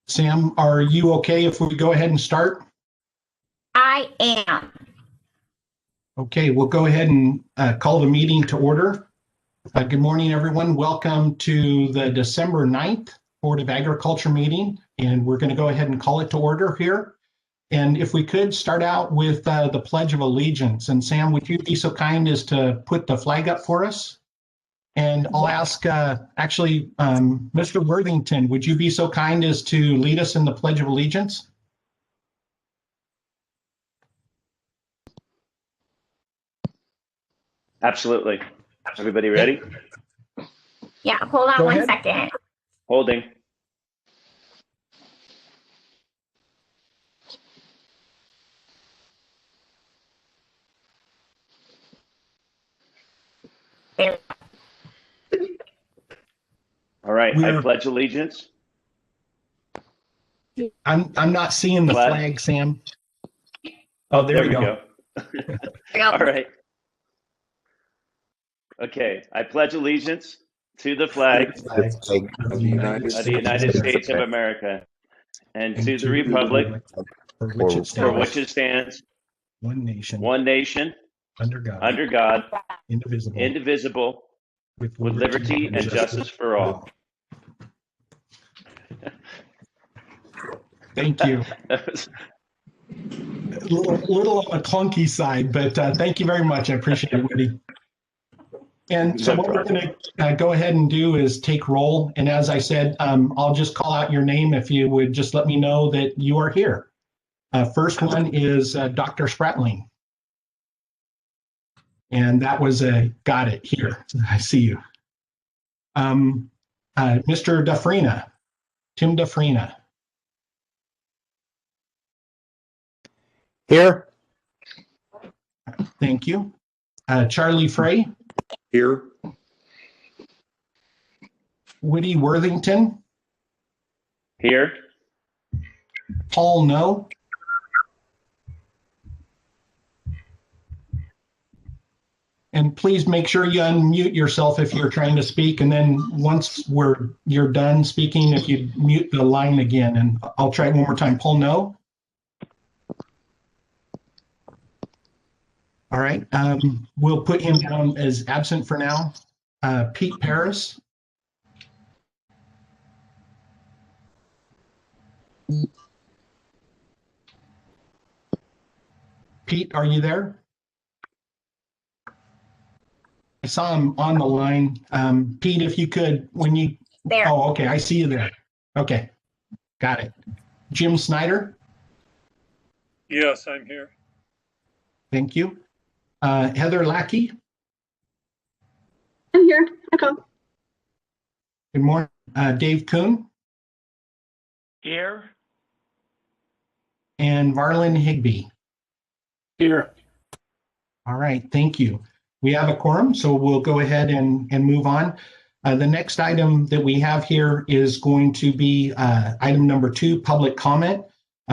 Sam, are you okay if we go ahead and start? I am. Okay, we'll go ahead and call the meeting to order. Good morning, everyone. Welcome to the December 9th Board of Agriculture meeting, and we're going to go ahead and call it to order here. And if we could start out with the Pledge of Allegiance. And Sam, would you be so kind as to put the flag up for us? And I'll ask, Mr. Worthington, would you be so kind as to lead us in the Pledge of Allegiance? Absolutely. Everybody ready? Yeah, hold on one second. Holding. There. All right, I pledge allegiance. I'm not seeing the flag, Sam. Oh, there we go. All right. Okay, I pledge allegiance to the flag of the United States of America and to the republic for which it stands, one nation, under under God, indivisible, with liberty and justice for all. Thank you. A little on the clunky side, but thank you very much. I appreciate it, Woody. And so what we're going to go ahead and do is take roll. And as I said, I'll just call out your name if you would just let me know that you are here. First one is Dr. Spratling. And that was got it here. I see you. Mr. Dufrina, Tim Dufrina. Here. Thank you. Charlie Frey. Here. Woody Worthington. Here. Paul No. And please make sure you unmute yourself if you're trying to speak. And then once you're done speaking, if you mute the line again, and I'll try it one more time. Paul No. All right, we'll put him down as absent for now. Pete Paris. Pete, are you there? I saw him on the line. Pete, if you could, There. Oh, okay, I see you there. Okay, got it. Jim Snyder? Yes, I'm here. Thank you. Heather Lackey? I'm here. Echo. Good morning. Dave Kuhn? Here. And Varlin Higby? Here. All right, thank you. We have a quorum, so we'll go ahead and move on. The next item that we have here is going to be item number 2, public comment.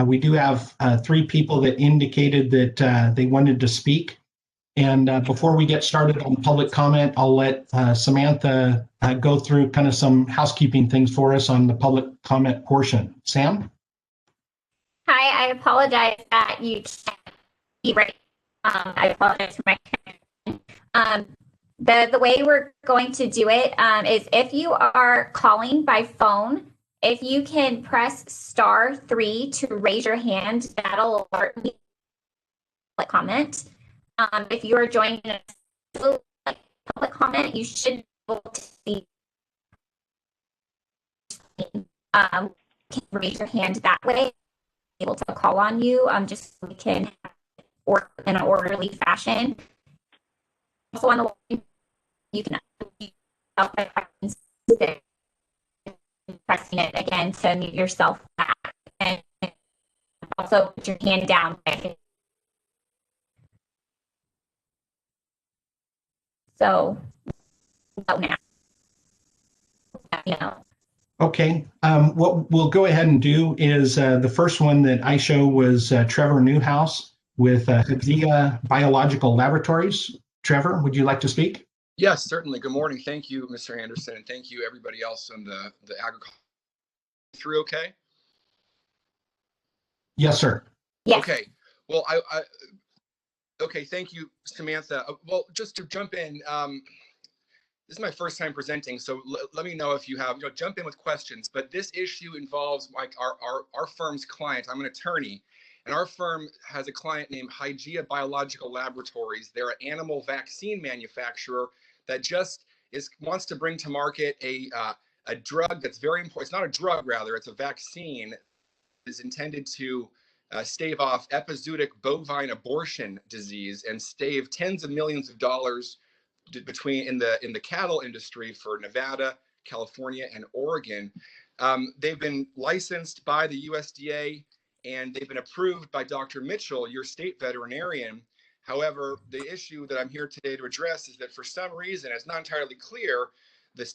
We do have 3 people that indicated that they wanted to speak. And before we get started on public comment, I'll let Samantha go through kind of some housekeeping things for us on the public comment portion. Sam? Hi, I apologize that you can't be right. I apologize for my the way we're going to do it is if you are calling by phone, if you can press *3 to raise your hand, that'll alert me. Comment. If you are joining a public comment, you should be able to see. Can raise your hand that way. Able to call on you, just so we can work in an orderly fashion. Also on the line, you can pressing it again to mute yourself back, and also put your hand down. So, now, Okay, what we'll go ahead and do is the first one that I show was Trevor Newhouse with Hevia Biological Laboratories. Trevor, would you like to speak? Yes, certainly. Good morning. Thank you, Mr. Anderson, and thank you everybody else on the agriculture. Through okay? Yes, sir. Yes. Okay. Well, okay. Thank you, Samantha. Well, just to jump in, this is my first time presenting, so let me know if you have, jump in with questions. But this issue involves like our firm's client. I'm an attorney, and our firm has a client named Hygieia Biological Laboratories. They're an animal vaccine manufacturer that just wants to bring to market a drug that's very important. It's not a drug, rather, it's a vaccine that is intended to stave off epizootic bovine abortion disease and stave tens of millions of dollars in the cattle industry for Nevada, California, and Oregon. They've been licensed by the USDA and they've been approved by Dr. Mitchell, your state veterinarian. However, the issue that I'm here today to address is that for some reason, it's not entirely clear,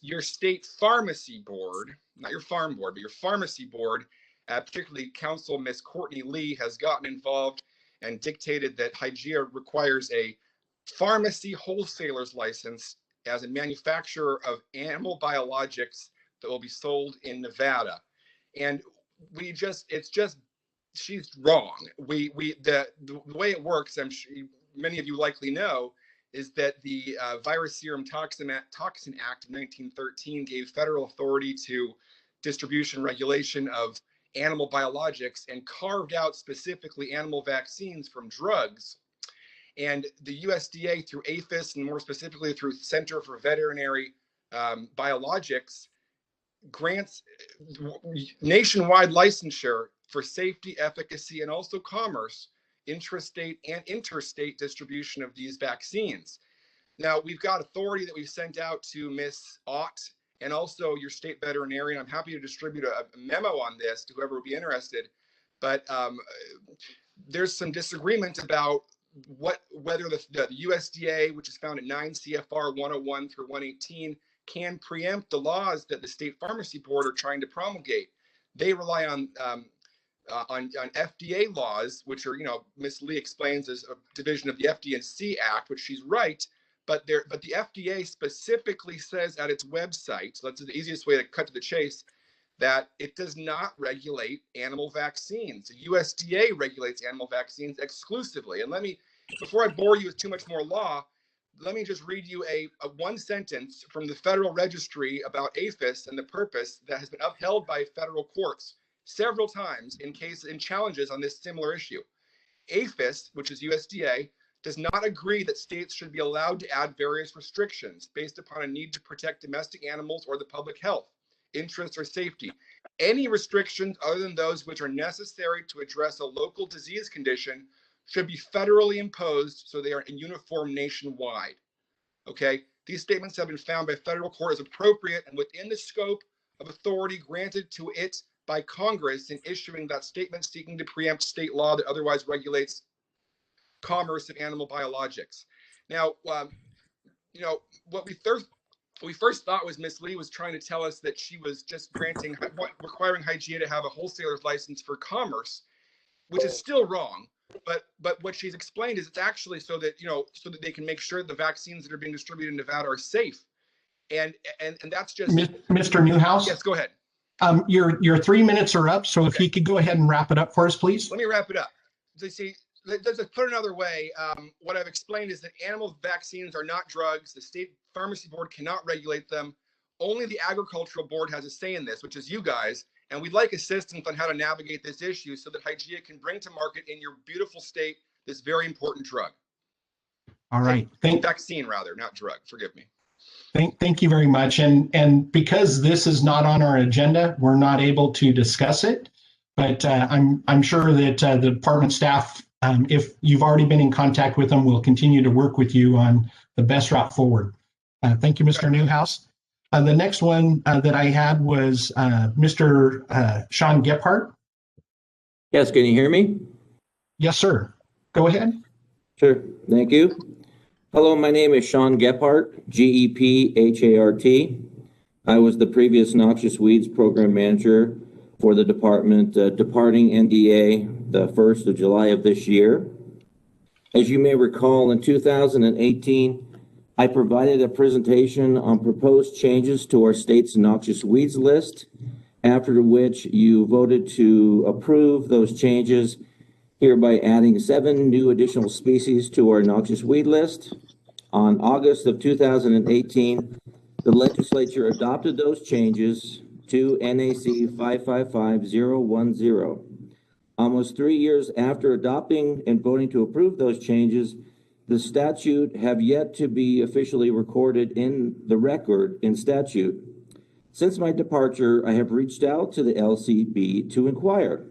your state pharmacy board, not your farm board, but your pharmacy board, particularly Council Miss Courtney Lee, has gotten involved and dictated that Hygieia requires a pharmacy wholesaler's license as a manufacturer of animal biologics that will be sold in Nevada. And she's wrong. The way it works, I'm sure many of you likely know, is that the Virus Serum Toxin Act of 1913 gave federal authority to distribution regulation of animal biologics and carved out specifically animal vaccines from drugs. And the USDA, through APHIS, and more specifically through Center for Veterinary Biologics, grants nationwide licensure for safety, efficacy, and also commerce, intrastate and interstate distribution of these vaccines. Now, we've got authority that we've sent out to Miss Ott and also your state veterinarian. I'm happy to distribute a memo on this to whoever would be interested. But there's some disagreement about whether the USDA, which is found at 9 CFR 101 through 118, can preempt the laws that the state pharmacy board are trying to promulgate. They rely on FDA laws, which are, Ms. Lee explains as a division of the FD&C Act, which she's right, but the FDA specifically says at its website, so that's the easiest way to cut to the chase, that it does not regulate animal vaccines. The USDA regulates animal vaccines exclusively. And before I bore you with too much more law, let me just read you a one sentence from the Federal Registry about APHIS and the purpose that has been upheld by federal courts several times in challenges on this similar issue. APHIS, which is USDA, does not agree that states should be allowed to add various restrictions based upon a need to protect domestic animals or the public health, interest, or safety. Any restrictions other than those which are necessary to address a local disease condition should be federally imposed so they are uniform nationwide. Okay, these statements have been found by federal court as appropriate and within the scope of authority granted to it by Congress in issuing that statement seeking to preempt state law that otherwise regulates commerce of animal biologics. Now, what we first thought was Ms. Lee was trying to tell us that she was just requiring Hygieia to have a wholesaler's license for commerce, which is still wrong. But what she's explained is it's actually so that they can make sure the vaccines that are being distributed in Nevada are safe. And that's just Mr. Newhouse. Yes, go ahead. Your 3 minutes are up, so if you could go ahead and wrap it up for us, please. Let me wrap it up. So see, let's put it another way. What I've explained is that animal vaccines are not drugs. The state pharmacy board cannot regulate them. Only the agricultural board has a say in this, which is you guys. And we'd like assistance on how to navigate this issue so that Hygieia can bring to market in your beautiful state this very important drug. All right. Vaccine, rather, not drug. Forgive me. Thank you very much. And because this is not on our agenda, we're not able to discuss it. But I'm sure that the department staff, if you've already been in contact with them, will continue to work with you on the best route forward. Thank you, Mr. Newhouse. The next one that I had was Mr. Sean Gephardt. Yes, can you hear me? Yes, sir. Go ahead. Sure, thank you. Hello, my name is Sean Gephardt, G-E-P-H-A-R-T. I was the previous Noxious Weeds Program Manager for the department, departing NDA the 1st of July of this year. As you may recall, in 2018, I provided a presentation on proposed changes to our state's noxious weeds list after which you voted to approve those changes, hereby adding 7 new additional species to our noxious weed list. On August of 2018, the legislature adopted those changes to NAC 555010. Almost 3 years after adopting and voting to approve those changes, the statute have yet to be officially recorded in the record in statute. Since my departure, I have reached out to the LCB to inquire.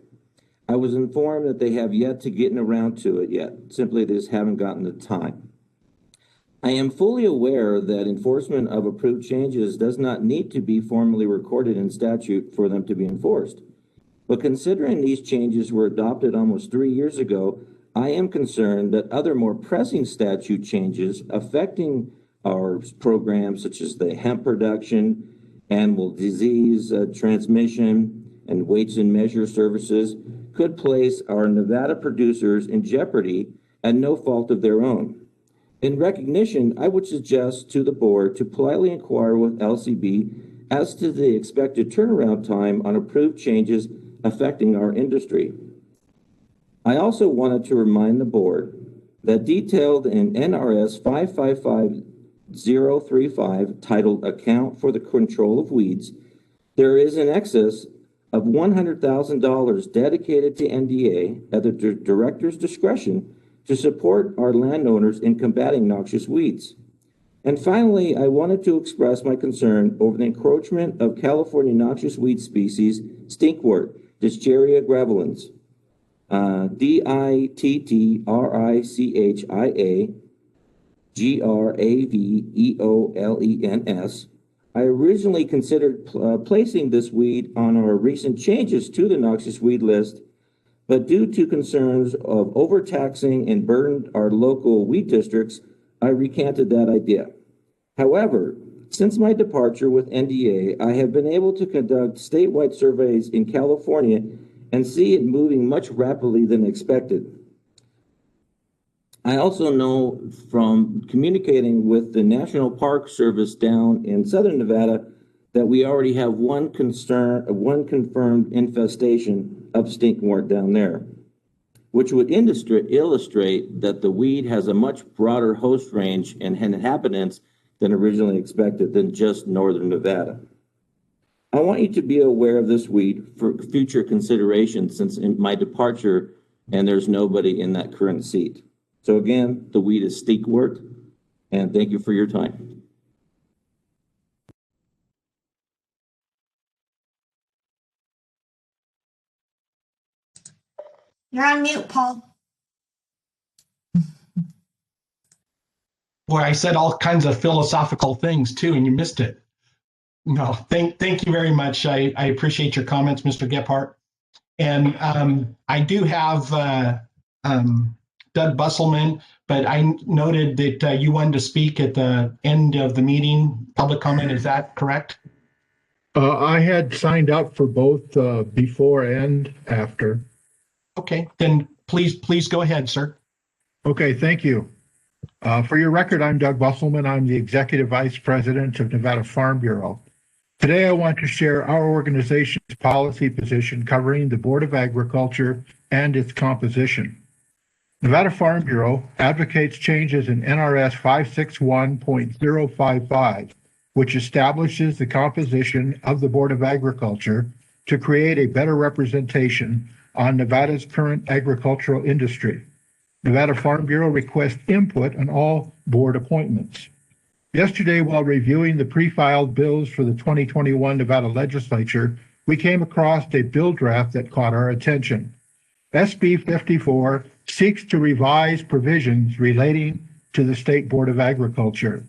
I was informed that they have yet to get around to it yet. Simply, they just haven't gotten the time. I am fully aware that enforcement of approved changes does not need to be formally recorded in statute for them to be enforced. But considering these changes were adopted almost 3 years ago, I am concerned that other more pressing statute changes affecting our programs, such as the hemp production, animal disease transmission, and weights and measure services, could place our Nevada producers in jeopardy at no fault of their own. In recognition, I would suggest to the board to politely inquire with LCB as to the expected turnaround time on approved changes affecting our industry. I also wanted to remind the board that detailed in NRS 555035, titled Account for the Control of Weeds, there is an excess of $100,000 dedicated to NDA at the director's discretion to support our landowners in combating noxious weeds. And finally, I wanted to express my concern over the encroachment of California noxious weed species, stinkwort, Dischargia graveolens, Dittrichia graveolens. I originally considered placing this weed on our recent changes to the noxious weed list, but due to concerns of overtaxing and burden our local weed districts, I recanted that idea. However, since my departure with NDA, I have been able to conduct statewide surveys in California and see it moving much rapidly than expected. I also know from communicating with the National Park Service down in Southern Nevada that we already have one confirmed infestation of stinkwort down there, which would illustrate that the weed has a much broader host range and inhabitants than originally expected than just Northern Nevada. I want you to be aware of this weed for future consideration, since in my departure and there's nobody in that current seat. So again, the weed is stinkwort, and thank you for your time. You're on mute, Paul. Boy, I said all kinds of philosophical things too, and you missed it. No, thank you very much. I appreciate your comments, Mr. Gephardt. And I do have Doug Busselman, but I noted that you wanted to speak at the end of the meeting, public comment. Is that correct? I had signed up for both before and after. Okay, then please go ahead, sir. Okay, thank you. For your record, I'm Doug Busselman. I'm the Executive Vice President of Nevada Farm Bureau. Today, I want to share our organization's policy position covering the Board of Agriculture and its composition. Nevada Farm Bureau advocates changes in NRS 561.055, which establishes the composition of the Board of Agriculture to create a better representation on Nevada's current agricultural industry. Nevada Farm Bureau requests input on all board appointments. Yesterday, while reviewing the pre-filed bills for the 2021 Nevada legislature, we came across a bill draft that caught our attention. SB 54 seeks to revise provisions relating to the State Board of Agriculture.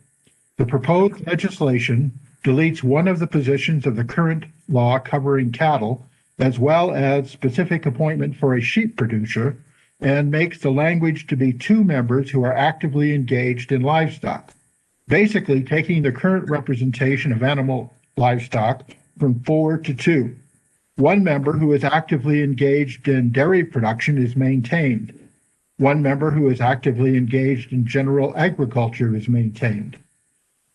The proposed legislation deletes one of the positions of the current law covering cattle, as well as specific appointment for a sheep producer, and makes the language to be 2 members who are actively engaged in livestock, basically taking the current representation of animal livestock from 4 to 2. 1 member who is actively engaged in dairy production is maintained. 1 member who is actively engaged in general agriculture is maintained.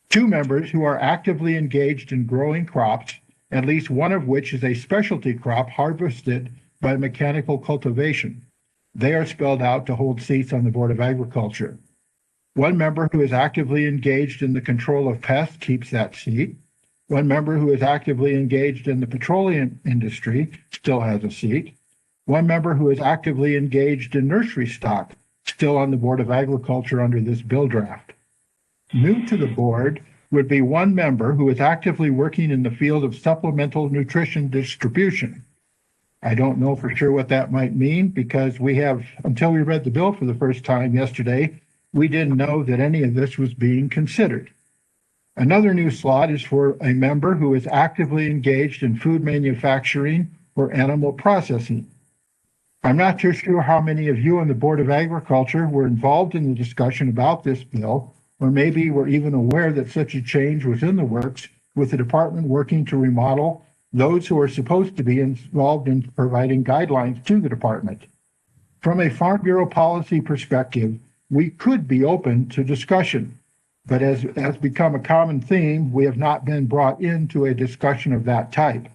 2 members who are actively engaged in growing crops at least one of which is a specialty crop harvested by mechanical cultivation. They are spelled out to hold seats on the Board of Agriculture. One member who is actively engaged in the control of pests keeps that seat. One member who is actively engaged in the petroleum industry still has a seat. One member who is actively engaged in nursery stock still on the Board of Agriculture under this bill draft. New to the board would be one member who is actively working in the field of supplemental nutrition distribution. I don't know for sure what that might mean because until we read the bill for the first time yesterday, we didn't know that any of this was being considered. Another new slot is for a member who is actively engaged in food manufacturing or animal processing. I'm not too sure how many of you on the Board of Agriculture were involved in the discussion about this bill, or maybe were even aware that such a change was in the works, with the department working to remodel those who are supposed to be involved in providing guidelines to the department. From a Farm Bureau policy perspective, we could be open to discussion, but as has become a common theme, we have not been brought into a discussion of that type.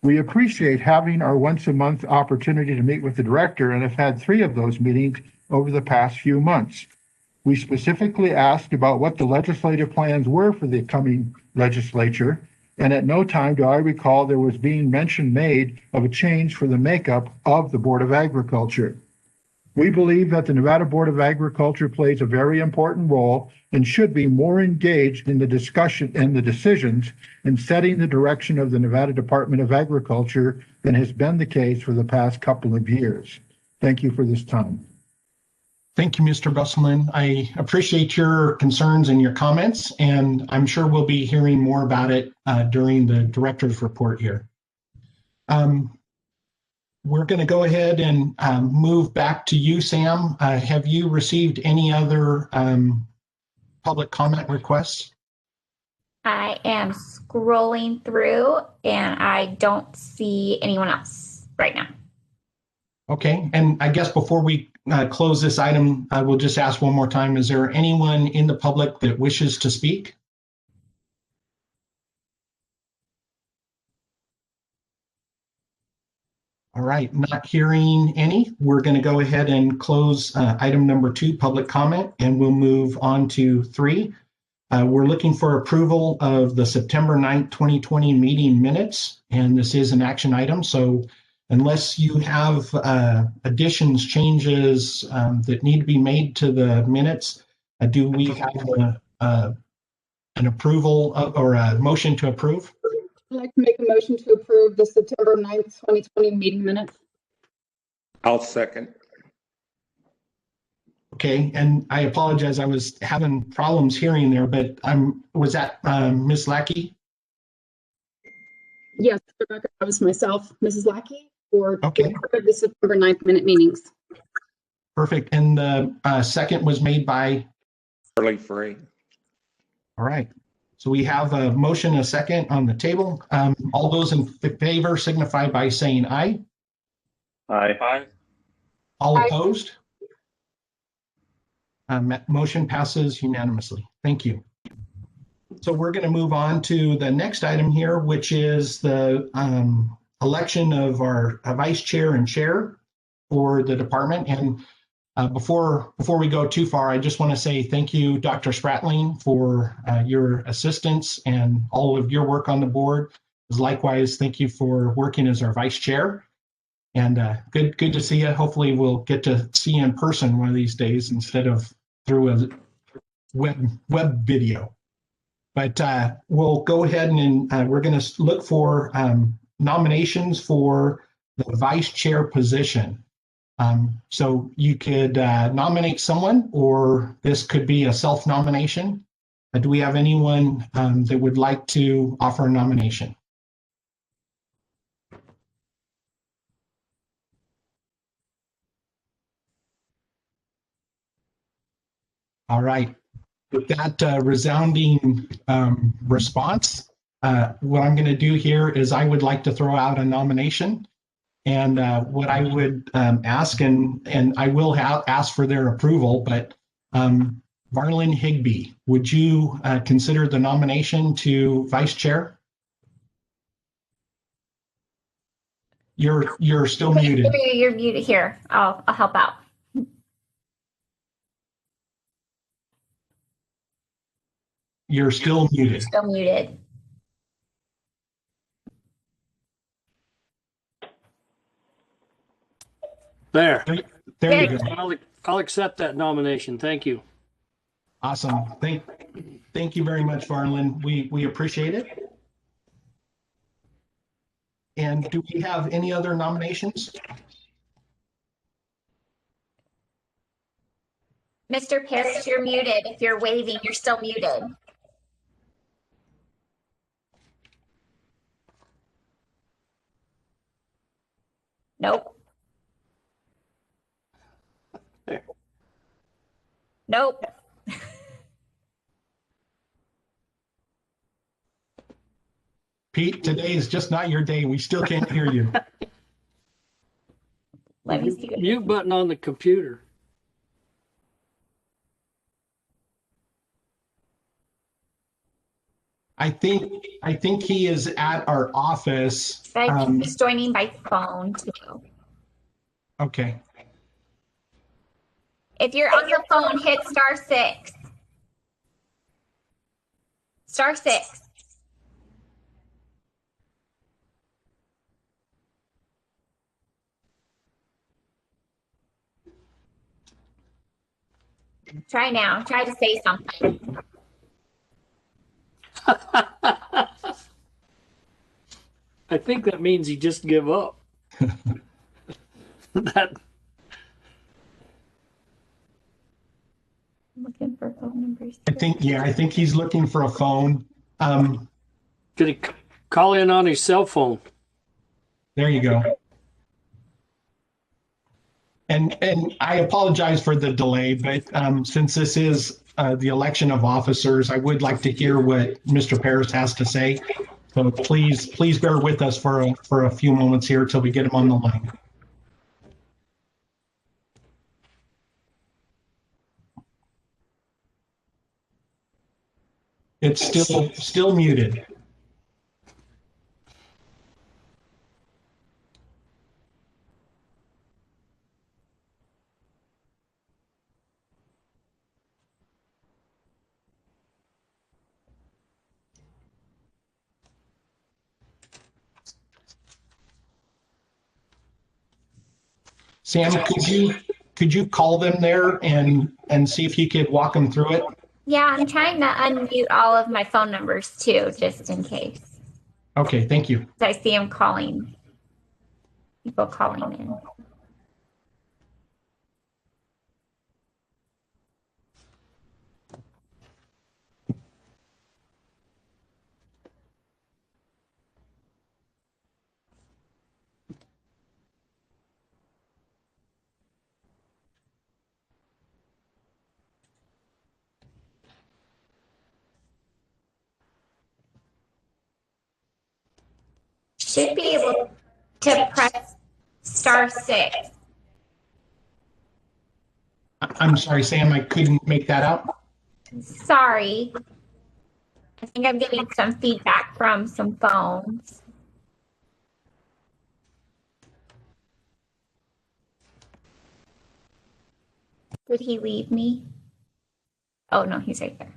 We appreciate having our once-a-month opportunity to meet with the director and have had 3 of those meetings over the past few months. We specifically asked about what the legislative plans were for the coming legislature, and at no time do I recall there was being mention made of a change for the makeup of the Board of Agriculture. We believe that the Nevada Board of Agriculture plays a very important role and should be more engaged in the discussion and the decisions in setting the direction of the Nevada Department of Agriculture than has been the case for the past couple of years. Thank you for this time. Thank you, Mr. Busselman. I appreciate your concerns and your comments, and I'm sure we'll be hearing more about it during the director's report here. We're going to go ahead and move back to you, Sam. Have you received any other public comment requests? I am scrolling through and I don't see anyone else right now. Okay, and I guess before we close this item, I will just ask one more time, is there anyone in the public that wishes to speak? All right, not hearing any. We're going to go ahead and close item number 2, public comment, and we'll move on to 3. We're looking for approval of the September 9th, 2020 meeting minutes, and this is an action item. So unless you have additions, changes that need to be made to the minutes, do we have an approval or a motion to approve? I'd like to make a motion to approve the September 9th, 2020 meeting minutes. I'll second. Okay, and I apologize, I was having problems hearing there, but was that Ms. Lackey? Yes, Rebecca, that was myself, Mrs. Lackey, for Okay. the September 9th minute meetings. Perfect, and the second was made by? Early free. All right, so we have a motion, a second on the table. All those in favor signify by saying aye. Aye. Aye. All Aye. opposed? Motion passes unanimously. Thank you. So we're going to move on to the next item here, which is the election of our vice chair and chair for the department. And before we go too far, I just want to say thank you, Dr. Spratling, for your assistance and all of your work on the board. Likewise, thank you for working as our vice chair. And good to see you. Hopefully we'll get to see you in person one of these days instead of through a web video. But we'll go ahead and we're going to look for nominations for the vice chair position. So you could nominate someone, or this could be a self-nomination. Do we have anyone that would like to offer a nomination? All right. With that resounding response, what I'm going to do here is I would like to throw out a nomination. And what I would ask, and I will ask for their approval, but Varlin Higbee, would you consider the nomination to vice chair? You're still muted. You're muted here. I'll help out. You're still muted. Still muted. There. There you go. I'll accept that nomination. Thank you. Awesome. Thank you very much, Farland. We appreciate it. And do we have any other nominations? Mr. Parrish, you're muted. If you're waving, you're still muted. Nope. There. Nope. Pete, today is just not your day. We still can't hear you. Let me see. Mute button on the computer. I think he is at our office. I think he's joining by phone too. Okay. If you're on the phone, hit *6. *6. Try now. Try to say something. I think that means he just give up. That I'm looking for phone numbers. I think he's looking for a phone. could he call in on his cell phone? There you go. And I apologize for the delay, but since this is the election of officers, I would like to hear what Mr. Parrish has to say. So please bear with us for a few moments here till we get him on the line. It's still muted. Sam, could you call them there and see if you could walk them through it? Yeah, I'm trying to unmute all of my phone numbers too, just in case. Okay, thank you. I see him calling. People calling in. Should be able to press *6. I'm sorry, Sam, I couldn't make that out. Sorry. I think I'm getting some feedback from some phones. Did he leave me? Oh, no, he's right there.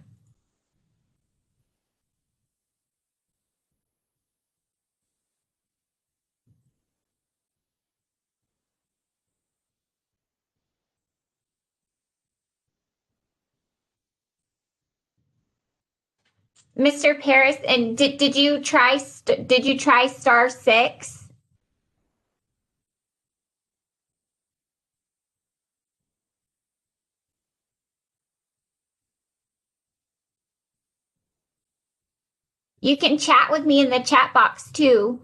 Mr. Parrish, and did you try *6? You can chat with me in the chat box too.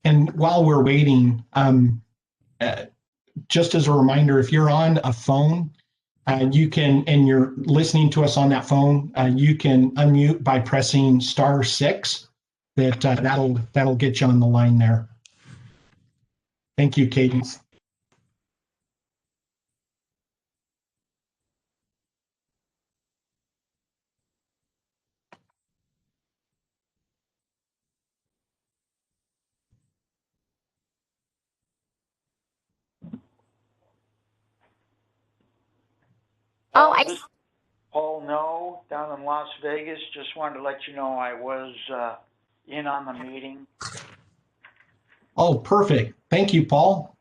And while we're waiting, just as a reminder, if you're on a phone, you can, and you're listening to us on that phone, you can unmute by pressing *6. That'll get you on the line there. Thank you, Cadence. Oh, I, This is Paul No down in Las Vegas. Just wanted to let you know I was in on the meeting. Oh, perfect. Thank you, Paul.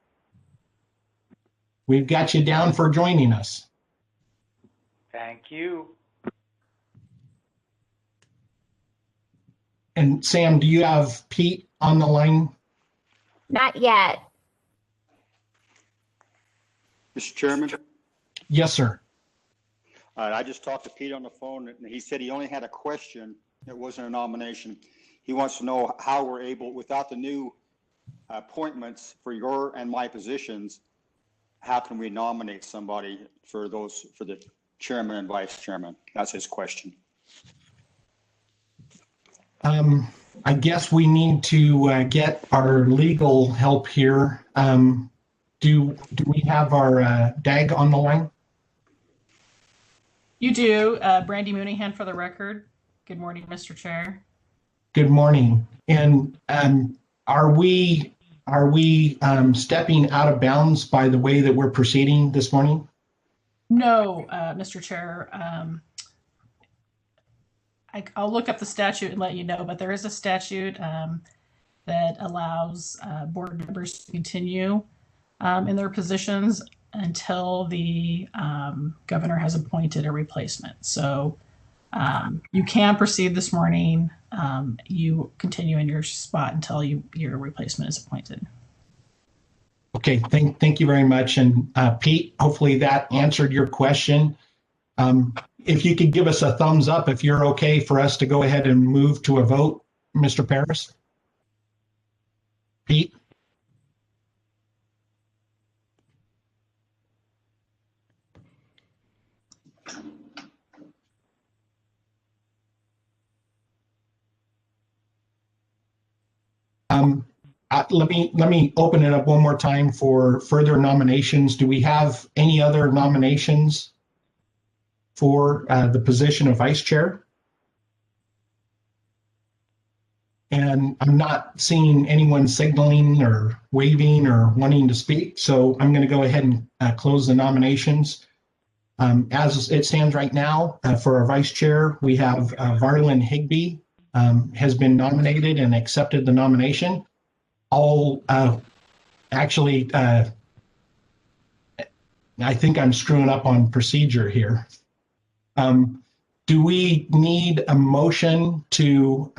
We've got you down for joining us. Thank you. And Sam, do you have Pete on the line? not yet. Mr. Chairman, Yes, sir. I just talked to Pete on the phone, and he said he only had a question. It wasn't a nomination. He wants to know how we're able, without the new appointments for your and my positions, how can we nominate somebody for the chairman and vice chairman? That's his question. I guess we need to get our legal help here. Do we have our DAG on the line? You do. Brandy Mooneyhan for the record. Good morning, Mr. Chair. Good morning. And are we stepping out of bounds by the way that we're proceeding this morning? No, Mr. Chair. I'll look up the statute and let you know, but there is a statute that allows board members to continue in their positions until the governor has appointed a replacement. So you can proceed this morning. You continue in your spot until your replacement is appointed. Okay, thank you very much. And Pete, hopefully that answered your question. If you could give us a thumbs up if you're okay for us to go ahead and move to a vote, Mr. Paris. Pete? Let me open it up one more time for further nominations. Do we have any other nominations for the position of vice chair? And I'm not seeing anyone signaling or waving or wanting to speak, so I'm going to go ahead and close the nominations. As it stands right now, for our vice chair, we have Varlin Higbee has been nominated and accepted the nomination. Actually, I think I'm screwing up on procedure here. Do we need a motion to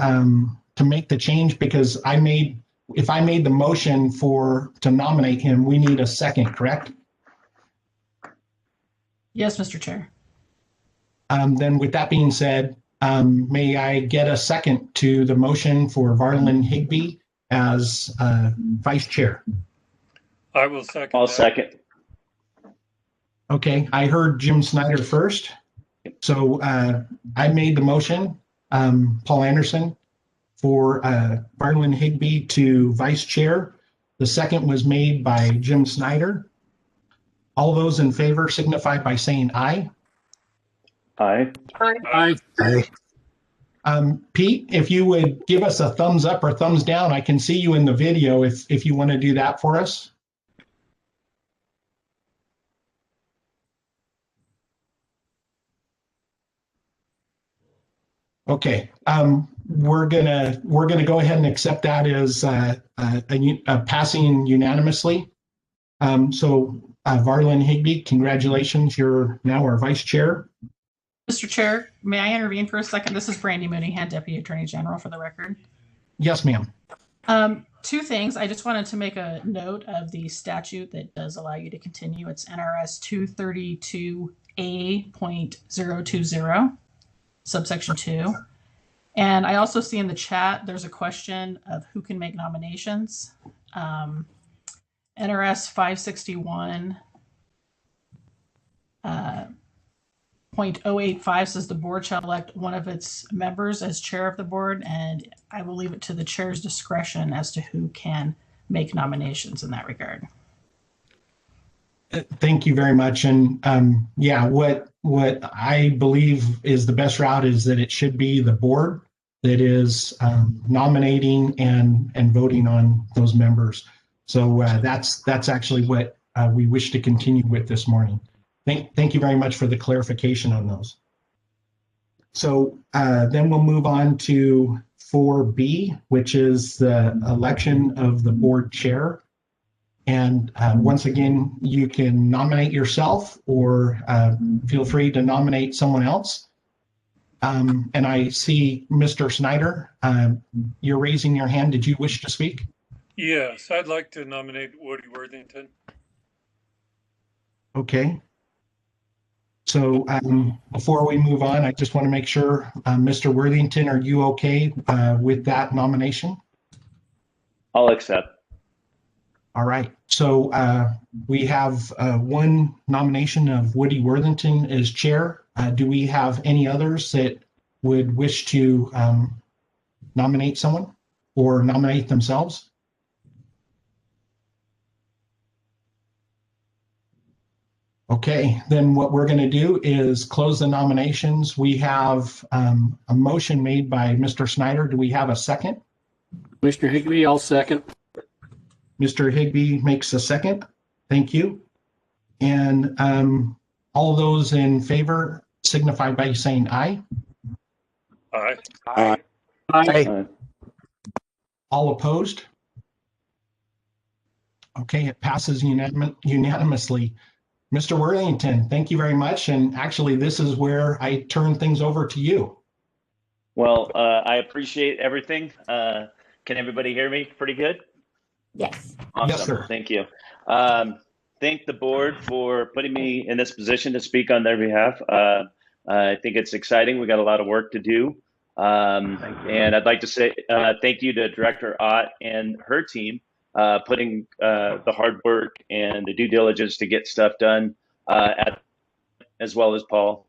make the change? Because if I made the motion to nominate him, we need a second, correct? Yes, Mr. Chair. Then with that being said, may I get a second to the motion for Varlin Higbee as vice chair? I will second. I'll that. second. Okay, I heard Jim Snyder first. So I made the motion, Paul Anderson, for Varlin Higbee to vice chair. The second was made by Jim Snyder. All those in favor signify by saying aye. Aye. Aye. Pete, if you would give us a thumbs up or thumbs down, I can see you in the video if you want to do that for us. Okay, we're gonna go ahead and accept that as passing unanimously. So Varlin Higbee, congratulations, you're now our vice chair. Mr. Chair, may I intervene for a second? This is Brandy Mooneyhan, Deputy Attorney General, for the record. Yes, ma'am. Two things. I just wanted to make a note of the statute that does allow you to continue. It's NRS 232A.020, subsection 2. And I also see in the chat there's a question of who can make nominations. NRS 561 .085 says the board shall elect one of its members as chair of the board, and I will leave it to the chair's discretion as to who can make nominations in that regard. Thank you very much. And yeah, what I believe is the best route is that it should be the board that is nominating and voting on those members. So that's actually what we wish to continue with this morning. Thank you very much for the clarification on those. So then we'll move on to 4B, which is the election of the board chair. And once again, you can nominate yourself or feel free to nominate someone else. And I see Mr. Snyder, you're raising your hand. Did you wish to speak? Yes, I'd like to nominate Woody Worthington. Okay. So before we move on, I just want to make sure, Mr. Worthington, are you okay with that nomination? I'll accept. All right. So we have one nomination of Woody Worthington as chair. Do we have any others that would wish to nominate someone or nominate themselves? Okay, then what we're going to do is close the nominations. We have a motion made by Mr. Snyder. Do we have a second? Commissioner Higbee, I'll second. Mr. Higbee makes a second. Thank you. And all those in favor signify by saying aye. Aye. Aye. Aye. All opposed? Okay, it passes unanimously. Mr. Worthington, thank you very much. And actually, this is where I turn things over to you. Well, I appreciate everything. Can everybody hear me pretty good? Yes. Awesome. Yes, sir. Thank you. Thank the board for putting me in this position to speak on their behalf. I think it's exciting. We got a lot of work to do. And I'd like to say thank you to Director Ott and her team, putting the hard work and the due diligence to get stuff done, as well as Paul,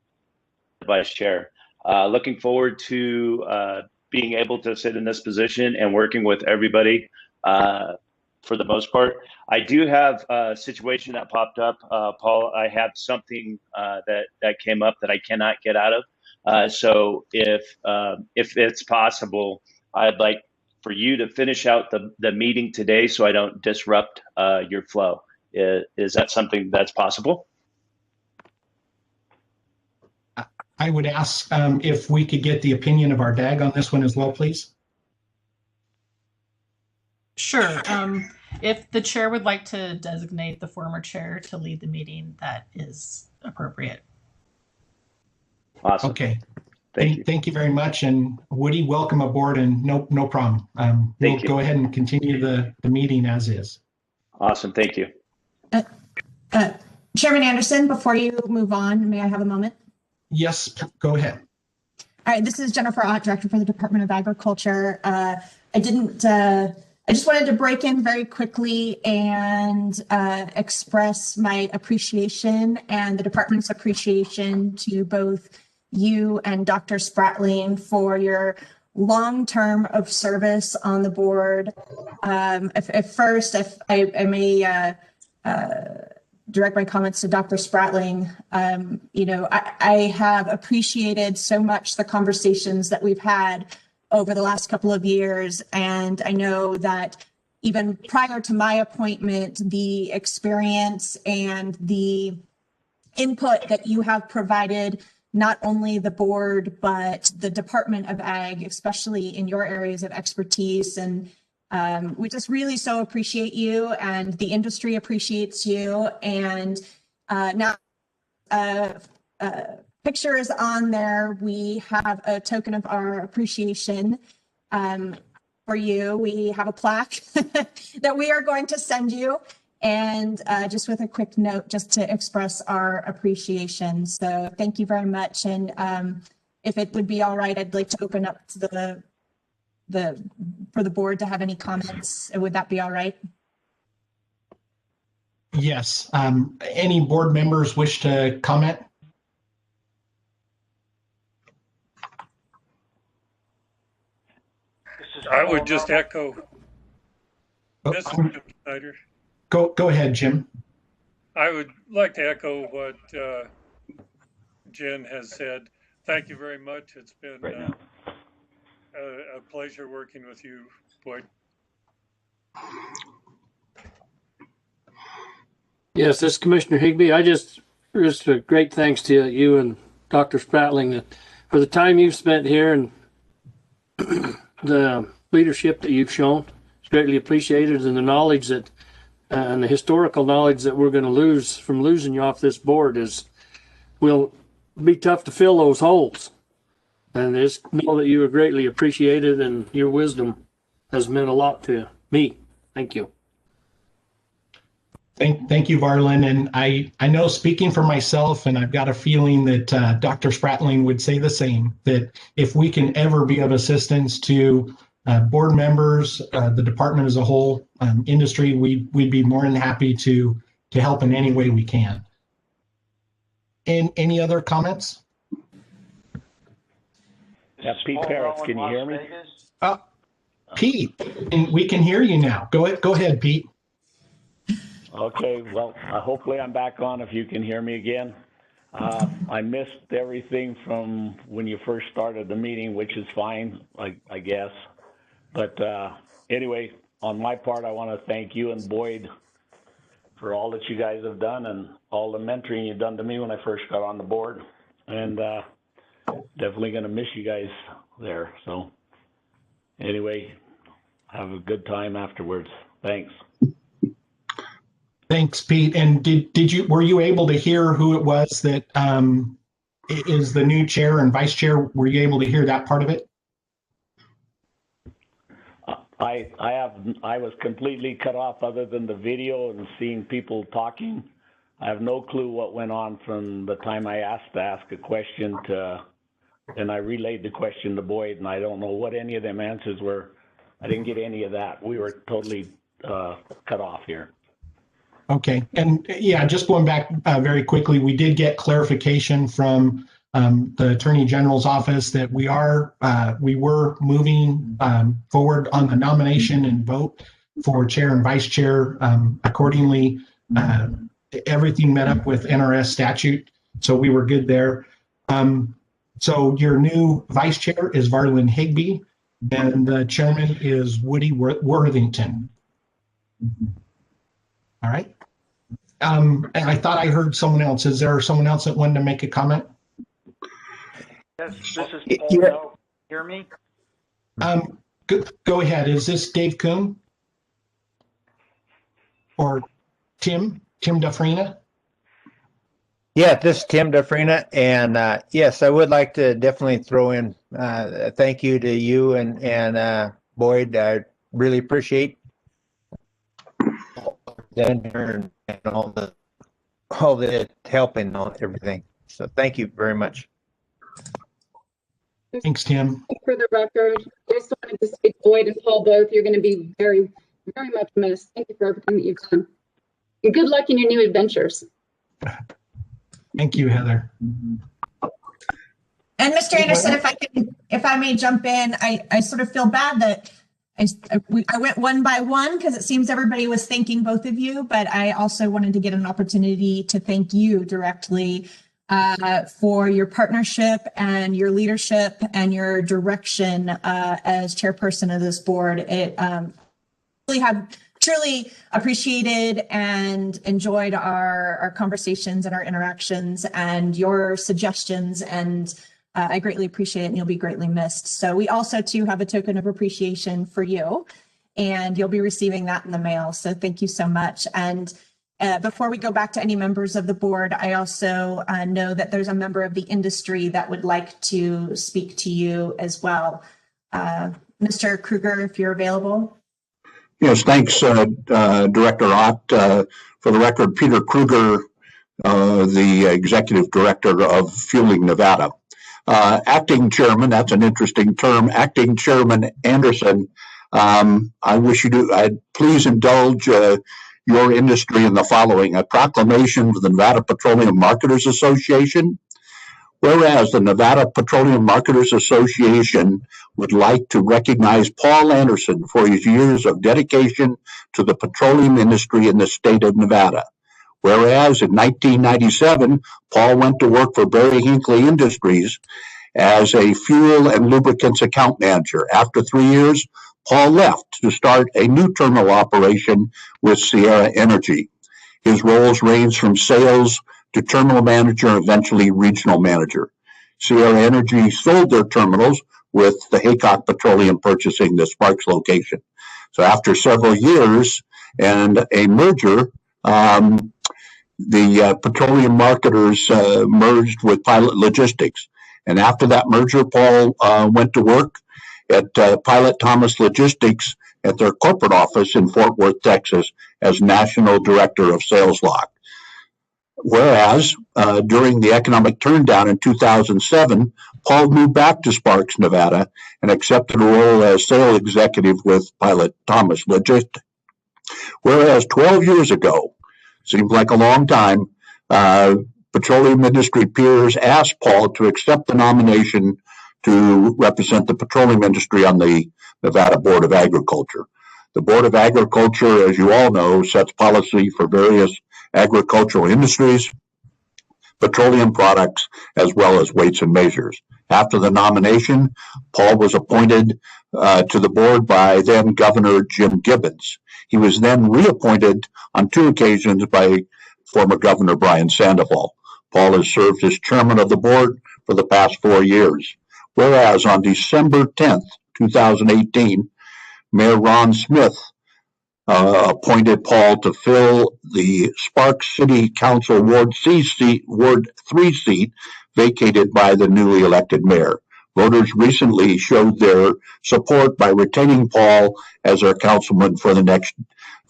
Vice Chair. Looking forward to being able to sit in this position and working with everybody for the most part. I do have a situation that popped up, Paul. I have something that came up that I cannot get out of. So if it's possible, I'd like for you to finish out the meeting today so I don't disrupt your flow. Is that something that's possible? I would ask if we could get the opinion of our DAG on this one as well, please. Sure. If the chair would like to designate the former chair to lead the meeting, that is appropriate. Awesome. Okay. Thank you very much. And Woody, welcome aboard, and no problem. We'll go ahead and continue the meeting as is. Awesome. Thank you. Chairman Anderson, before you move on, may I have a moment? Yes, go ahead. All right, this is Jennifer Ott, Director for the Department of Agriculture. I just wanted to break in very quickly and express my appreciation and the department's appreciation to both you and Dr. Spratling for your long term of service on the board. If I may direct my comments to Dr. Spratling, I have appreciated so much the conversations that we've had over the last couple of years. And I know that even prior to my appointment, the experience and the input that you have provided, not only the board, but the Department of Ag, especially in your areas of expertise. And we just really so appreciate you, and the industry appreciates you. And now picture is on there. We have a token of our appreciation for you. We have a plaque that we are going to send you, and just with a quick note, just to express our appreciation. So thank you very much. And if it would be all right, I'd like to open up to for the board to have any comments. Would that be all right? Yes. Any board members wish to comment? I would just echo Mr. Snyder. Go ahead, Jim. I would like to echo what Jen has said. Thank you very much. It's been a pleasure working with you, Boyd. Yes, this is Commissioner Higbee. I just Just a great thanks to you and Dr. Spratling for the time you've spent here and the leadership that you've shown. It's greatly appreciated, and the knowledge that and the historical knowledge that we're going to lose from losing you off this board will be tough to fill those holes. And just know that you are greatly appreciated, and your wisdom has meant a lot to me. Thank you. Thank you, Varlin. And I know, speaking for myself, and I've got a feeling that Dr. Spratling would say the same, that if we can ever be of assistance to board members, the department as a whole, industry, we'd be more than happy to help in any way we can. And any other comments? Yeah, Pete Parrots, can you hear me? Pete, and we can hear you now. Go ahead, Pete. Okay, well, hopefully I'm back on if you can hear me again. I missed everything from when you first started the meeting, which is fine, I guess. But anyway, on my part, I want to thank you and Boyd for all that you guys have done and all the mentoring you've done to me when I first got on the board. And definitely going to miss you guys there. So anyway, have a good time afterwards. Thanks. Thanks, Pete. And were you able to hear who it was that is the new chair and vice chair? Were you able to hear that part of it? I was completely cut off other than the video and seeing people talking. I have no clue what went on from the time I asked to ask a question and I relayed the question to Boyd, and I don't know what any of them answers were. I didn't get any of that. We were totally cut off here. Okay, and yeah, just going back very quickly, we did get clarification from the Attorney General's office that we were moving forward on the nomination and vote for chair and vice chair accordingly. Everything met up with NRS statute, so we were good there. So your new vice chair is Varlin Higby, and the chairman is Woody Worthington. All right. And I thought I heard someone else. Is there someone else that wanted to make a comment? Yes, this is Paul. Yeah. No, hear me? Go ahead. Is this Dave Kuhn? Or Tim Dufresne? Yeah, this is Tim Dufresne, and yes, I would like to definitely throw in a thank you to you and Boyd. I really appreciate and all the help and everything. So thank you very much. Thanks, Tim. For the record, I just wanted to say, Boyd and Paul both, you're going to be very, very much missed. Thank you for everything that you've done. And good luck in your new adventures. Thank you, Heather. And Mr. Anderson, if I may jump in, I sort of feel bad that I went one by one because it seems everybody was thanking both of you, but I also wanted to get an opportunity to thank you directly for your partnership and your leadership and your direction as chairperson of this board. It really have truly appreciated and enjoyed our conversations and our interactions and your suggestions, and I greatly appreciate it, and you'll be greatly missed. So we also too have a token of appreciation for you, and you'll be receiving that in the mail. So thank you so much. And before we go back to any members of the board, I also know that there's a member of the industry that would like to speak to you as well. Mr. Kruger, if you're available. Yes, thanks, Director Ott. For the record, Peter Kruger, the Executive Director of Fueling Nevada. Acting Chairman, that's an interesting term, Acting Chairman Anderson, I'd please indulge your industry in the following: a proclamation for the Nevada Petroleum Marketers Association. Whereas the Nevada Petroleum Marketers Association would like to recognize Paul Anderson for his years of dedication to the petroleum industry in the state of Nevada. Whereas in 1997, Paul went to work for Barry Hinckley Industries as a fuel and lubricants account manager. After 3 years, Paul left to start a new terminal operation with Sierra Energy. His roles range from sales to terminal manager, eventually regional manager. Sierra Energy sold their terminals, with the Haycock Petroleum purchasing the Sparks location. So after several years and a merger, the petroleum marketers merged with Pilot Logistics. And after that merger, Paul went to work at Pilot Thomas Logistics at their corporate office in Fort Worth, Texas, as National Director of Sales Lock. Whereas during the economic turndown in 2007, Paul moved back to Sparks, Nevada, and accepted a role as sales executive with Pilot Thomas Logistics. Whereas 12 years ago, seems like a long time, petroleum industry peers asked Paul to accept the nomination to represent the petroleum industry on the Nevada Board of Agriculture. The Board of Agriculture, as you all know, sets policy for various agricultural industries, petroleum products, as well as weights and measures. After the nomination, Paul was appointed to the board by then Governor Jim Gibbons. He was then reappointed on 2 occasions by former Governor Brian Sandoval. Paul has served as chairman of the board for the past 4 years. Whereas on December 10th, 2018, Mayor Ron Smith appointed Paul to fill the Sparks City Council Ward 3 seat vacated by the newly elected mayor. Voters recently showed their support by retaining Paul as their councilman for the next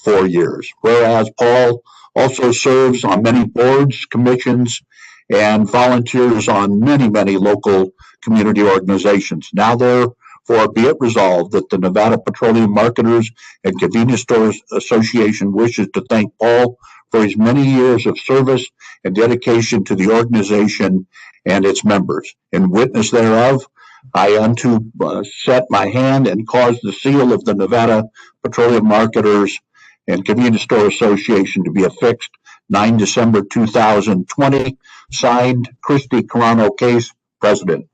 4 years. Whereas Paul also serves on many boards, commissions, and volunteers on many, many local community organizations. Now therefore be it resolved that the Nevada Petroleum Marketers and Convenience Stores Association wishes to thank Paul for his many years of service and dedication to the organization and its members. In witness thereof, I unto set my hand and cause the seal of the Nevada Petroleum Marketers and Convenience Store Association to be affixed 9 December 2020. Signed, Christy Carano Case, President.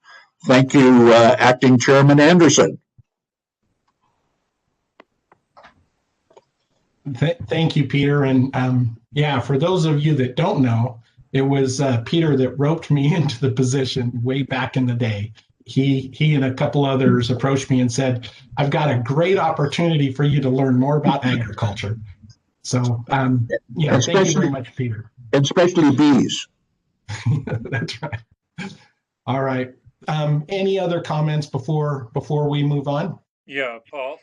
Thank you, Acting Chairman Anderson. Thank you, Peter. And yeah, for those of you that don't know, it was Peter that roped me into the position way back in the day. He and a couple others approached me and said, I've got a great opportunity for you to learn more about agriculture. So yeah, thank you very much, Peter. Especially bees. That's right. All right. Any other comments before we move on? Yeah, Paul.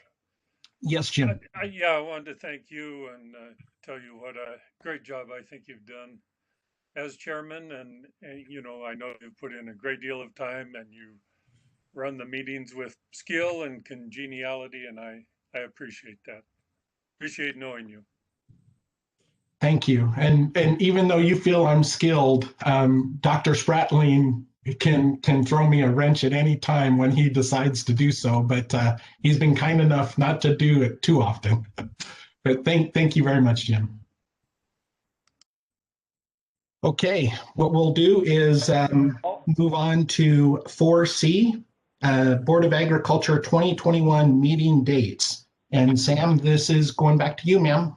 Yes, Jim. I wanted to thank you and tell you what a great job I think you've done as chairman. And you know, I know you've put in a great deal of time and you run the meetings with skill and congeniality, and I appreciate that. Appreciate knowing you. Thank you. And even though you feel I'm skilled, Dr. Spratling can throw me a wrench at any time when he decides to do so, but he's been kind enough not to do it too often. But thank you very much, Jim. Okay, what we'll do is move on to 4C, Board of Agriculture 2021 meeting dates. And Sam, this is going back to you, ma'am.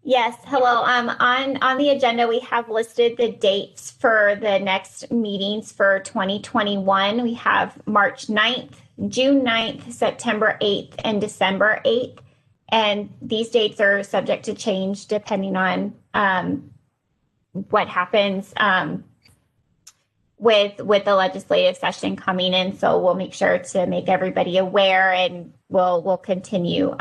Yes, hello. On the agenda, we have listed the dates for the next meetings for 2021. We have March 9th, June 9th, September 8th, and December 8th. And these dates are subject to change depending on what happens with the legislative session coming in. So we'll make sure to make everybody aware, and we'll continue.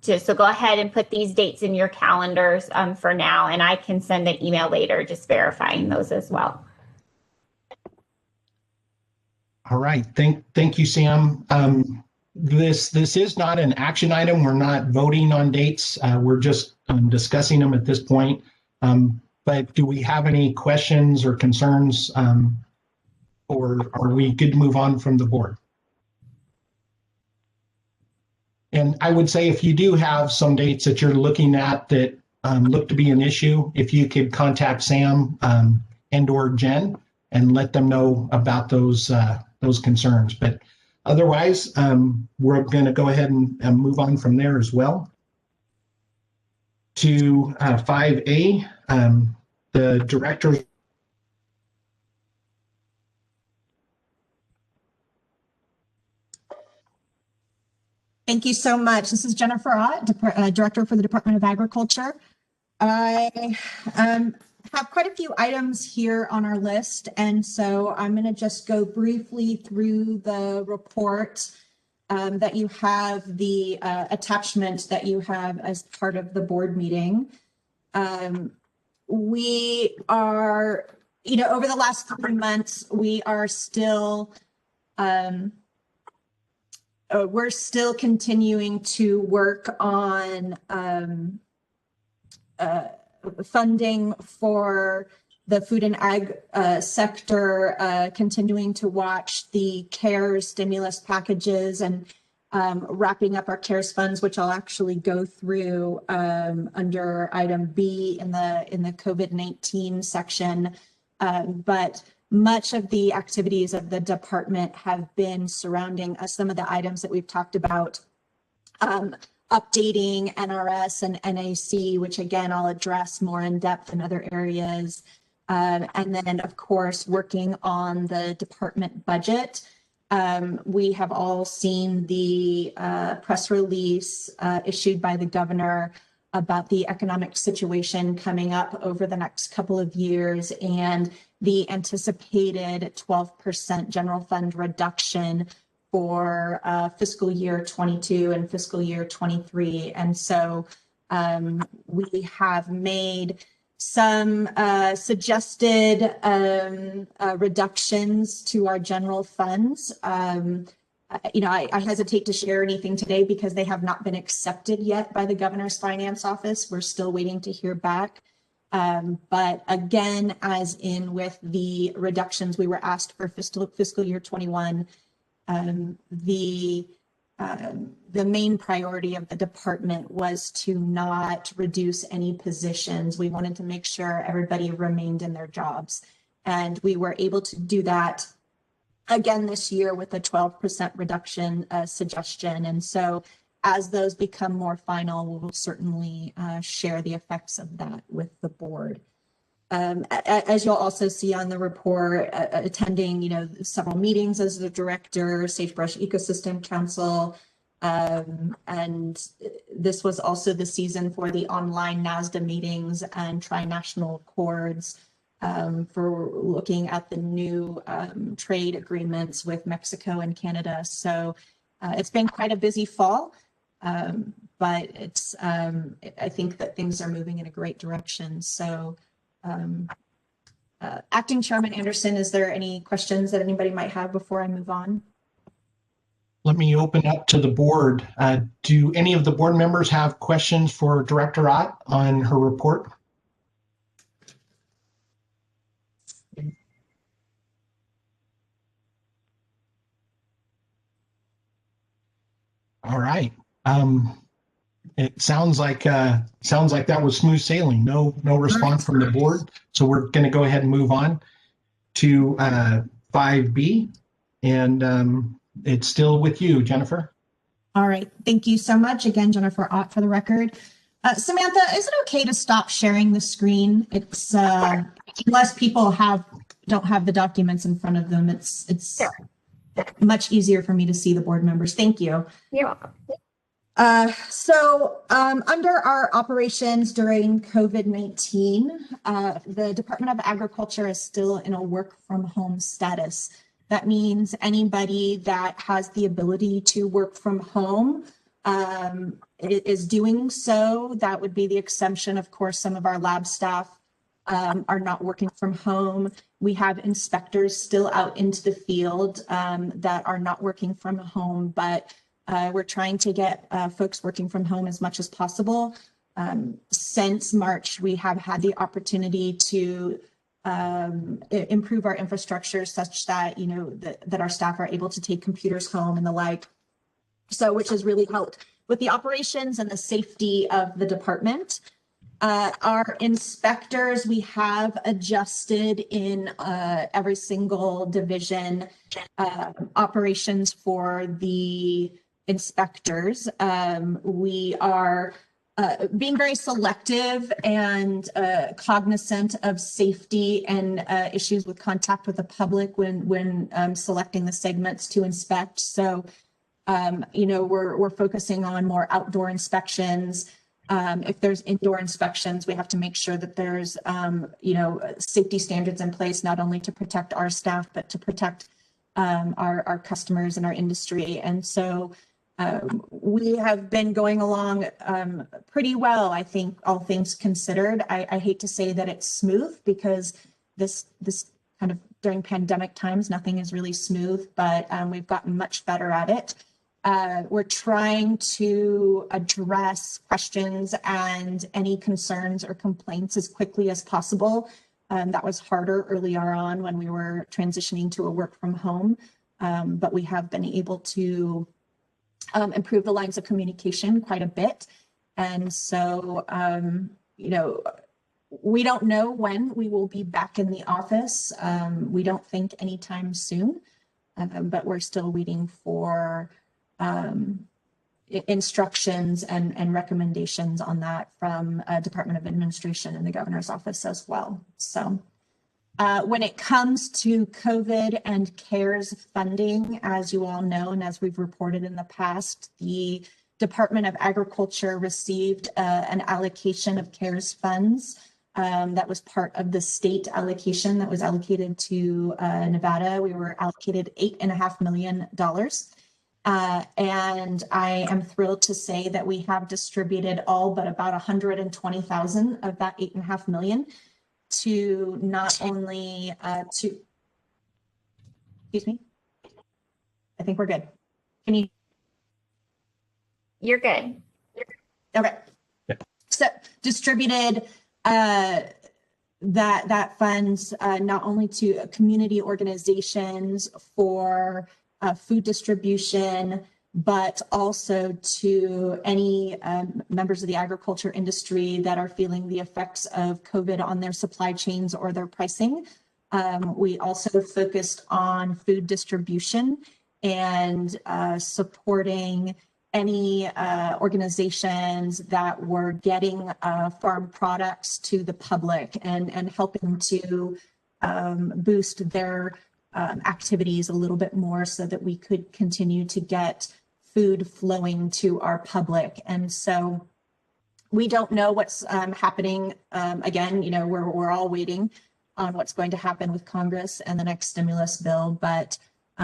So go ahead and put these dates in your calendars for now, and I can send an email later just verifying those as well. All right, thank you, Sam. This is not an action item. We're not voting on dates. We're just discussing them at this point. But do we have any questions or concerns, or are we good to move on from the board? And I would say if you do have some dates that you're looking at that look to be an issue, if you could contact Sam and or Jen and let them know about those concerns. But otherwise, we're going to go ahead and move on from there as well to 5A, the director's Thank you so much. This is Jennifer Ott, Director for the Department of Agriculture. I have quite a few items here on our list, and so I'm going to just go briefly through the report that you have, the attachment that you have as part of the board meeting. We are, over the last 3 months, we are still we're still continuing to work on funding for the food and ag sector, continuing to watch the CARES stimulus packages and wrapping up our CARES funds, which I'll actually go through under item B in the COVID-19 section. But much of the activities of the department have been surrounding some of the items that we've talked about, updating NRS and NAC, which again, I'll address more in depth in other areas. And then of course, working on the department budget. We have all seen the press release issued by the governor about the economic situation coming up over the next couple of years and the anticipated 12% general fund reduction for fiscal year 22 and fiscal year 23. And so we have made some suggested reductions to our general funds. I hesitate to share anything today because they have not been accepted yet by the governor's finance office. We're still waiting to hear back. But again, as in with the reductions we were asked for fiscal year 21, the main priority of the department was to not reduce any positions. We wanted to make sure everybody remained in their jobs. And we were able to do that again this year with a 12% reduction suggestion. And so as those become more final, we'll certainly share the effects of that with the board. As you'll also see on the report, attending, several meetings as the director, Sagebrush Ecosystem Council, and this was also the season for the online NASDA meetings and tri-national accords for looking at the new trade agreements with Mexico and Canada. So it's been quite a busy fall, but it's I think that things are moving in a great direction. So Acting Chairman Anderson, is there any questions that anybody might have before I move on? Let me open up to the board. Do any of the board members have questions for Director Ott on her report? All right. It sounds like that was smooth sailing. No response from the board. So we're going to go ahead and move on to 5B, and it's still with you, Jennifer. All right. Thank you so much. Again, Jennifer Ott for the record. Samantha, is it okay to stop sharing the screen? It's unless people don't have the documents in front of them. It's sure. Much easier for me to see the board members. Thank you. You're welcome. So under our operations during COVID-19, the Department of Agriculture is still in a work from home status. That means anybody that has the ability to work from home is doing so. That would be the exemption. Of course, some of our lab staff are not working from home. We have inspectors still out into the field that are not working from home, but we're trying to get folks working from home as much as possible. Since March, we have had the opportunity to improve our infrastructure such that, that our staff are able to take computers home and the like. So, which has really helped with the operations and the safety of the department. Our inspectors, we have adjusted in every single division operations for the inspectors. We are being very selective and cognizant of safety and issues with contact with the public when selecting the segments to inspect. So We're focusing on more outdoor inspections. If there's indoor inspections, we have to make sure that there's, safety standards in place, not only to protect our staff, but to protect our customers and our industry. And so we have been going along pretty well, I think, all things considered. I hate to say that it's smooth, because this kind of during pandemic times, nothing is really smooth, but we've gotten much better at it. We're trying to address questions and any concerns or complaints as quickly as possible. That was harder earlier on when we were transitioning to a work from home, but we have been able to improve the lines of communication quite a bit. And so, we don't know when we will be back in the office. We don't think anytime soon, but we're still waiting for instructions and recommendations on that from Department of Administration and the governor's office as well. So when it comes to COVID and CARES funding, as you all know, and as we've reported in the past, the Department of Agriculture received an allocation of CARES funds that was part of the state allocation that was allocated to Nevada. We were allocated $8.5 million. And I am thrilled to say that we have distributed all but about 120,000 of that $8.5 million to not only excuse me, I think we're good. Can you? You're good. Okay. Yeah. So distributed that funds not only to community organizations for food distribution, but also to any members of the agriculture industry that are feeling the effects of COVID on their supply chains or their pricing. We also focused on food distribution and supporting any organizations that were getting farm products to the public and helping to boost their activities a little bit more so that we could continue to get food flowing to our public. And so we don't know what's happening. Again, we're all waiting on what's going to happen with Congress and the next stimulus bill, but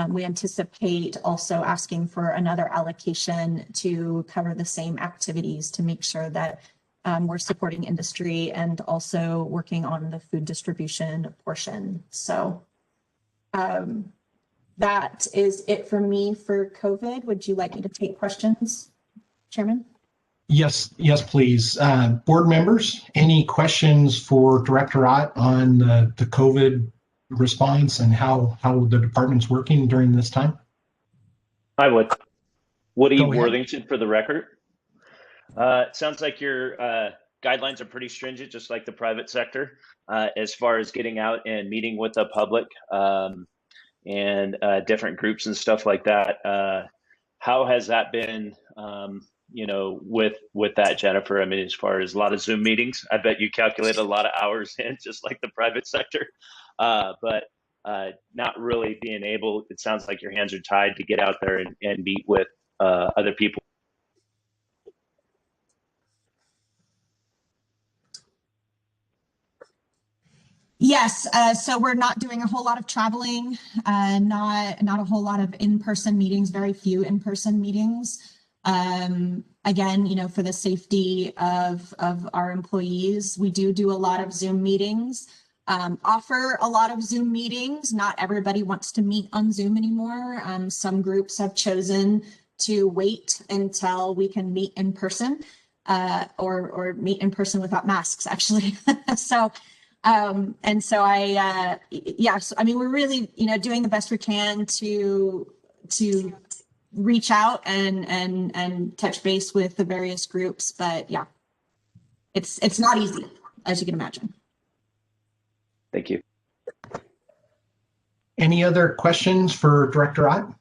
we anticipate also asking for another allocation to cover the same activities to make sure that we're supporting industry and also working on the food distribution portion. So that is it for me for COVID. Would you like me to take questions, Chairman? Yes, please. Board members, any questions for Director Ott on the COVID response and how the department's working during this time? I would. Woody Go ahead. Worthington for the record. It sounds like your guidelines are pretty stringent, just like the private sector, as far as getting out and meeting with the public and different groups and stuff like that. How has that been, with that, Jennifer? I mean, as far as a lot of Zoom meetings, I bet you calculate a lot of hours in, just like the private sector. But not really being able, it sounds like your hands are tied to get out there and meet with other people. Yes, so we're not doing a whole lot of traveling, not a whole lot of in-person meetings, very few in-person meetings. Again, for the safety of our employees, we do a lot of Zoom meetings, offer a lot of Zoom meetings. Not everybody wants to meet on Zoom anymore. Some groups have chosen to wait until we can meet in person, or meet in person without masks, actually. So yes, I mean, we're really, doing the best we can to reach out and touch base with the various groups, but yeah, it's not easy, as you can imagine. Thank you. Any other questions for Director Ott?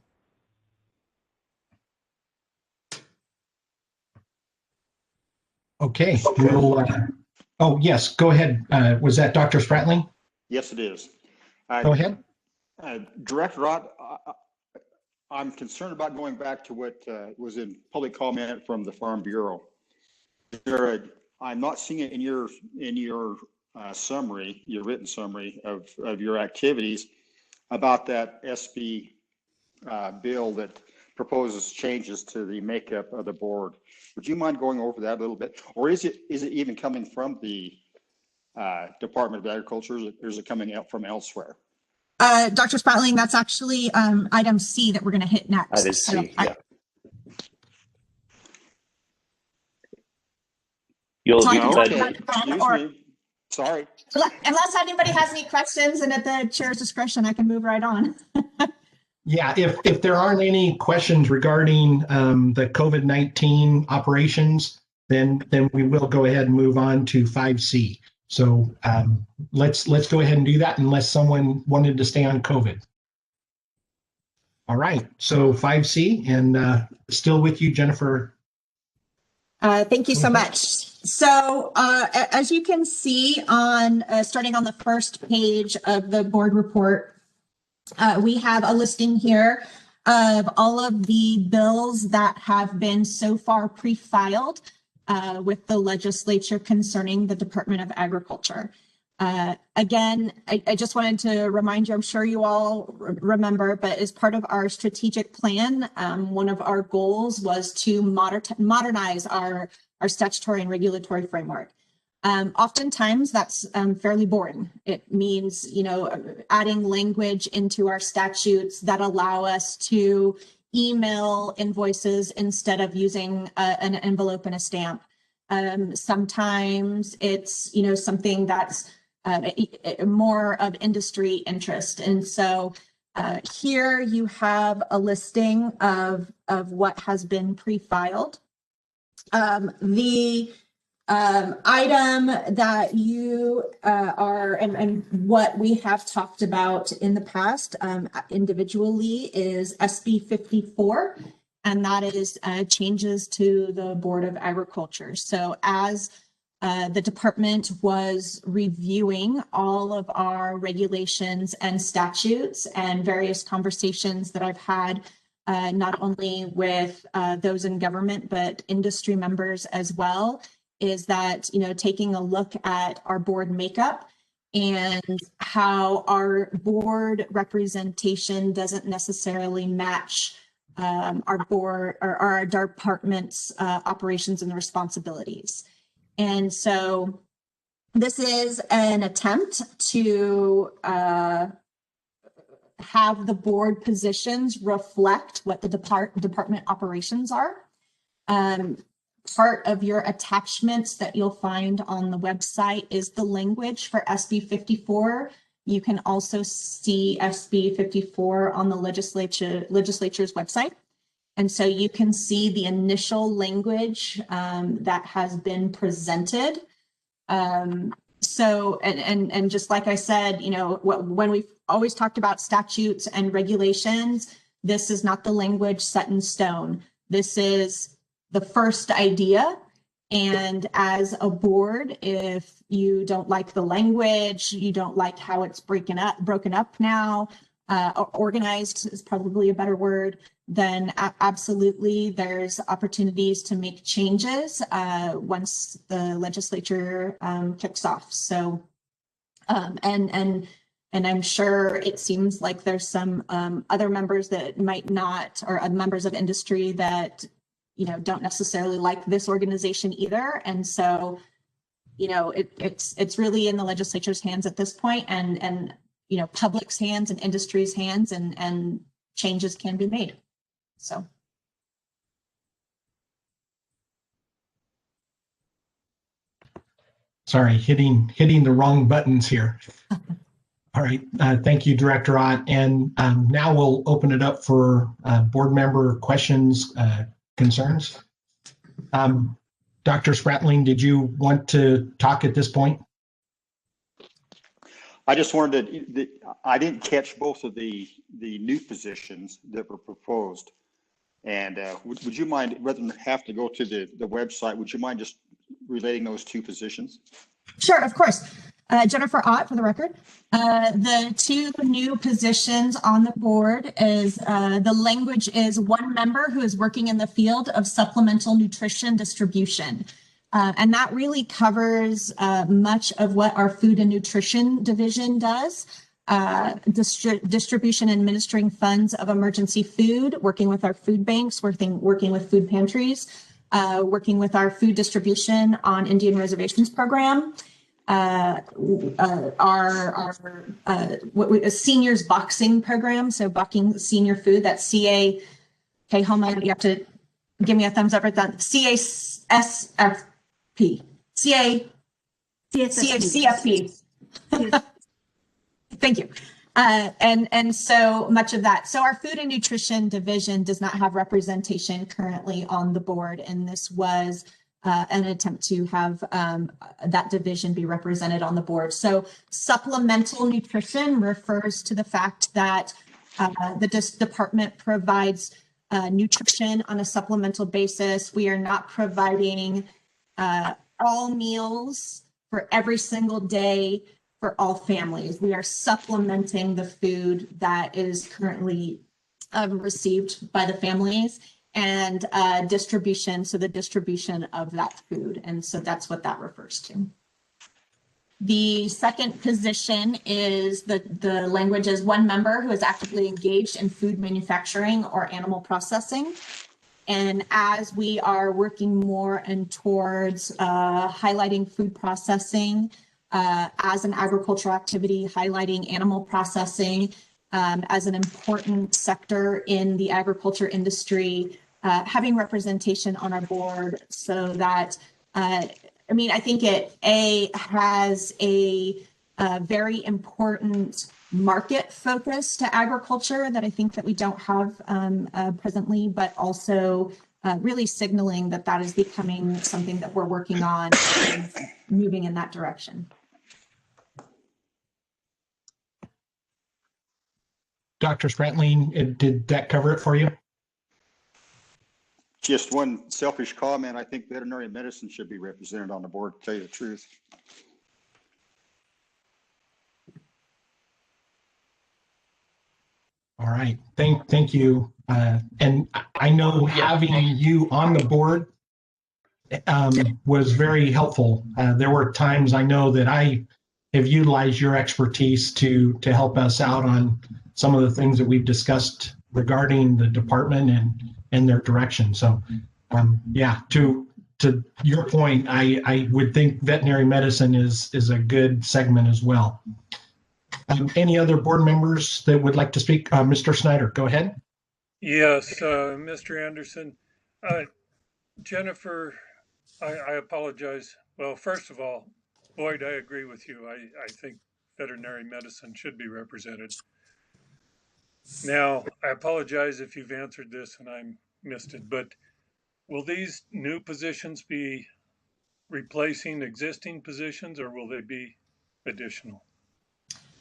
Okay, we'll, oh, yes, go ahead. Was that Dr. Spratling? Yes, it is. Go ahead. Director Ott, I'm concerned about going back to what was in public comment from the Farm Bureau. I'm not seeing it in your summary, your written summary of your activities about that SB bill that proposes changes to the makeup of the board. Would you mind going over that a little bit, or is it even coming from the Department of Agriculture, or is it coming out from elsewhere? Dr. Spratling, that's actually item C that we're going to hit next. Item C, yeah. Excuse me. Sorry. Unless anybody has any questions, and at the chair's discretion, I can move right on. Yeah, if there aren't any questions regarding the COVID-19 operations, then we will go ahead and move on to 5C. So let's go ahead and do that unless someone wanted to stay on COVID. All right, so 5C, and still with you, Jennifer. Thank you so much. So as you can see on starting on the first page of the board report, we have a listing here of all of the bills that have been so far pre-filed with the legislature concerning the Department of Agriculture. Again, I just wanted to remind you, I'm sure you all remember, but as part of our strategic plan, one of our goals was to modernize our statutory and regulatory framework. Oftentimes that's fairly boring. It means, adding language into our statutes that allow us to email invoices instead of using an envelope and a stamp. Sometimes it's, something that's more of industry interest. And so here you have a listing of what has been pre-filed. The item that you are and what we have talked about in the past individually is SB 54, and that is changes to the Board of Agriculture. So as the department was reviewing all of our regulations and statutes and various conversations that I've had not only with those in government, but industry members as well, is that, taking a look at our board makeup and how our board representation doesn't necessarily match our board or our department's operations and responsibilities. And so this is an attempt to have the board positions reflect what the department operations are. Part of your attachments that you'll find on the website is the language for SB 54. You can also see SB 54 on the legislature's website. And so you can see the initial language that has been presented. So, and just like I said, when we've always talked about statutes and regulations, this is not the language set in stone. This is the first idea. And as a board, if you don't like the language, you don't like how it's broken up now, or organized is probably a better word, then absolutely there's opportunities to make changes once the legislature kicks off. So, and I'm sure it seems like there's some other members that might not, or members of industry that don't necessarily like this organization either. And so, it's really in the legislature's hands at this point, and public's hands and industry's hands, and changes can be made. So. Sorry, hitting the wrong buttons here. All right, thank you, Director Ott. And now we'll open it up for board member questions, concerns. Dr. Spratling, did you want to talk at this point? I just wanted to, I didn't catch both of the new positions that were proposed. And would you mind, rather than have to go to the website, would you mind just relating those two positions? Sure, of course. Jennifer Ott, for the record. The two new positions on the board is the language is one member who is working in the field of supplemental nutrition distribution. And that really covers much of what our food and nutrition division does. Distribution and administering funds of emergency food, working with our food banks, working with food pantries, working with our food distribution on Indian reservations program. Our seniors boxing program, so bucking senior food, that's CA. Okay, Homa, you have to give me a thumbs up or that. CASFP. CFP. Thank you. And so much of that. So our food and nutrition division does not have representation currently on the board, and this was an attempt to have that division be represented on the board. So supplemental nutrition refers to the fact that the department provides nutrition on a supplemental basis. We are not providing all meals for every single day for all families. We are supplementing the food that is currently received by the families, and distribution, so the distribution of that food. And so that's what that refers to. The second position is the language is one member who is actively engaged in food manufacturing or animal processing. And as we are working more and towards highlighting food processing as an agricultural activity, highlighting animal processing as an important sector in the agriculture industry, having representation on our board so that, I think it has a very important market focus to agriculture that I think that we don't have presently, but also really signaling that that is becoming something that we're working on and moving in that direction. Dr. Spratling, did that cover it for you? Just one selfish comment. I think veterinary medicine should be represented on the board, to tell you the truth. All right, thank you. And I know having you on the board was very helpful. There were times I know that I have utilized your expertise to help us out on some of the things that we've discussed regarding the department and their direction. So yeah, to your point, I would think veterinary medicine is a good segment as well. Any other board members that would like to speak? Mr. Snyder, go ahead. Yes, Mr. Anderson. Jennifer, I apologize. Well, first of all, Boyd, I agree with you. I think veterinary medicine should be represented. Now, I apologize if you've answered this and I missed it, but will these new positions be replacing existing positions or will they be additional?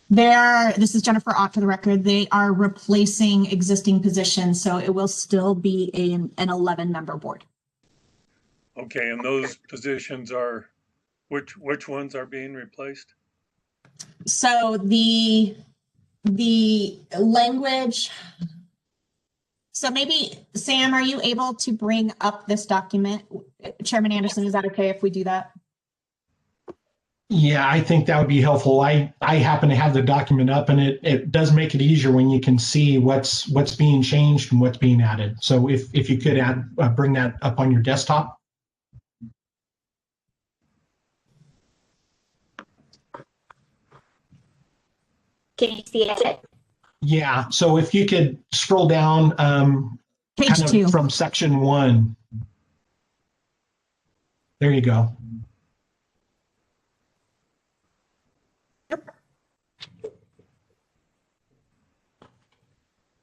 This is Jennifer Ott for the record. They are replacing existing positions, so it will still be an 11-member board. Okay, and those positions are, which ones are being replaced? So the language, so maybe Sam, are you able to bring up this document? Chairman Anderson, is that okay if we do that? Yeah, I think that would be helpful. I happen to have the document up, and it does make it easier when you can see what's being changed and what's being added. So if you could bring that up on your desktop. Can you see it? Yeah, so if you could scroll down Page kind of 2 from section 1. There you go.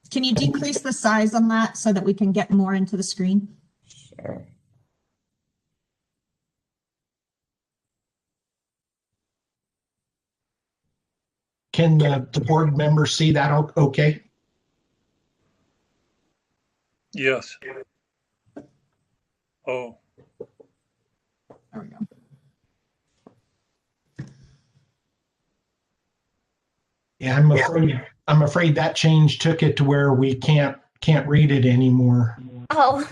Can you decrease the size on that so that we can get more into the screen? Sure. Can the board members see that okay? Yes. Oh. There we go. Yeah, I'm afraid that change took it to where we can't read it anymore. Oh.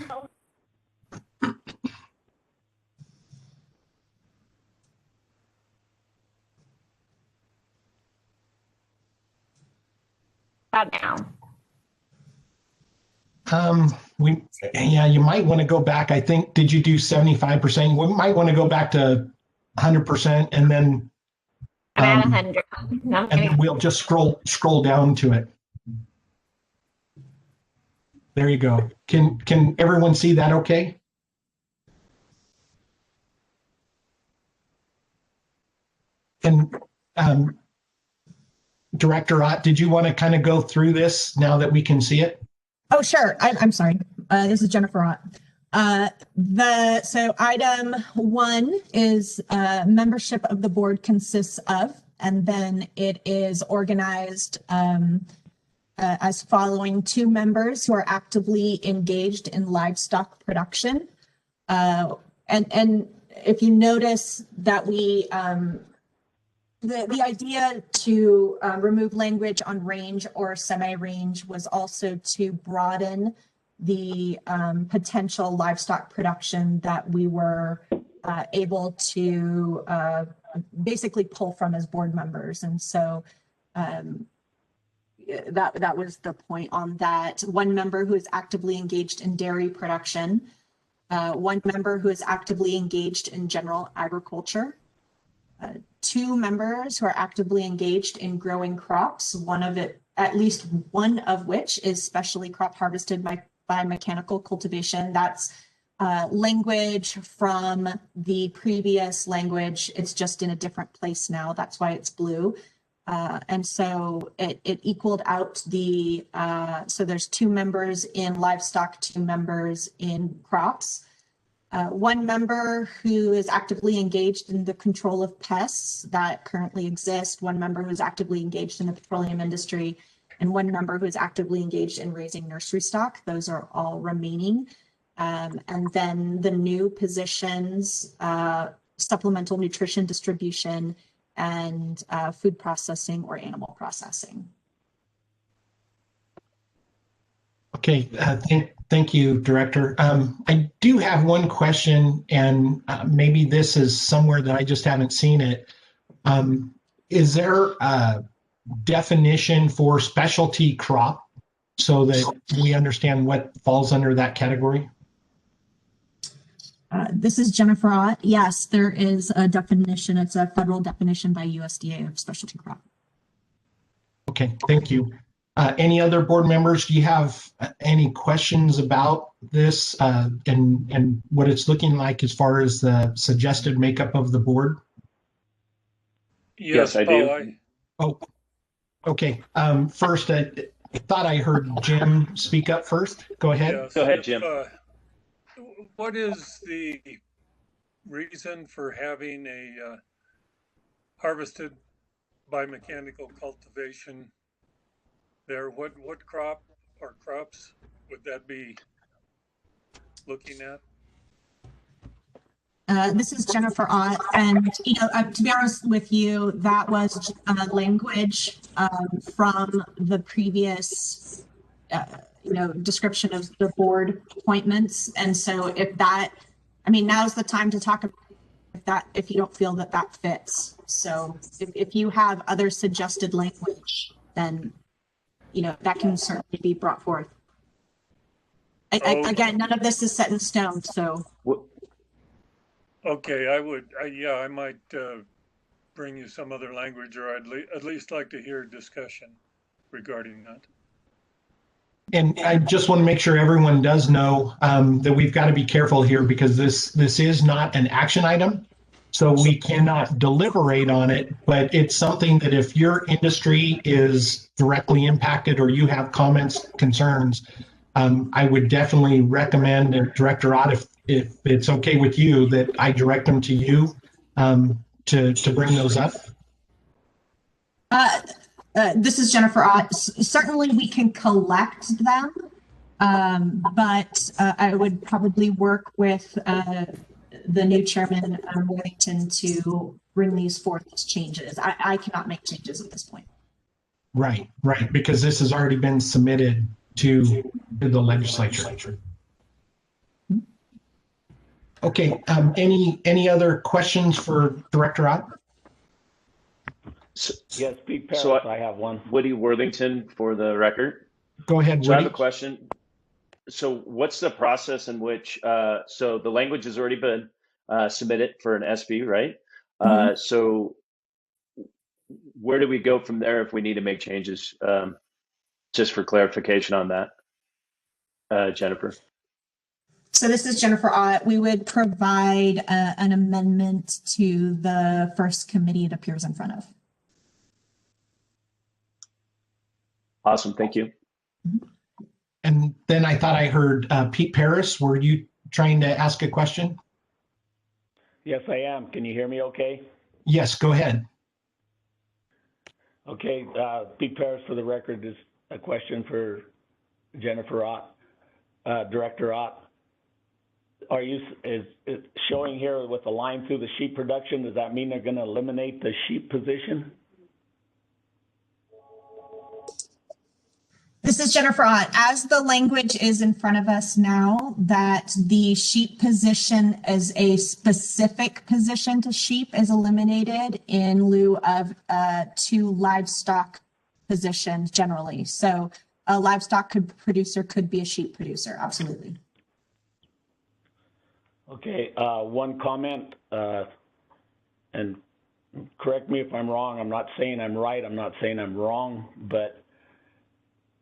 About now. You might want to go back. I think, did you do 75%? We might want to go back to 100% and then I'm at 100. and then we'll just scroll down to it. There you go. Can everyone see that okay? And Director Ott, did you want to kind of go through this now that we can see it? Oh, sure. I'm sorry. This is Jennifer Ott. So item 1 is membership of the board consists of, and then it is organized as following: 2 members who are actively engaged in livestock production. And if you notice that we, the idea to remove language on range or semi-range was also to broaden the potential livestock production that we were able to basically pull from as board members. And so that was the point on that. 1 member who is actively engaged in dairy production, 1 member who is actively engaged in general agriculture, 2 members who are actively engaged in growing crops, at least one of which is specially crop harvested by mechanical cultivation. That's language from the previous language. It's just in a different place now. That's why it's blue. And so it equaled out the, so there's 2 members in livestock, 2 members in crops. 1 member who is actively engaged in the control of pests that currently exist, 1 member who is actively engaged in the petroleum industry, and 1 member who is actively engaged in raising nursery stock. Those are all remaining. And then the new positions, supplemental nutrition distribution and food processing or animal processing. Okay, thank you, Director. I do have one question, and maybe this is somewhere that I just haven't seen it. Is there a definition for specialty crop so that we understand what falls under that category? This is Jennifer Ott. Yes, there is a definition. It's a federal definition by USDA of specialty crop. Okay, thank you. Any other board members, do you have any questions about this and what it's looking like as far as the suggested makeup of the board? Yes, I do. Oh, okay. First, I thought I heard Jim speak up first. Go ahead. Yes, Go ahead, Jim. What is the reason for having a harvested by mechanical cultivation there? What crop or crops would that be looking at? This is Jennifer Ott, and to be honest with you, that was language from the previous description of the board appointments. And so now's the time to talk about that if you don't feel that fits. So if you have other suggested language, then that can certainly be brought forth. Again, none of this is set in stone, so. Okay, I might bring you some other language, or I'd at least like to hear discussion regarding that. And I just want to make sure everyone does know that we've got to be careful here because this is not an action item. So we cannot deliberate on it, but it's something that if your industry is directly impacted or you have comments, concerns, I would definitely recommend Director Ott, if it's okay with you, that I direct them to you to bring those up. This is Jennifer Ott. Certainly we can collect them, but I would probably work with the new chairman, Worthington, to bring these forth as changes. I cannot make changes at this point. Right, because this has already been submitted to the legislature. Okay, any other questions for Director Ott? Yes, Pete Paris, I have one. Woody Worthington for the record. Go ahead, Woody. So I have a question. So what's the process in which, so the language has already been submitted for an SB, right? So where do we go from there if we need to make changes? Just for clarification on that, Jennifer. So this is Jennifer Ott. We would provide an amendment to the first committee it appears in front of. Awesome, thank you. And then I thought I heard Pete Paris. Were you trying to ask a question? Yes, I am. Can you hear me okay? Yes, go ahead. Okay, Pete Paris for the record is a question for Jennifer Ott, Director Ott. Is it showing here with the line through the sheep production? Does that mean they're going to eliminate the sheep position? This is Jennifer Ott. As the language is in front of us now, that the sheep position as a specific position to sheep is eliminated in lieu of two livestock positions generally. So a livestock producer could be a sheep producer, absolutely. Okay, one comment, and correct me if I'm wrong. I'm not saying I'm right. I'm not saying I'm wrong, but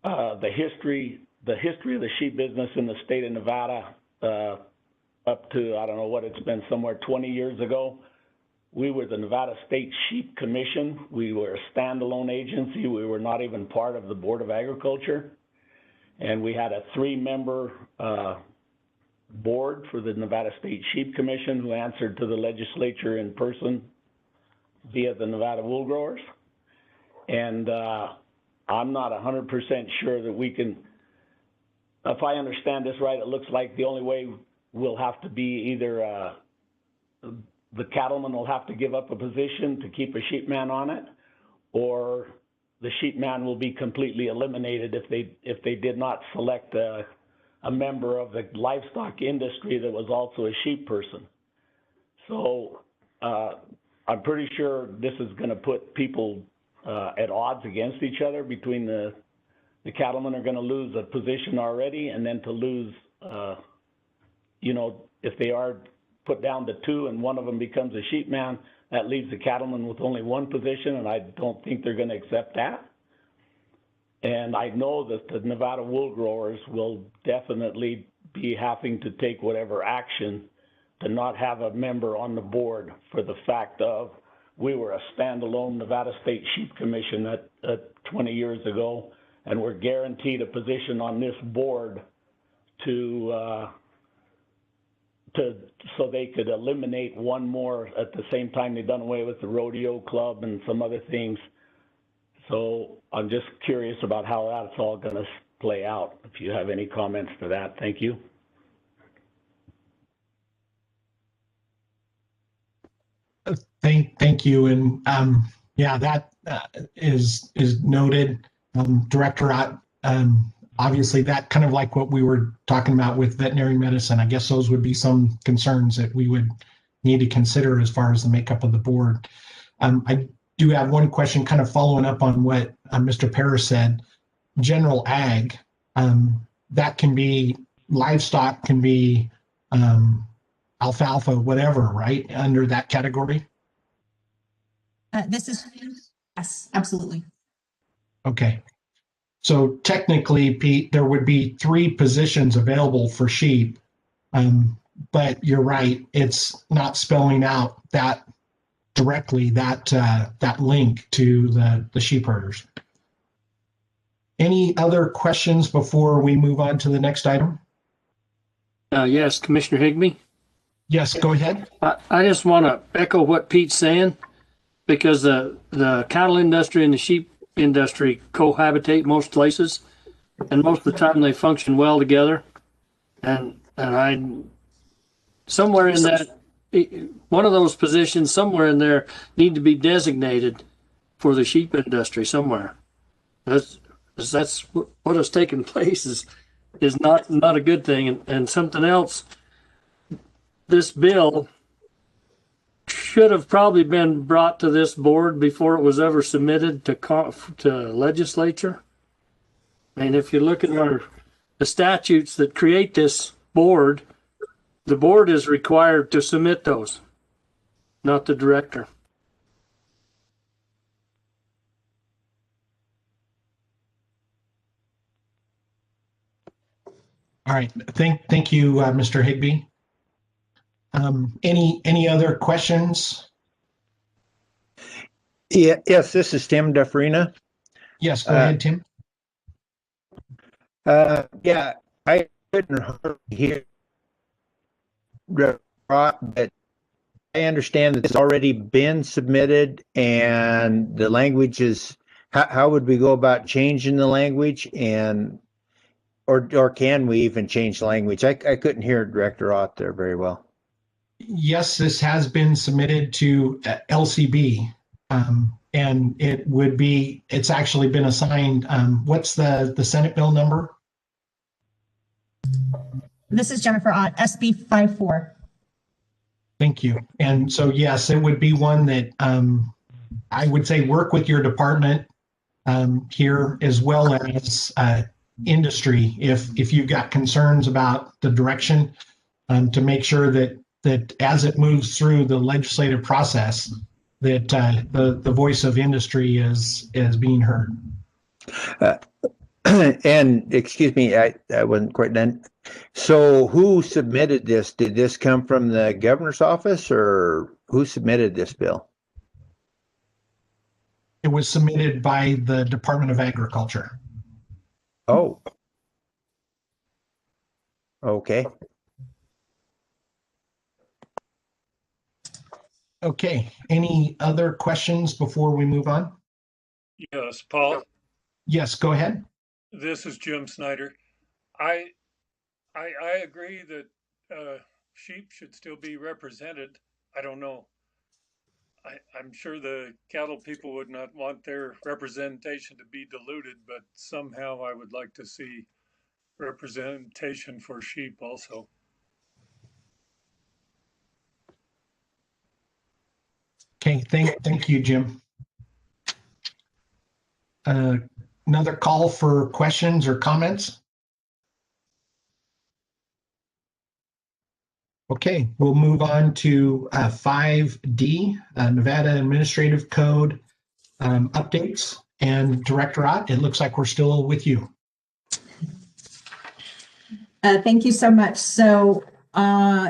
the history of the sheep business in the state of Nevada, up to, I don't know what it's been, somewhere 20 years ago, we were the Nevada State Sheep Commission. We were a standalone agency. We were not even part of the Board of Agriculture. And we had a 3-member board for the Nevada State Sheep Commission who answered to the legislature in person via the Nevada Wool Growers. And I'm not 100% sure that we can, if I understand this right, it looks like the only way we'll have to be either the cattleman will have to give up a position to keep a sheepman on it, or the sheepman will be completely eliminated if they did not select a member of the livestock industry that was also a sheep person. So I'm pretty sure this is going to put people at odds against each other. Between the cattlemen are going to lose a position already, and then to lose, if they are put down to 2 and one of them becomes a sheepman, that leaves the cattleman with only 1 position, and I don't think they're going to accept that. And I know that the Nevada Wool Growers will definitely be having to take whatever action to not have a member on the board for the fact of we were a standalone Nevada State Sheep Commission at 20 years ago, and we're guaranteed a position on this board so they could eliminate one more at the same time they've done away with the rodeo club and some other things. So I'm just curious about how that's all going to play out. If you have any comments to that, thank you. Thank you, and yeah, that is noted, Director Ott. Obviously, that kind of like what we were talking about with veterinary medicine. I guess those would be some concerns that we would need to consider as far as the makeup of the board. I do have one question, kind of following up on what Mr. Paris said. General ag, that can be livestock, can be alfalfa, whatever, right? Under that category? Yes, absolutely. Okay. So technically, Pete, there would be 3 positions available for sheep, but you're right. It's not spelling out that directly, that link to the sheep herders. Any other questions before we move on to the next item? Yes, Commissioner Higbee. Yes, go ahead. I just want to echo what Pete's saying, because the cattle industry and the sheep industry cohabitate most places, and most of the time they function well together. And I, somewhere in that, one of those positions somewhere in there need to be designated for the sheep industry somewhere. That's what has taken place is not a good thing. And something else, this bill should have probably been brought to this board before it was ever submitted to legislature. And if you look at the statutes that create this board, the board is required to submit those, not the director. All right. Thank you, Mr. Higbee. Any other questions? Yeah, yes, this is Tim DeFrina. Yes, go ahead, Tim. Yeah, I couldn't hardly hear, but I understand that it's already been submitted and the language is, how would we go about changing the language, and or can we even change the language? I couldn't hear Director Ott there very well. Yes, this has been submitted to LCB, and it's actually been assigned. What's the Senate bill number? This is Jennifer Ott, SB 54. Thank you. And so, yes, it would be one that I would say work with your department here, as well as industry, if you've got concerns about the direction, to make sure that as it moves through the legislative process, that the voice of industry is being heard. And excuse me, I wasn't quite done. So who submitted this? Did this come from the governor's office, or who submitted this bill? It was submitted by the Department of Agriculture. Oh. Okay. Okay. Any other questions before we move on? Yes, Paul. Yes, go ahead. This is Jim Snyder. I agree that sheep should still be represented. I don't know. I'm sure the cattle people would not want their representation to be diluted, but somehow I would like to see representation for sheep also. Okay, thank you, Jim. Another call for questions or comments? Okay, we'll move on to 5D, Nevada Administrative Code updates. And Director Ott, it looks like we're still with you. Thank you so much. So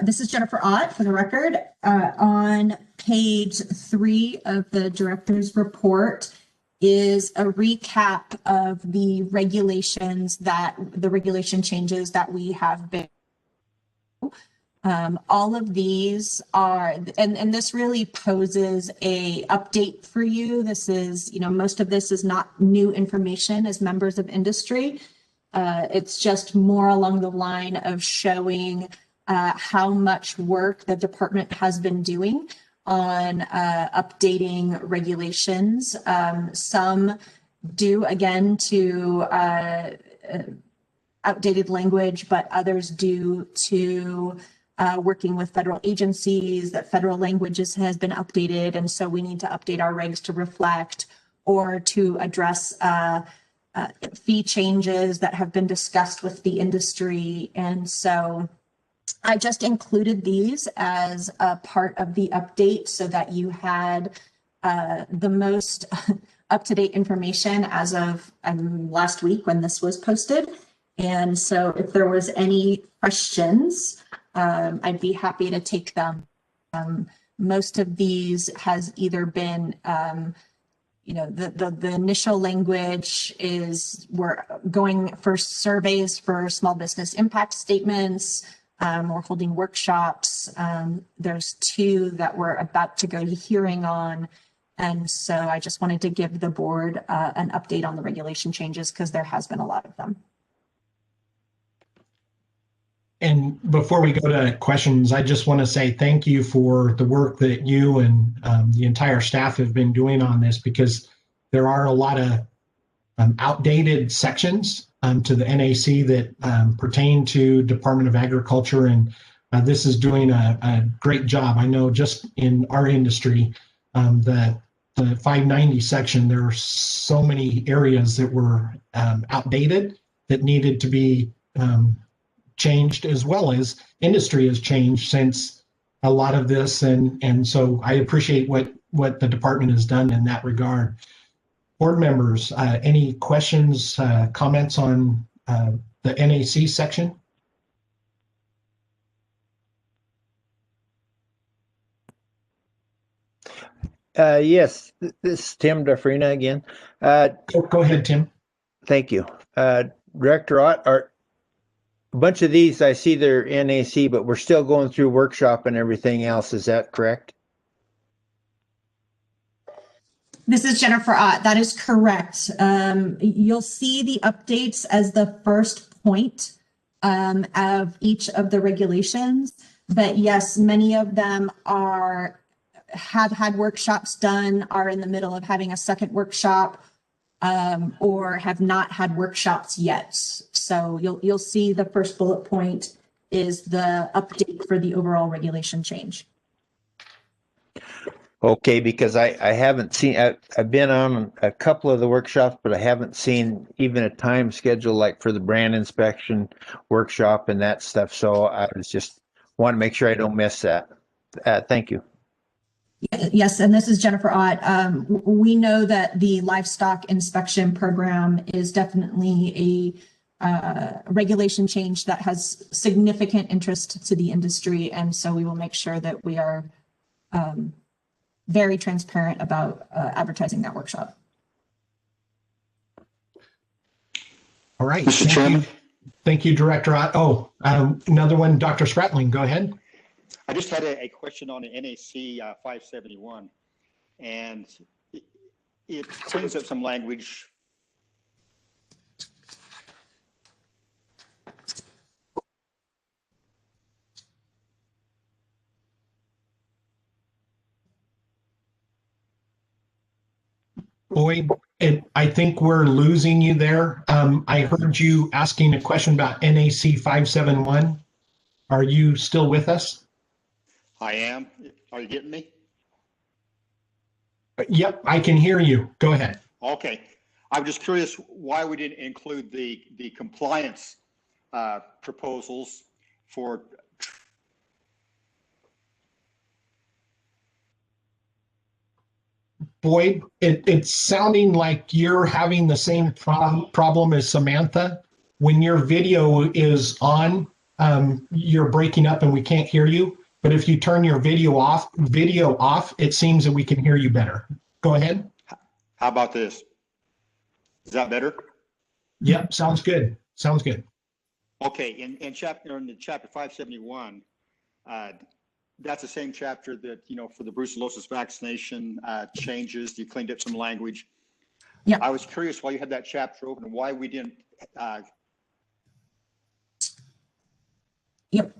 this is Jennifer Ott, for the record. On page 3 of the director's report is a recap of the regulation changes that we have been. All of these are, and this really poses a update for you. This is, most of this is not new information as members of industry. It's just more along the line of showing how much work the department has been doing on updating regulations. Some due again to outdated language, but others due to working with federal agencies, that federal languages has been updated, and so we need to update our regs to reflect, or to address fee changes that have been discussed with the industry. And so I just included these as a part of the update so that you had the most up-to-date information as of last week when this was posted. And so if there was any questions, I'd be happy to take them. Most of these has either been, the initial language is we're going for surveys for small business impact statements. We're holding workshops. There's 2 that we're about to go to hearing on. And so I just wanted to give the board an update on the regulation changes, because there has been a lot of them. And before we go to questions, I just want to say thank you for the work that you and the entire staff have been doing on this, because there are a lot of outdated sections to the NAC that pertain to Department of Agriculture, and this is doing a great job. I know just in our industry, the 590 section, there are so many areas that were outdated that needed to be changed, as well as industry has changed since a lot of this. And so I appreciate what the department has done in that regard. Board members, any questions, comments on the NAC section? Yes, this is Tim Dufresne again. Go ahead, Tim. Thank you. Director Ott, a bunch of these, I see they're NAC, but we're still going through workshop and everything else. Is that correct? This is Jennifer Ott. That is correct. You'll see the updates as the first point of each of the regulations. But yes, many of them have had workshops done, are in the middle of having a second workshop, or have not had workshops yet. So you'll see the first bullet point is the update for the overall regulation change. Okay, because I haven't seen, I've been on a couple of the workshops, but I haven't seen even a time schedule like for the brand inspection workshop and that stuff. So I was just want to make sure I don't miss that. Thank you. Yes, and this is Jennifer Ott. We know that the livestock inspection program is definitely a regulation change that has significant interest to the industry. And so we will make sure that we are very transparent about advertising that workshop. All right. Mr. Chairman. Thank you, Director Ott. Oh, another one, Dr. Spratling, go ahead. I just had a question on the NAC 571, and it cleans up some language. Boyd, I think we're losing you there. I heard you asking a question about NAC 571. Are you still with us? I am. Are you getting me? Yep, I can hear you. Go ahead. Okay. I'm just curious why we didn't include the compliance proposals for. Boyd, it's sounding like you're having the same problem as Samantha. When your video is on, you're breaking up and we can't hear you. But if you turn your video off, it seems that we can hear you better. Go ahead. How about this? Is that better? Yep, sounds good. Sounds good. Okay, in the chapter 571, that's the same chapter that, for the brucellosis vaccination changes, you cleaned up some language. Yeah. I was curious why you had that chapter open and why we didn't. Yep.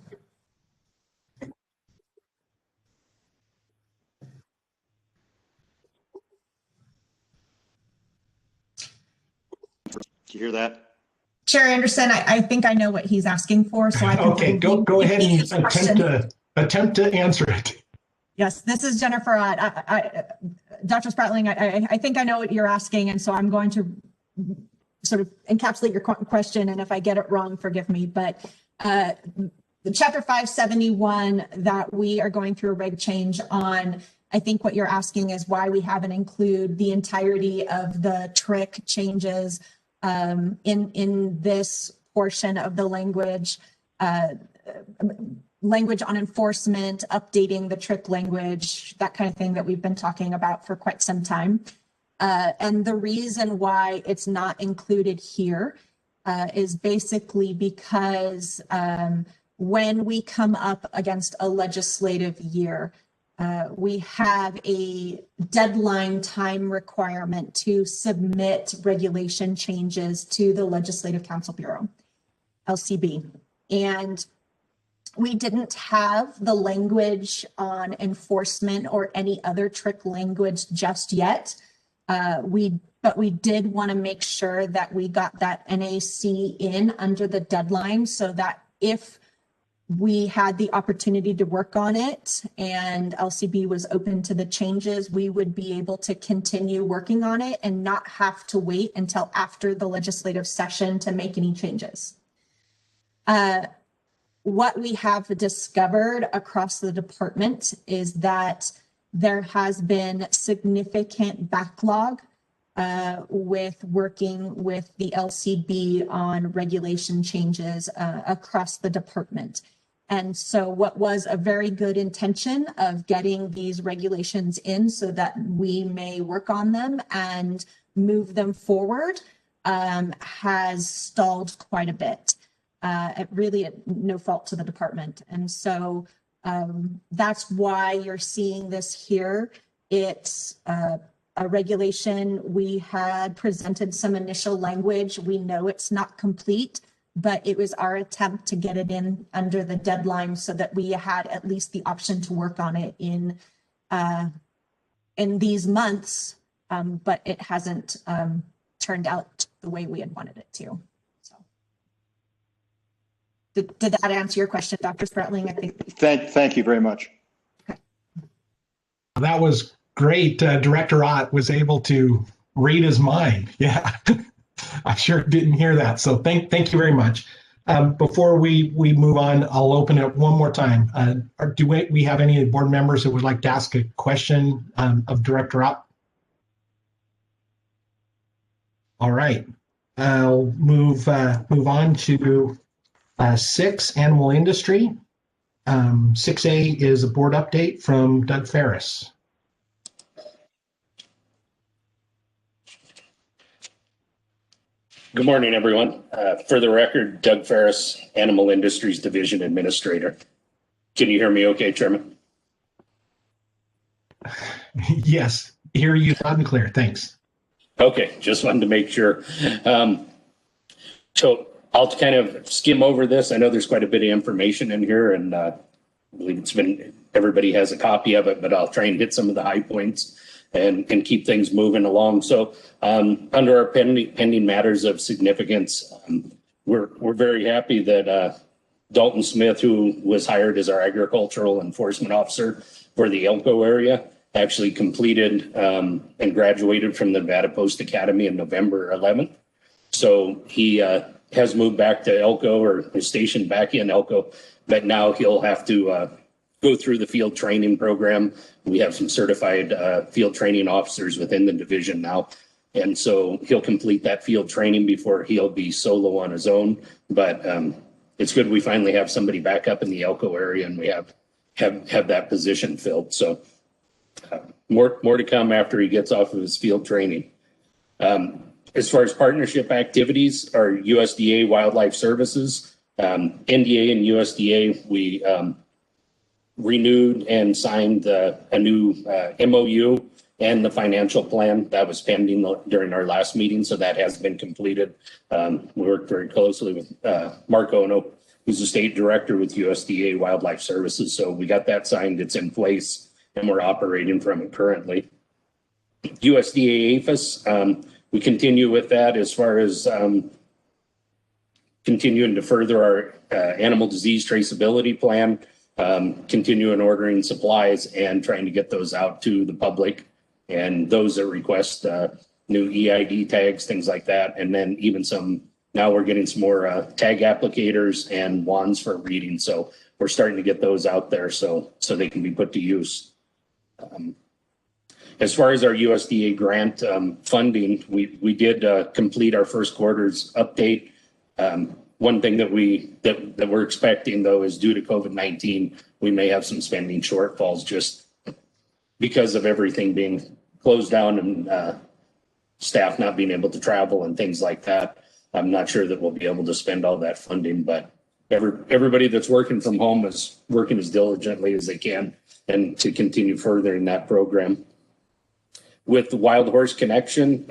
Did you hear that? Chair Anderson, I think I know what he's asking for, so I can. Okay, go ahead and attempt to answer it. Yes, this is Jennifer. Dr. Spratling, I think I know what you're asking, and so I'm going to sort of encapsulate your question, and if I get it wrong, forgive me. But the chapter 571 that we are going through a reg change on, I think what you're asking is why we haven't included the entirety of the trick changes in this portion of the language. Language on enforcement, updating the trick language, that kind of thing that we've been talking about for quite some time. And the reason why it's not included here is basically because when we come up against a legislative year, we have a deadline time requirement to submit regulation changes to the Legislative Council Bureau, LCB. And we didn't have the language on enforcement or any other trick language just yet. We but we did want to make sure that we got that NAC in under the deadline so that if we had the opportunity to work on it and LCB was open to the changes, we would be able to continue working on it and not have to wait until after the legislative session to make any changes. What we have discovered across the department is that there has been significant backlog with working with the LCB on regulation changes across the department. And so what was a very good intention of getting these regulations in so that we may work on them and move them forward has stalled quite a bit. Really no fault to the department. And so that's why you're seeing this here. It's a regulation. We had presented some initial language. We know it's not complete, but it was our attempt to get it in under the deadline so that we had at least the option to work on it in these months, but it hasn't turned out the way we had wanted it to. So, did that answer your question, Dr. Spratling? I think. Thank you very much. Okay. That was great. Director Ott was able to read his mind. Yeah. I sure didn't hear that. So thank you very much. Before we move on, I'll open it one more time. Do we have any board members that would like to ask a question of Director Ott? All right. I'll move on to 6, animal industry. 6A is a board update from Doug Ferris. Good morning, everyone. For the record, Doug Ferris, Animal Industries Division Administrator. Can you hear me okay, Chairman? Yes, hear you loud and clear. Thanks. Okay, just wanted to make sure. So I'll kind of skim over this. I know there's quite a bit of information in here, and I believe everybody has a copy of it, but I'll try and hit some of the high points and keep things moving along. So under our pending matters of significance, we're very happy that Dalton Smith, who was hired as our agricultural enforcement officer for the Elko area, actually completed and graduated from the Nevada Post Academy in November 11th. So he has moved back to Elko, or is stationed back in Elko, but now he'll have to go through the field training program. We have some certified field training officers within the division now. And so he'll complete that field training before he'll be solo on his own. But it's good we finally have somebody back up in the Elko area, and we have that position filled. So more to come after he gets off of his field training. As far as partnership activities, our USDA Wildlife Services, NDA and USDA, we renewed and signed a new MOU and the financial plan that was pending during our last meeting. So that has been completed. We worked very closely with Mark Ono, who's the state director with USDA Wildlife Services. So we got that signed, it's in place, and we're operating from it currently. USDA APHIS, we continue with that as far as continuing to further our animal disease traceability plan. Continuing ordering supplies and trying to get those out to the public and those that request new EID tags, things like that. And then even now we're getting some more tag applicators and wands for reading. So we're starting to get those out there so they can be put to use. As far as our USDA grant funding, we did complete our first quarter's update. One thing that we're expecting, though, is due to COVID-19, we may have some spending shortfalls just because of everything being closed down and staff not being able to travel and things like that. I'm not sure that we'll be able to spend all that funding, but everybody that's working from home is working as diligently as they can and to continue furthering that program. With the Wild Horse Connection,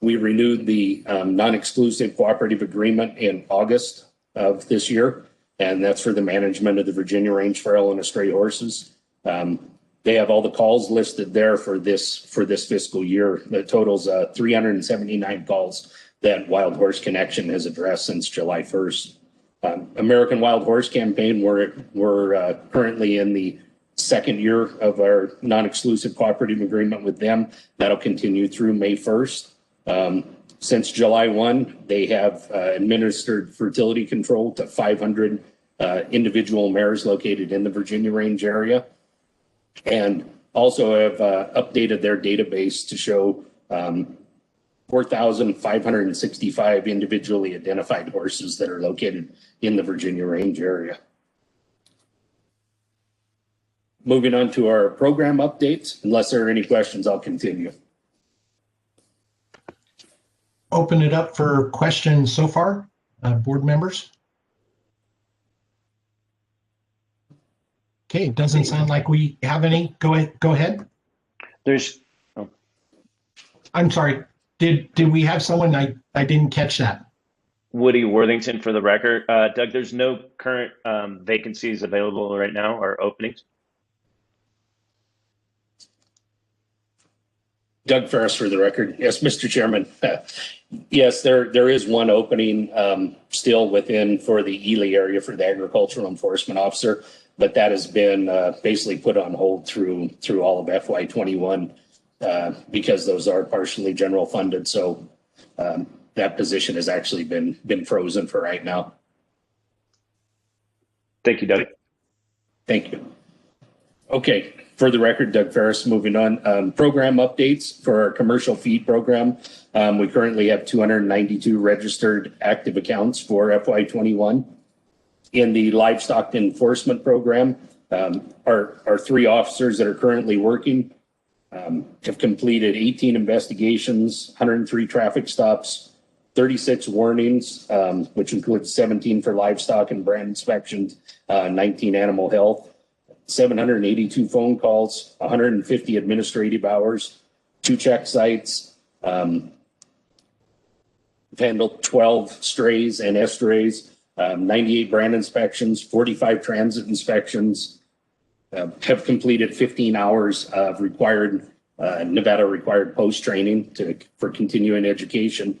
we renewed the non-exclusive cooperative agreement in August of this year, and that's for the management of the Virginia range feral and stray horses. They have all the calls listed there for this fiscal year. The total's 379 calls that Wild Horse Connection has addressed since July 1st. American Wild Horse Campaign, we're currently in the second year of our non-exclusive cooperative agreement with them. That'll continue through May 1st. Since July 1, they have administered fertility control to 500 individual mares located in the Virginia Range area, and also have updated their database to show 4,565 individually identified horses that are located in the Virginia Range area. Moving on to our program updates. Unless there are any questions, I'll continue. Open it up for questions so far, board members. Okay, it doesn't sound like we have any. Go ahead. I'm sorry. Did we have someone? I didn't catch that. Woody Worthington for the record. Doug, there's no current vacancies available right now or openings. Doug Ferris for the record. Yes, Mr. Chairman. Yes, there is one opening still within for the Ely area for the agricultural enforcement officer, but that has been basically put on hold through all of FY21 because those are partially general funded. So that position has actually been frozen for right now. Thank you, Doug. Thank you. Okay. For the record, Doug Ferris, moving on. Program updates for our commercial feed program. We currently have 292 registered active accounts for FY21. In the livestock enforcement program, our 3 officers that are currently working have completed 18 investigations, 103 traffic stops, 36 warnings, which includes 17 for livestock and brand inspections, 19 animal health. 782 phone calls, 150 administrative hours, 2 check sites, handled 12 strays and estrays, 98 brand inspections, 45 transit inspections, have completed 15 hours of required Nevada required post training for continuing education,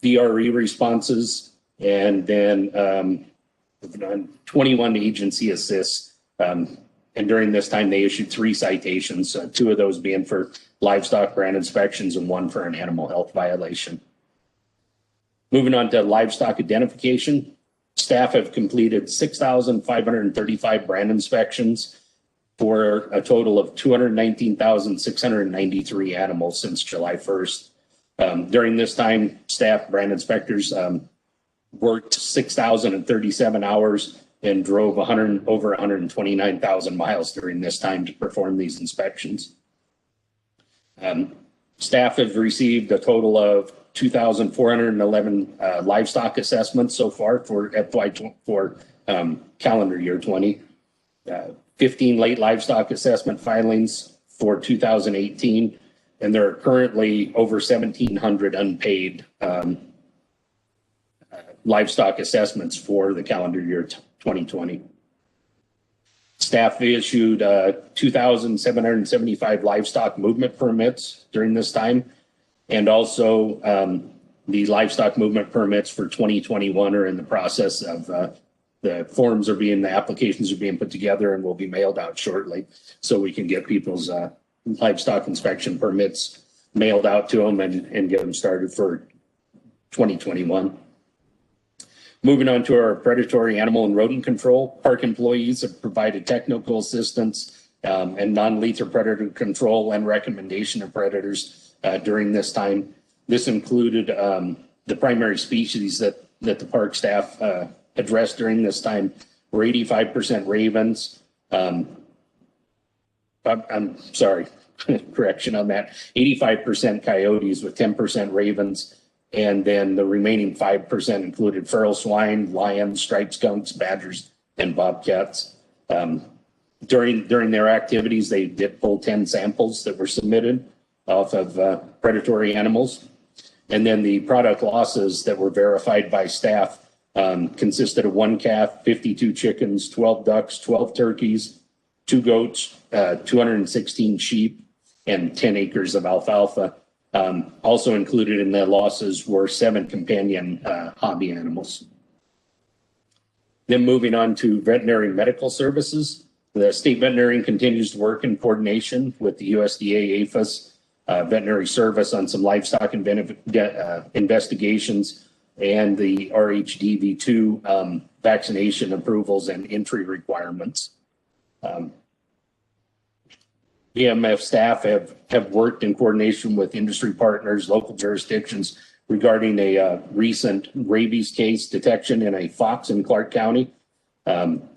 VRE responses, and then 21 agency assists, and during this time they issued 3 citations, 2 of those being for livestock brand inspections and 1 for an animal health violation. Moving on to livestock identification, staff have completed 6,535 brand inspections for a total of 219,693 animals since July 1st. During this time, staff brand inspectors worked 6,037 hours and drove over 129,000 miles during this time to perform these inspections. Staff have received a total of 2,411 livestock assessments so far for calendar year 20. 15 late livestock assessment filings for 2018, and there are currently over 1,700 unpaid livestock assessments for the calendar year 2020. Staff issued 2,775 livestock movement permits during this time, and also the livestock movement permits for 2021 are in the process of the applications are being put together and will be mailed out shortly, so we can get people's livestock inspection permits mailed out to them and get them started for 2021. Moving on to our predatory animal and rodent control, park employees have provided technical assistance and non-lethal predator control and recommendation of predators during this time. This included the primary species that the park staff addressed during this time were 85% ravens. I'm sorry, correction on that. 85% coyotes with 10% ravens. And then the remaining 5% included feral swine, lions, striped skunks, badgers, and bobcats. During their activities, they did pull 10 samples that were submitted off of predatory animals. And then the product losses that were verified by staff consisted of 1 calf, 52 chickens, 12 ducks, 12 turkeys, 2 goats, 216 sheep, and 10 acres of alfalfa. Also included in the losses were 7 companion hobby animals. Then moving on to veterinary medical services. The state veterinarian continues to work in coordination with the USDA APHIS veterinary service on some livestock investigations and the RHDV2 vaccination approvals and entry requirements. VMF staff have worked in coordination with industry partners, local jurisdictions regarding a recent rabies case detection in a fox in Clark County.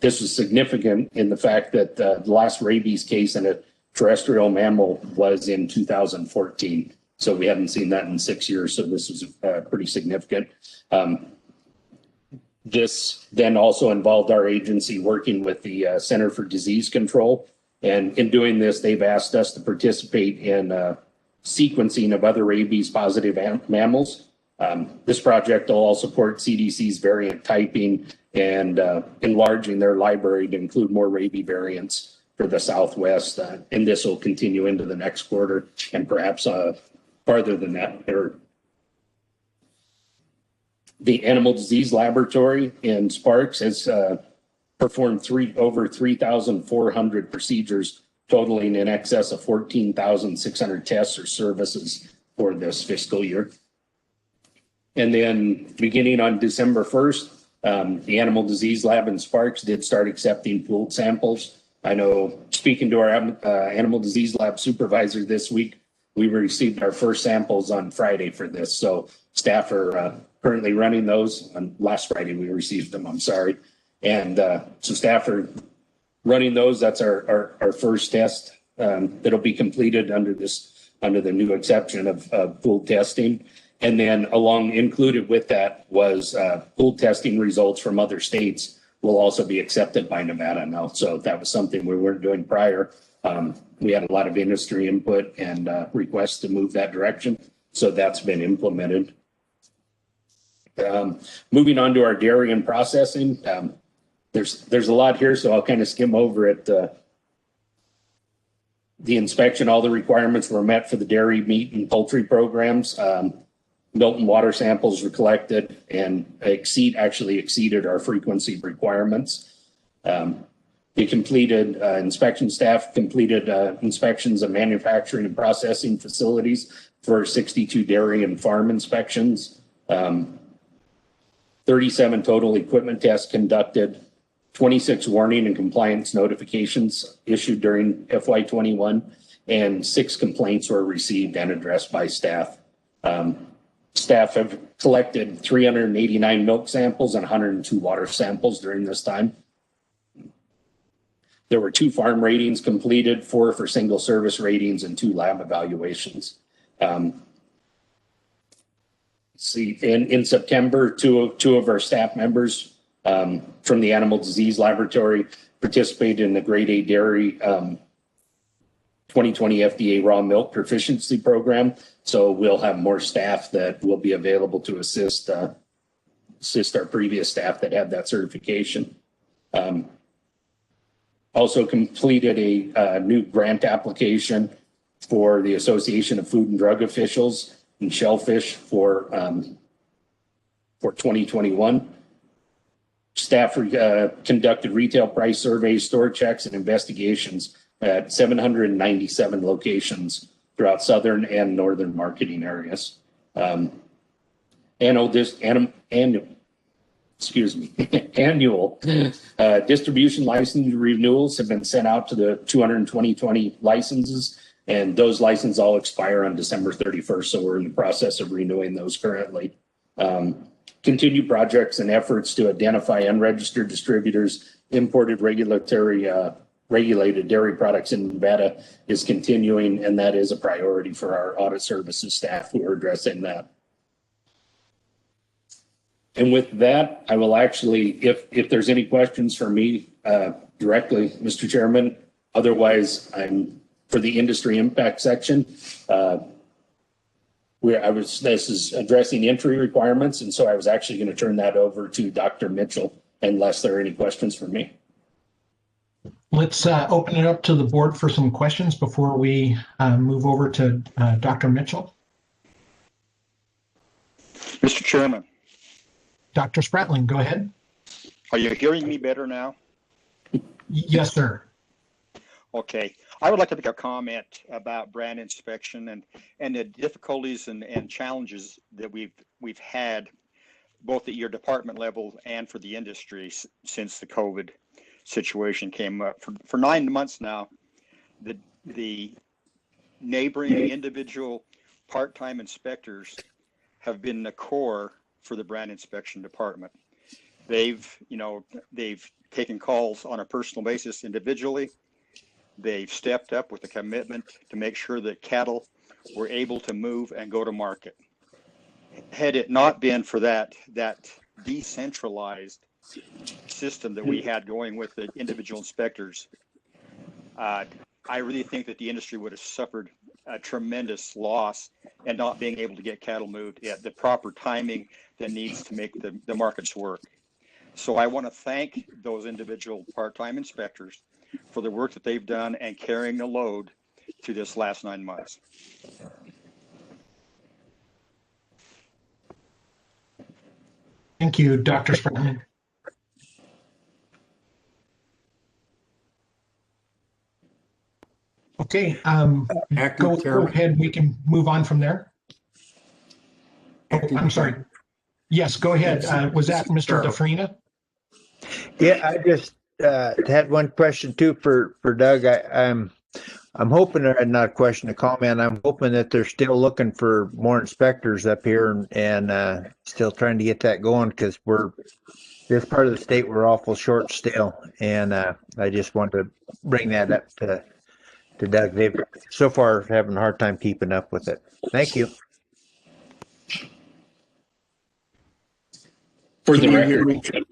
This was significant in the fact that the last rabies case in a terrestrial mammal was in 2014. So we haven't seen that in 6 years. So this was pretty significant. This then also involved our agency working with the Center for Disease Control. And in doing this, they've asked us to participate in sequencing of other rabies positive mammals. This project will all support CDC's variant typing and enlarging their library to include more rabies variants for the Southwest. And this will continue into the next quarter and perhaps farther than that. The Animal Disease Laboratory in Sparks has performed over 3,400 procedures, totaling in excess of 14,600 tests or services for this fiscal year. And then beginning on December 1st, the Animal Disease Lab in Sparks did start accepting pooled samples. I know, speaking to our Animal Disease Lab supervisor this week, we received our first samples on Friday for this. So staff are currently running those. On last Friday, we received them, I'm sorry. And so staff are running those. That's our first test that'll be completed under the new exception of pooled testing. And then included with that was pooled testing results from other states will also be accepted by Nevada now. So that was something we weren't doing prior. We had a lot of industry input and requests to move that direction. So that's been implemented. Moving on to our dairy and processing. There's a lot here, so I'll kind of skim over it. The inspection, all the requirements were met for the dairy, meat, and poultry programs. Milk and water samples were collected and actually exceeded our frequency requirements. Inspection staff completed inspections of manufacturing and processing facilities for 62 dairy and farm inspections. 37 total equipment tests conducted, 26 warning and compliance notifications issued during FY21, and 6 complaints were received and addressed by staff. Staff have collected 389 milk samples and 102 water samples during this time. There were 2 farm ratings completed, 4 for single service ratings, and 2 lab evaluations. In September, two of our staff members from the Animal Disease Laboratory participated in the Grade A Dairy 2020 FDA Raw Milk Proficiency Program. So we'll have more staff that will be available to assist our previous staff that had that certification. Also completed a new grant application for the Association of Food and Drug Officials and Shellfish for 2021. Staff conducted retail price surveys, store checks, and investigations at 797 locations throughout southern and northern marketing areas. Annual distribution license renewals have been sent out to the 220 licenses, and those licenses all expire on December 31st. So we're in the process of renewing those currently. Continued projects and efforts to identify unregistered distributors, imported regulated dairy products in Nevada is continuing, and that is a priority for our audit services staff who are addressing that. And with that, I will actually, if there's any questions for me directly, Mr. Chairman, otherwise I'm for the industry impact section. This is addressing entry requirements, and so I was actually going to turn that over to Dr. Mitchell unless there are any questions for me. let's open it up to the board for some questions before we move over to Dr. Mitchell. Mr. Chairman. Dr. Spratling, go ahead. Are you hearing me better now? Yes, sir. Okay. I would like to make a comment about brand inspection and the difficulties and challenges that we've had both at your department level and for the industry since the COVID situation came up. For 9 months now, the neighboring individual part-time inspectors have been the core for the brand inspection department. They've taken calls on a personal basis individually. They've stepped up with a commitment to make sure that cattle were able to move and go to market. Had it not been for that decentralized system that we had going with the individual inspectors, I really think that the industry would have suffered a tremendous loss and not being able to get cattle moved at the proper timing that needs to make the markets work. So I want to thank those individual part-time inspectors for the work that they've done and carrying the load through this last 9 months. Thank you, Dr. Spratling. Okay, go ahead. We can move on from there. Oh, I'm sorry. Yes, go ahead. Was that Mr. DeFrina? Yeah, I just had one question too for Doug. I'm hoping, or not a question, a comment. I'm hoping that they're still looking for more inspectors up here and still trying to get that going, because this part of the state, we're awful short still. And I just want to bring that up to Doug. They've so far having a hard time keeping up with it. Thank you. For the record,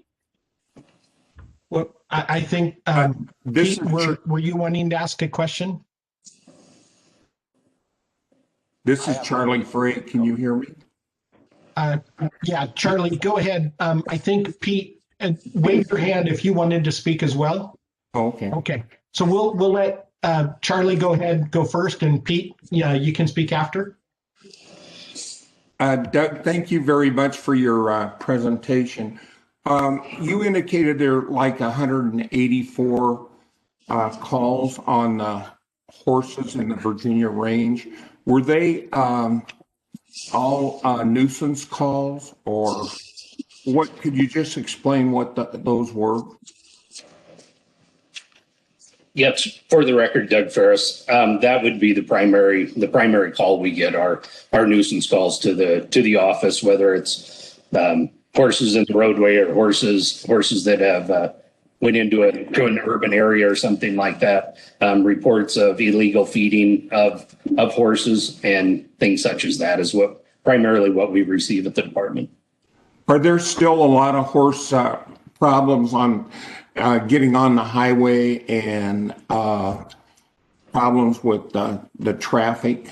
well, I think Pete, were you wanting to ask a question? This is Charlie Frey. Can you hear me? Yeah, Charlie, go ahead. I think Pete, wave your hand if you wanted to speak as well. Okay. Okay. So we'll let Charlie go ahead, go first, and Pete, yeah, you can speak after. Doug, thank you very much for your presentation. You indicated there are like 184 calls on horses in the Virginia range. Were they all nuisance calls, or what? Could you just explain what those were? Yes, for the record, Doug Ferris, that would be the primary call we get are nuisance calls to the office, whether it's horses in the roadway or horses that have went into an urban area or something like that. Reports of illegal feeding of horses and things such as that is primarily what we receive at the department. Are there still a lot of horse problems on getting on the highway and problems with the traffic?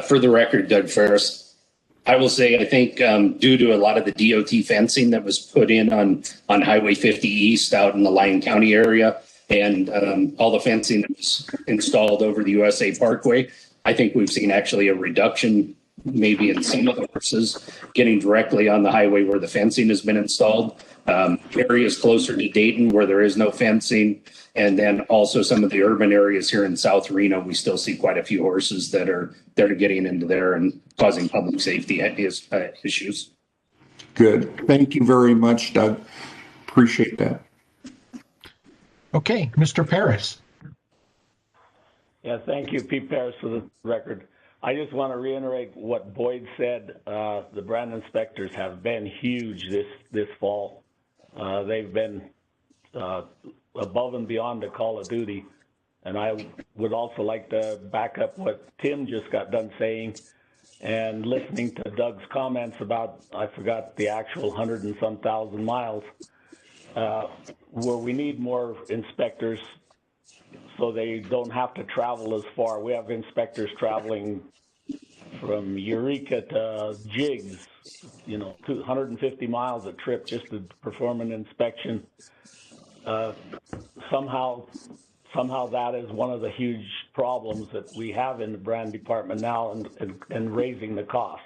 For the record, Doug Ferris, I will say I think due to a lot of the DOT fencing that was put in on Highway 50 East out in the Lyon County area, and all the fencing that was installed over the USA Parkway, I think we've seen actually a reduction maybe in some of the horses getting directly on the highway where the fencing has been installed. Areas closer to Dayton where there is no fencing, and then also some of the urban areas here in South Reno, we still see quite a few horses that are getting into there and causing public safety issues. Good. Thank you very much, Doug. Appreciate that. Okay, Mr. Paris. Yeah, thank you, Pete Paris, for the record. I just want to reiterate what Boyd said. The brand inspectors have been huge this fall. They've been above and beyond the call of duty. And I would also like to back up what Tim just got done saying, and listening to Doug's comments about, I forgot the actual 100 and some thousand miles, where we need more inspectors so they don't have to travel as far. We have inspectors traveling from Eureka to Jigs, 250 miles a trip just to perform an inspection. somehow that is one of the huge problems that we have in the brand department now, and raising the cost.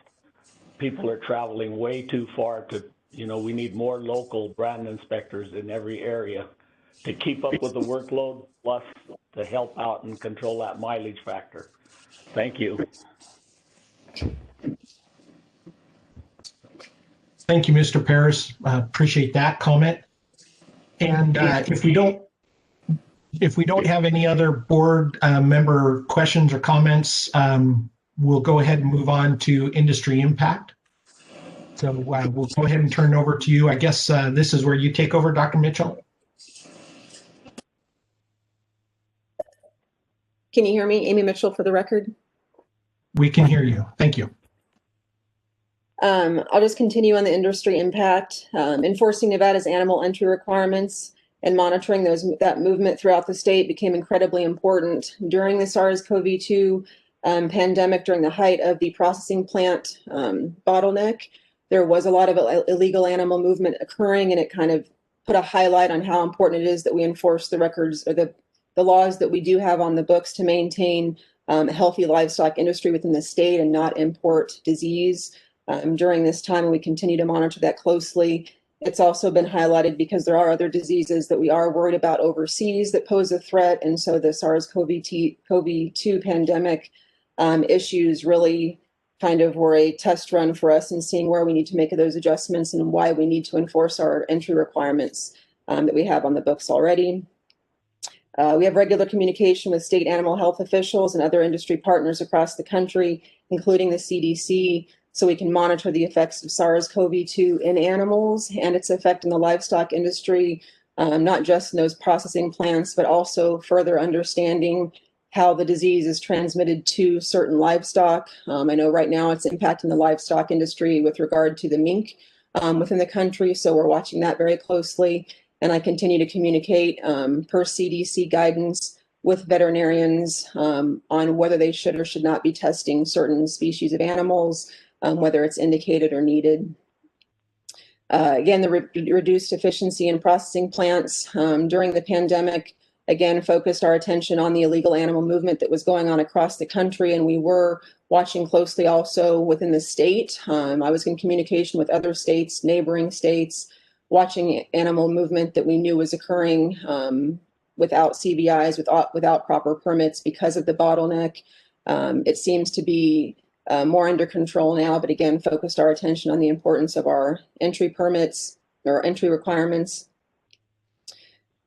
People are traveling way too far to, we need more local brand inspectors in every area to keep up with the workload, plus to help out and control that mileage factor. Thank you. Thank you, Mr. Paris. Appreciate that comment. And if we don't have any other board member questions or comments, we'll go ahead and move on to industry impact. So we'll go ahead and turn it over to you. I guess this is where you take over, Dr. Mitchell. Can you hear me? Amy Mitchell for the record. We can hear you. Thank you. I'll just continue on the industry impact. Enforcing Nevada's animal entry requirements and monitoring that movement throughout the state became incredibly important. During the SARS-CoV-2 pandemic, during the height of the processing plant bottleneck, there was a lot of illegal animal movement occurring, and it kind of put a highlight on how important it is that we enforce the records or the laws that we do have on the books to maintain a healthy livestock industry within the state and not import disease. During this time, we continue to monitor that closely. It's also been highlighted because there are other diseases that we are worried about overseas that pose a threat. And so the SARS-CoV-2 pandemic issues really kind of were a test run for us in seeing where we need to make those adjustments and why we need to enforce our entry requirements that we have on the books already. We have regular communication with state animal health officials and other industry partners across the country, including the CDC, so we can monitor the effects of SARS-CoV-2 in animals and its effect in the livestock industry, not just in those processing plants, but also further understanding how the disease is transmitted to certain livestock. I know right now it's impacting the livestock industry with regard to the mink within the country, so we're watching that very closely. And I continue to communicate per CDC guidance with veterinarians on whether they should or should not be testing certain species of animals, whether it's indicated or needed. Again, the reduced efficiency in processing plants during the pandemic, again, focused our attention on the illegal animal movement that was going on across the country, and we were watching closely also within the state. I was in communication with other states, neighboring states, watching animal movement that we knew was occurring without CBIs, without proper permits because of the bottleneck. It seems to be more under control now, but again, focused our attention on the importance of our entry permits or entry requirements.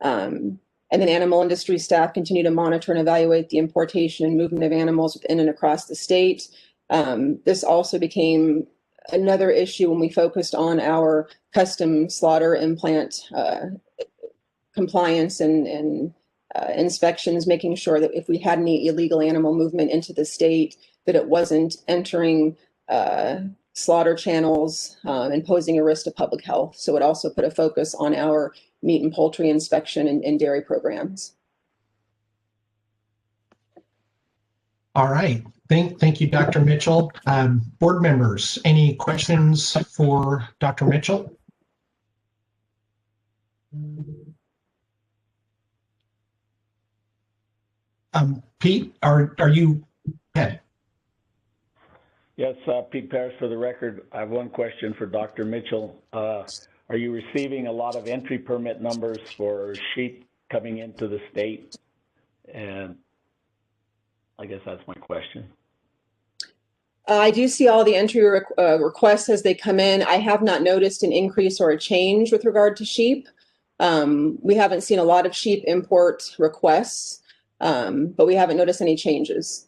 And then animal industry staff continue to monitor and evaluate the importation and movement of animals within and across the state. This also became another issue when we focused on our custom slaughter implant compliance and inspections, making sure that if we had any illegal animal movement into the state, that it wasn't entering slaughter channels and posing a risk to public health. So it also put a focus on our meat and poultry inspection and dairy programs. All right. Thank you, Dr. Mitchell. Board members, any questions for Dr. Mitchell? Pete, are you ahead? Yes, Pete Paris for the record. I have one question for Dr. Mitchell. Are you receiving a lot of entry permit numbers for sheep coming into the state? And I guess that's my question. I do see all the entry requests as they come in. I have not noticed an increase or a change with regard to sheep. We haven't seen a lot of sheep import requests, but we haven't noticed any changes.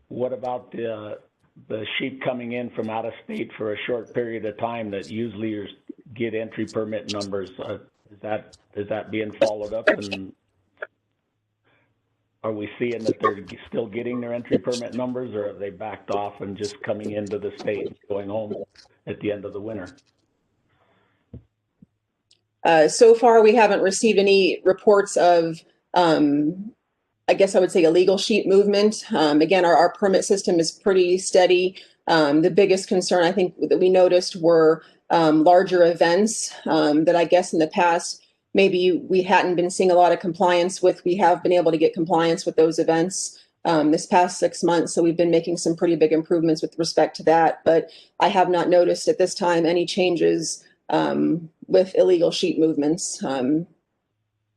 What about the sheep coming in from out of state for a short period of time that usually get entry permit numbers? Is that being followed up, and are we seeing that they're still getting their entry permit numbers, or have they backed off and just coming into the state and going home at the end of the winter? So far, we haven't received any reports of, I guess I would say, illegal sheep movement. Again, our permit system is pretty steady. The biggest concern I think that we noticed were larger events that I guess in the past maybe we hadn't been seeing a lot of compliance with. We have been able to get compliance with those events this past 6 months. So we've been making some pretty big improvements with respect to that. But I have not noticed at this time any changes with illegal sheep movements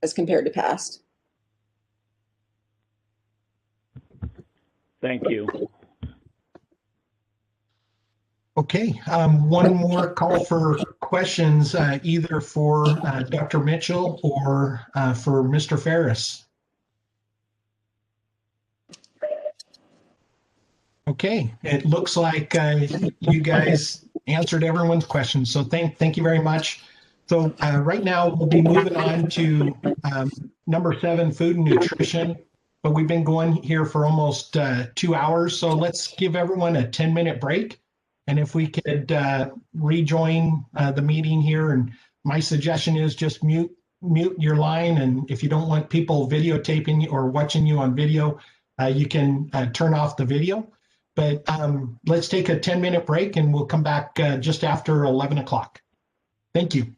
as compared to past. Thank you. Okay, one more call for questions, either for Dr. Mitchell or for Mr. Ferris. Okay, it looks like you guys answered everyone's questions, so thank you very much. So right now we'll be moving on to number 7, food and nutrition, but we've been going here for almost 2 hours, so let's give everyone a 10-minute break. And if we could rejoin the meeting here, and my suggestion is just mute your line, and if you don't want people videotaping or watching you on video, you can turn off the video. But let's take a 10-minute break and we'll come back just after 11 o'clock. Thank you.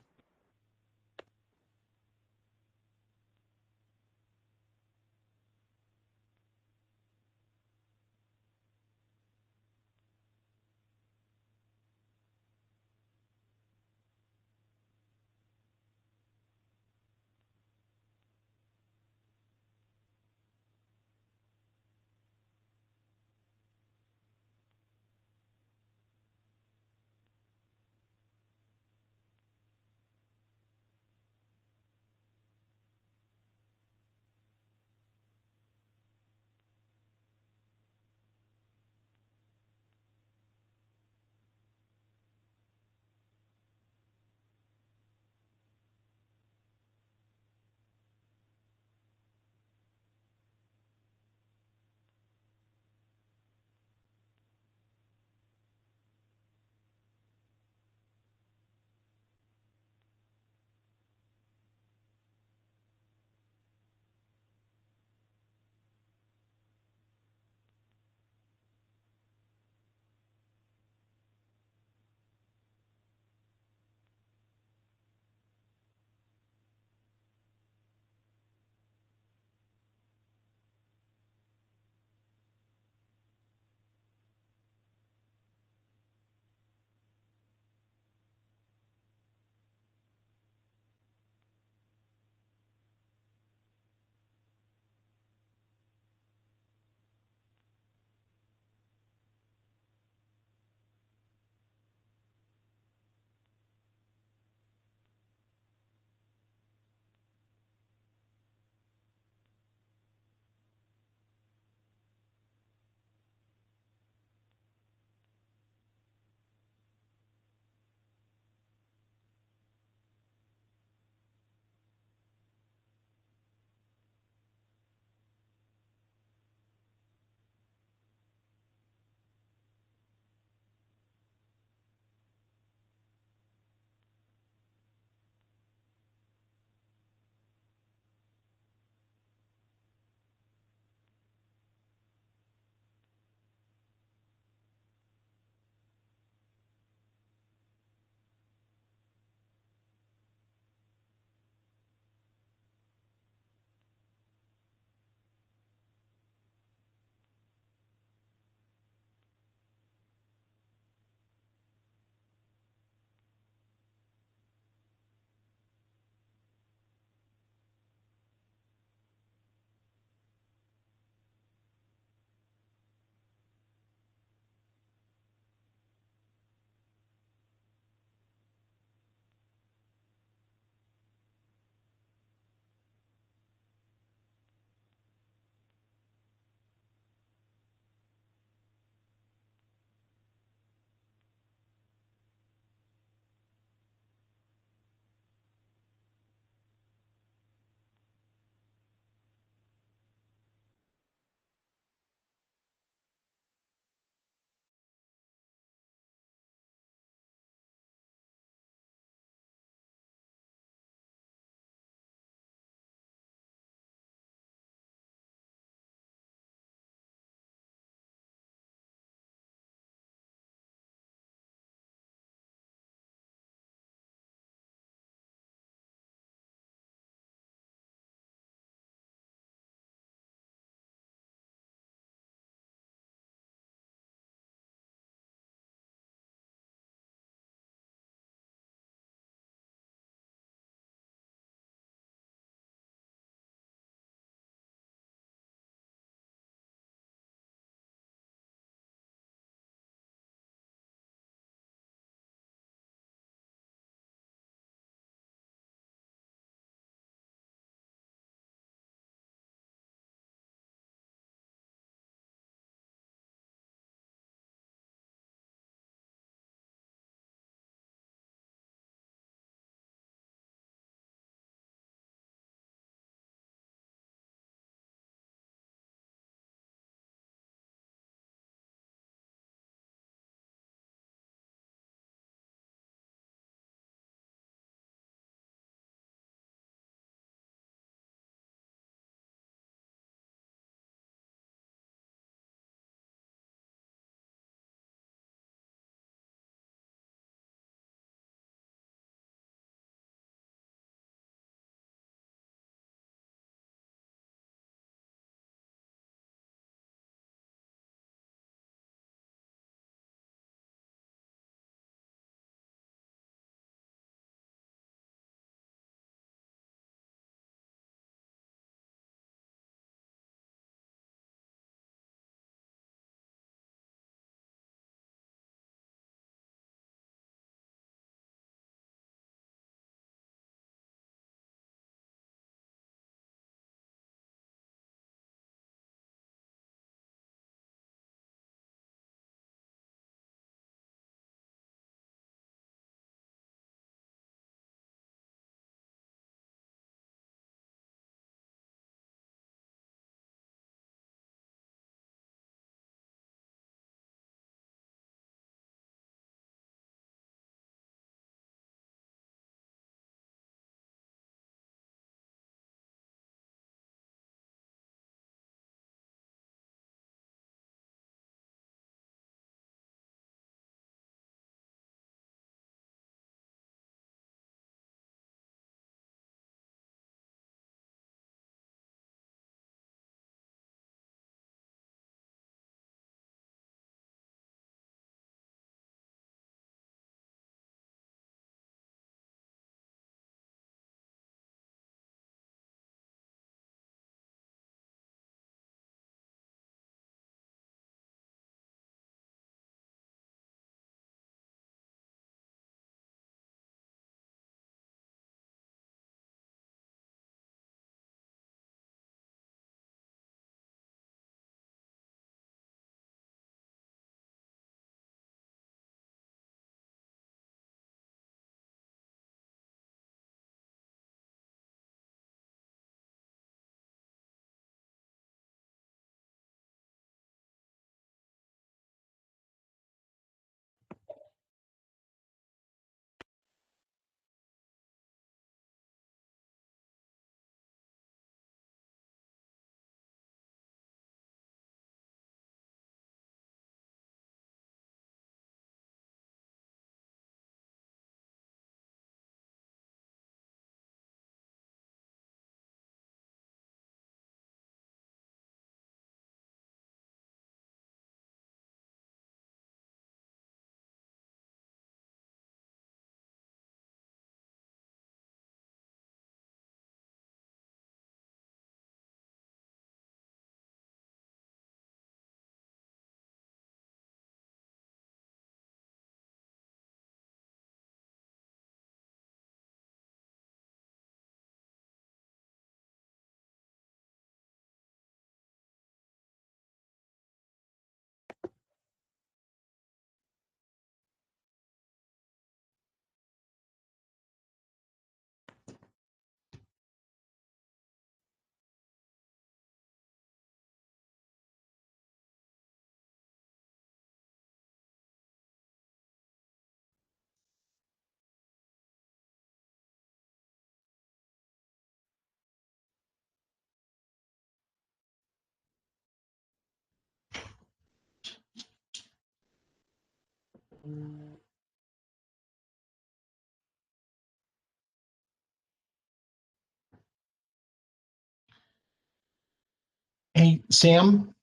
Hey, Sam?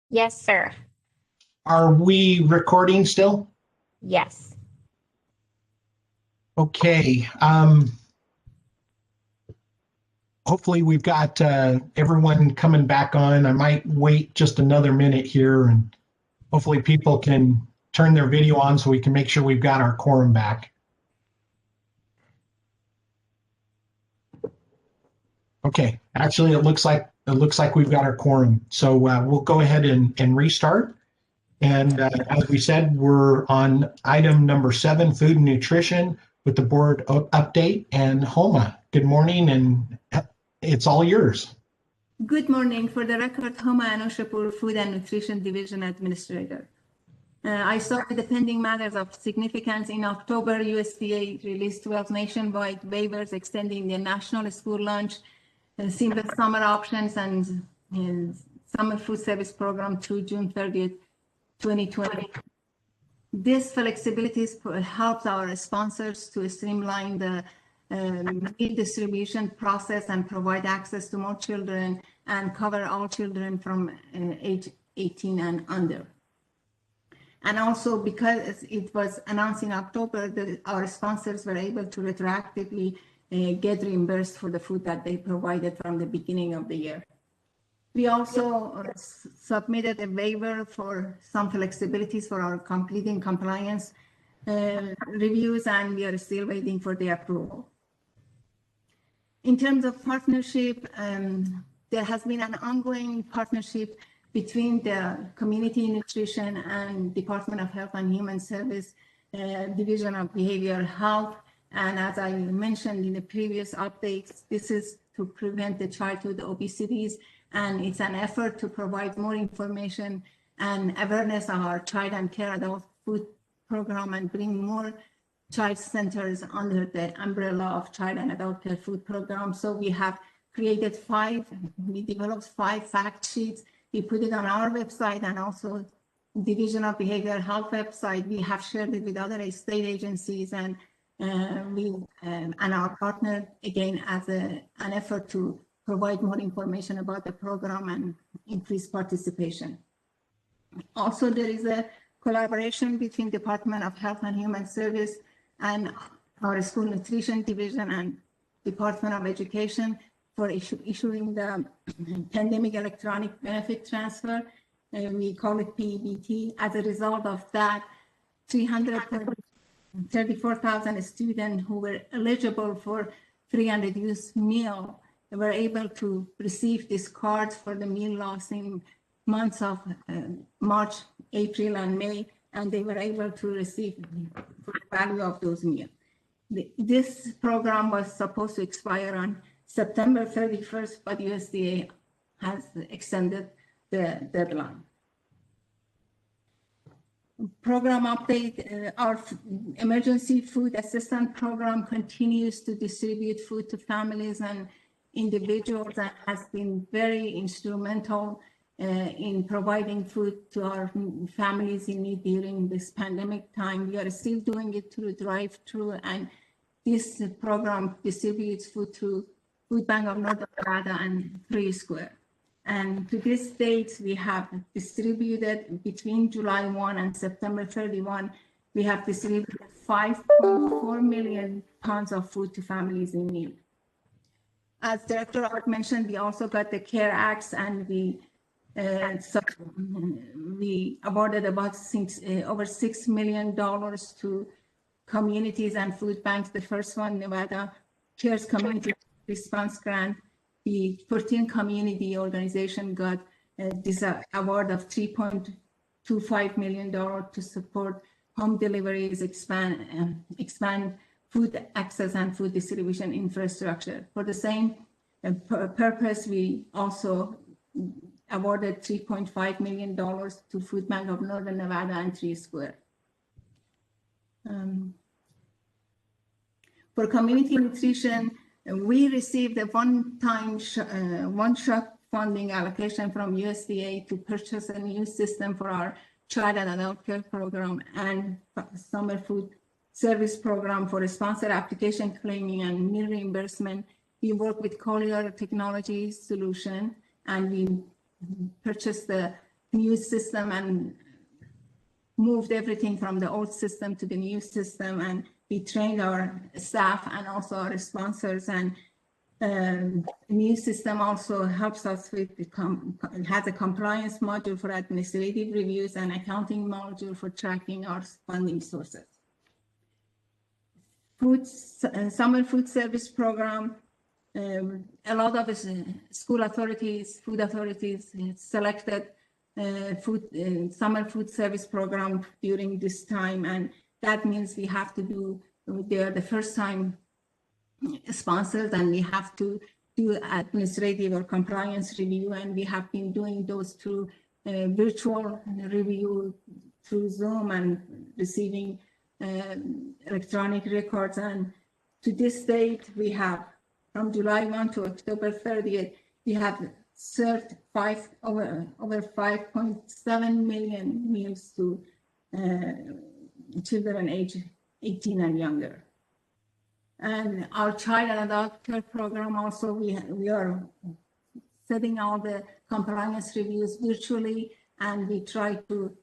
Yes, sir. Are we recording still? Yes. Okay. Hopefully we've got everyone coming back on. I might wait just another minute here, and hopefully people can turn their video on so we can make sure we've got our quorum back. Okay, actually it looks like we've got our quorum. So we'll go ahead and restart. And as we said, we're on item number 7, food and nutrition, with the board update. And Homa, good morning, and it's all yours. Good morning. For the record, Homa Anoshapur, Food and Nutrition Division Administrator. I start with the pending matters of significance. In October, USDA released 12 nationwide waivers extending the national school lunch, simple summer options, and summer food service program through June 30th, 2020. This flexibility helps our sponsors to streamline the meal distribution process and provide access to more children and cover all children from age 18 and under. And also, because it was announced in October, our sponsors were able to retroactively get reimbursed for the food that they provided from the beginning of the year. We also submitted a waiver for some flexibilities for our completing compliance reviews, and we are still waiting for the approval. In terms of partnership, there has been an ongoing partnership between the Community Nutrition and Department of Health and Human Service Division of Behavioral Health. And as I mentioned in the previous updates, this is to prevent the childhood obesities, and it's an effort to provide more information and awareness of our child and care adult food program and bring more child centers under the umbrella of child and adult care food program. So we have created we developed 5 fact sheets. We put it on our website and also Division of Behavioral Health website. We have shared it with other state agencies and our partner, again, as an effort to provide more information about the program and increase participation. Also, there is a collaboration between Department of Health and Human Service and our School Nutrition Division and Department of Education for issuing the Pandemic Electronic Benefit Transfer. We call it PEBT. As a result of that, 334,000 students who were eligible for free and reduced meal were able to receive this card for the meal loss in months of March, April, and May, and they were able to receive the value of those meals. This program was supposed to expire on September 31st, but USDA has extended the deadline. Program update, our emergency food assistance program continues to distribute food to families and individuals and has been very instrumental in providing food to our families in need during this pandemic time. We are still doing it through drive-through, and this program distributes food through Food Bank of Northern Nevada and 3 Square. And to this date, we have distributed between July 1 and September 31, we have distributed 5.4 million pounds of food to families in need. As Director Art mentioned, we also got the CARE Acts, and we awarded about over $6 million to communities and food banks. The first one, Nevada CARES Community Response Grant. The 14 community organization got this award of $3.25 million to support home deliveries, expand food access and food distribution infrastructure. For the same purpose, we also awarded $3.5 million to Food Bank of Northern Nevada and 3 Square. For community nutrition, we received a one-shot funding allocation from USDA to purchase a new system for our child and adult care program and summer food service program for sponsored application claiming and meal reimbursement. We work with Collier Technology Solution, and we purchased the new system and moved everything from the old system to the new system, and we trained our staff and also our sponsors. And new system also helps us with has a compliance module for administrative reviews and accounting module for tracking our funding sources. Summer food service program. A lot of school authorities, food authorities selected summer food service program during this time, and that means we have to do, they're the first time sponsors, and we have to do administrative or compliance review, and we have been doing those through virtual review through Zoom and receiving electronic records. And to this date, we have from July 1 to October 30th, we have served over 5.7 million meals to children age 18 and younger. And our child and adult care program also, we are setting all the compliance reviews virtually, and we try to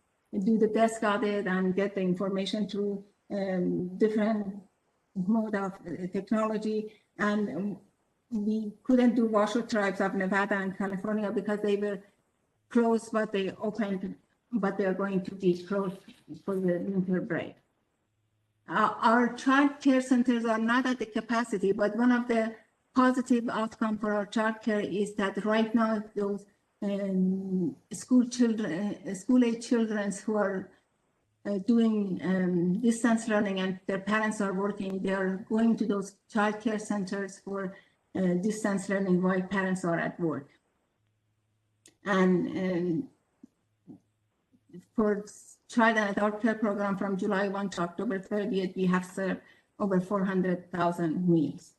do the desk audit and get the information through different mode of technology. And we couldn't do Washoe Tribes of Nevada and California because they were closed, but they opened, but they're going to be closed for the winter break. Our child care centers are not at the capacity, but one of the positive outcomes for our child care is that right now those school-age children who are doing distance learning and their parents are working, they are going to those child care centers for distance learning while parents are at work. And for child and adult care program from July 1 to October 30th, we have served over 400,000 meals.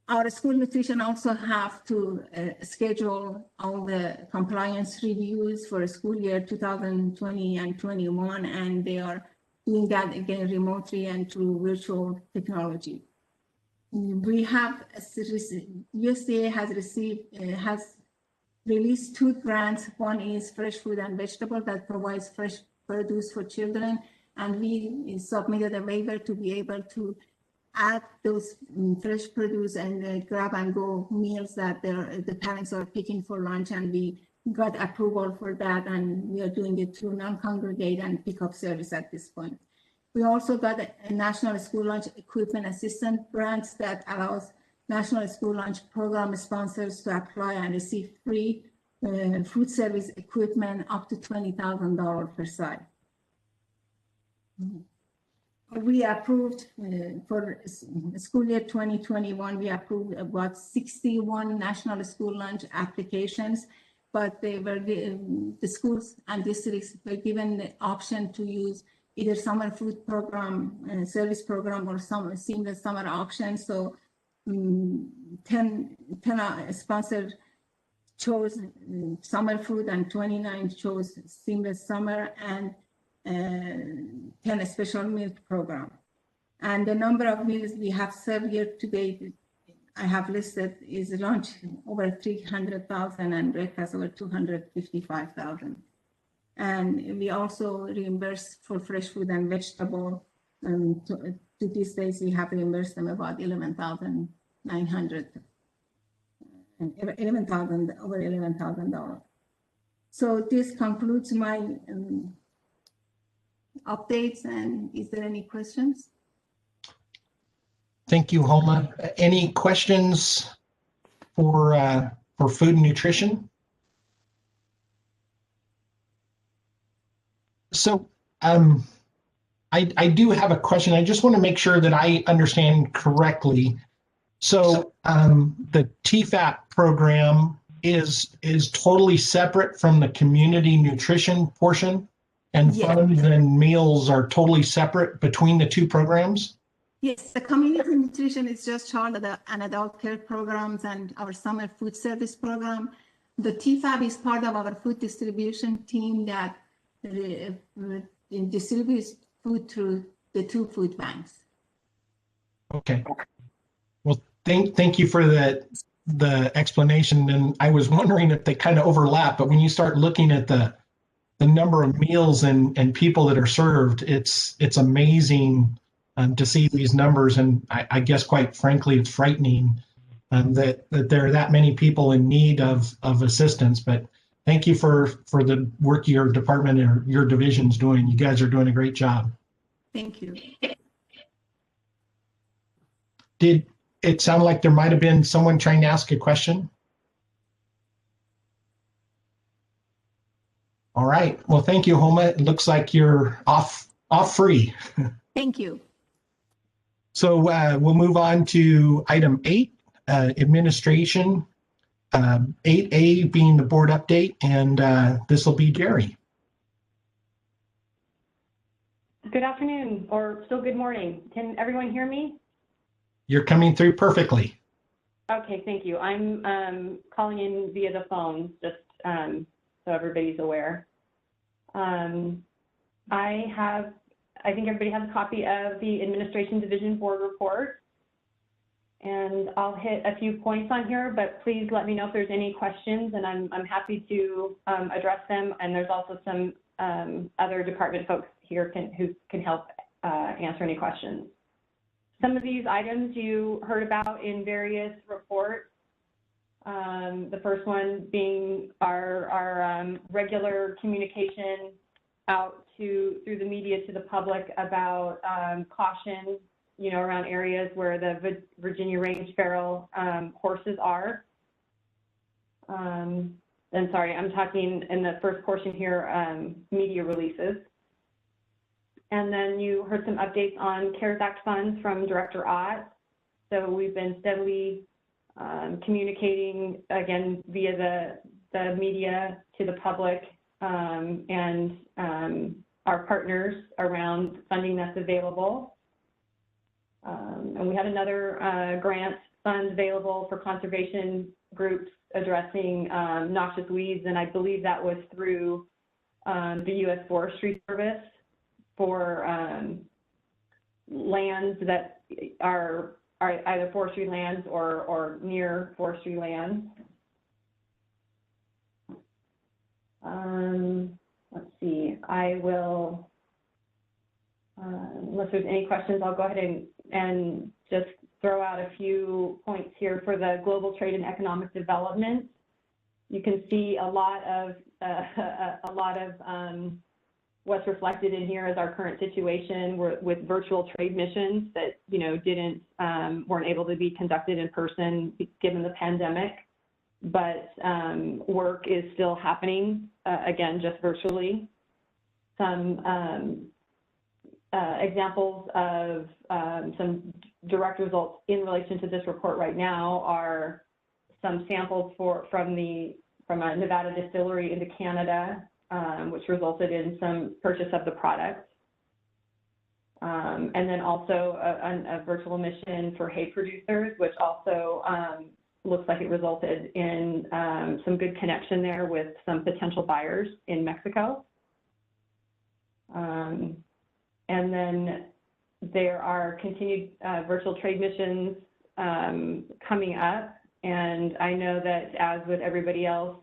Our school nutrition also have to schedule all the compliance reviews for school year 2020 and 21, and they are doing that again remotely and through virtual technology. We have, USDA has released 2 grants. One is fresh food and vegetable that provides fresh produce for children, and we submitted a waiver to be able to add those fresh produce and grab and go meals that the parents are picking for lunch, and we got approval for that, and we are doing it through non-congregate and pickup service at this point. We also got a National School Lunch Equipment Assistance grants that allows National School Lunch Program sponsors to apply and receive free food service equipment up to $20,000 per site. We approved for school year 2021, we approved about 61 National School Lunch applications, but they were the schools and districts were given the option to use either summer food program, service program, or some seamless summer option. So 10 sponsors chose summer food and 29 chose seamless summer, and 10 special meal program. And the number of meals we have served year to date, I have listed, is lunch over 300,000 and breakfast over 255,000. And we also reimburse for fresh food and vegetable. To these days, we have reimbursed them about $11,900, over $11,000. So this concludes my updates. And is there any questions? Thank you, Homa. Any questions for food and nutrition? So I do have a question. I just want to make sure that I understand correctly. So the TFAP program is totally separate from the community nutrition portion, and funds and meals are totally separate between the two programs? Yes, the community nutrition is just child and adult care programs and our summer food service program. The TFAB is part of our food distribution team that distributes food through the 2 food banks. Okay. Well, thank you for the explanation. And I was wondering if they kind of overlap, but when you start looking at the number of meals and people that are served, it's amazing to see these numbers. And I guess, quite frankly, it's frightening that there are that many people in need of assistance. But thank you for the work your department or your division's doing. You guys are doing a great job. Thank you. Did it sound like there might have been someone trying to ask a question? All right. Well, thank you, Homa. It looks like you're off free. Thank you. So we'll move on to item 8, administration. 8A being the board update, and this will be Jerry. Good afternoon, or still good morning. Can everyone hear me? You're coming through perfectly. Okay, thank you. I'm calling in via the phone, just so everybody's aware. I think everybody has a copy of the Administration Division Board report, and I'll hit a few points on here, but please let me know if there's any questions, and I'm happy to address them. And there's also some other department folks here who can help answer any questions. Some of these items you heard about in various reports. The first one being our regular communication out through the media to the public about caution, around areas where the Virginia range feral horses are. And sorry, I'm talking in the first portion here, media releases. And then you heard some updates on CARES Act funds from Director Ott. So we've been steadily communicating, again, via the media to the public and our partners around funding that's available. And we had another grant fund available for conservation groups addressing noxious weeds, and I believe that was through the U.S. Forestry Service for lands that are either forestry lands or near forestry lands. Let's see, I will, unless there's any questions, I'll go ahead and just throw out a few points here for the global trade and economic development. You can see a lot of what's reflected in here as our current situation with virtual trade missions that weren't able to be conducted in person given the pandemic, but work is still happening again just virtually. Some examples of some direct results in relation to this report right now are some samples from a Nevada distillery into Canada, which resulted in some purchase of the product. And then also a virtual mission for hay producers, which also looks like it resulted in some good connection there with some potential buyers in Mexico. And then there are continued virtual trade missions coming up. And I know that, as with everybody else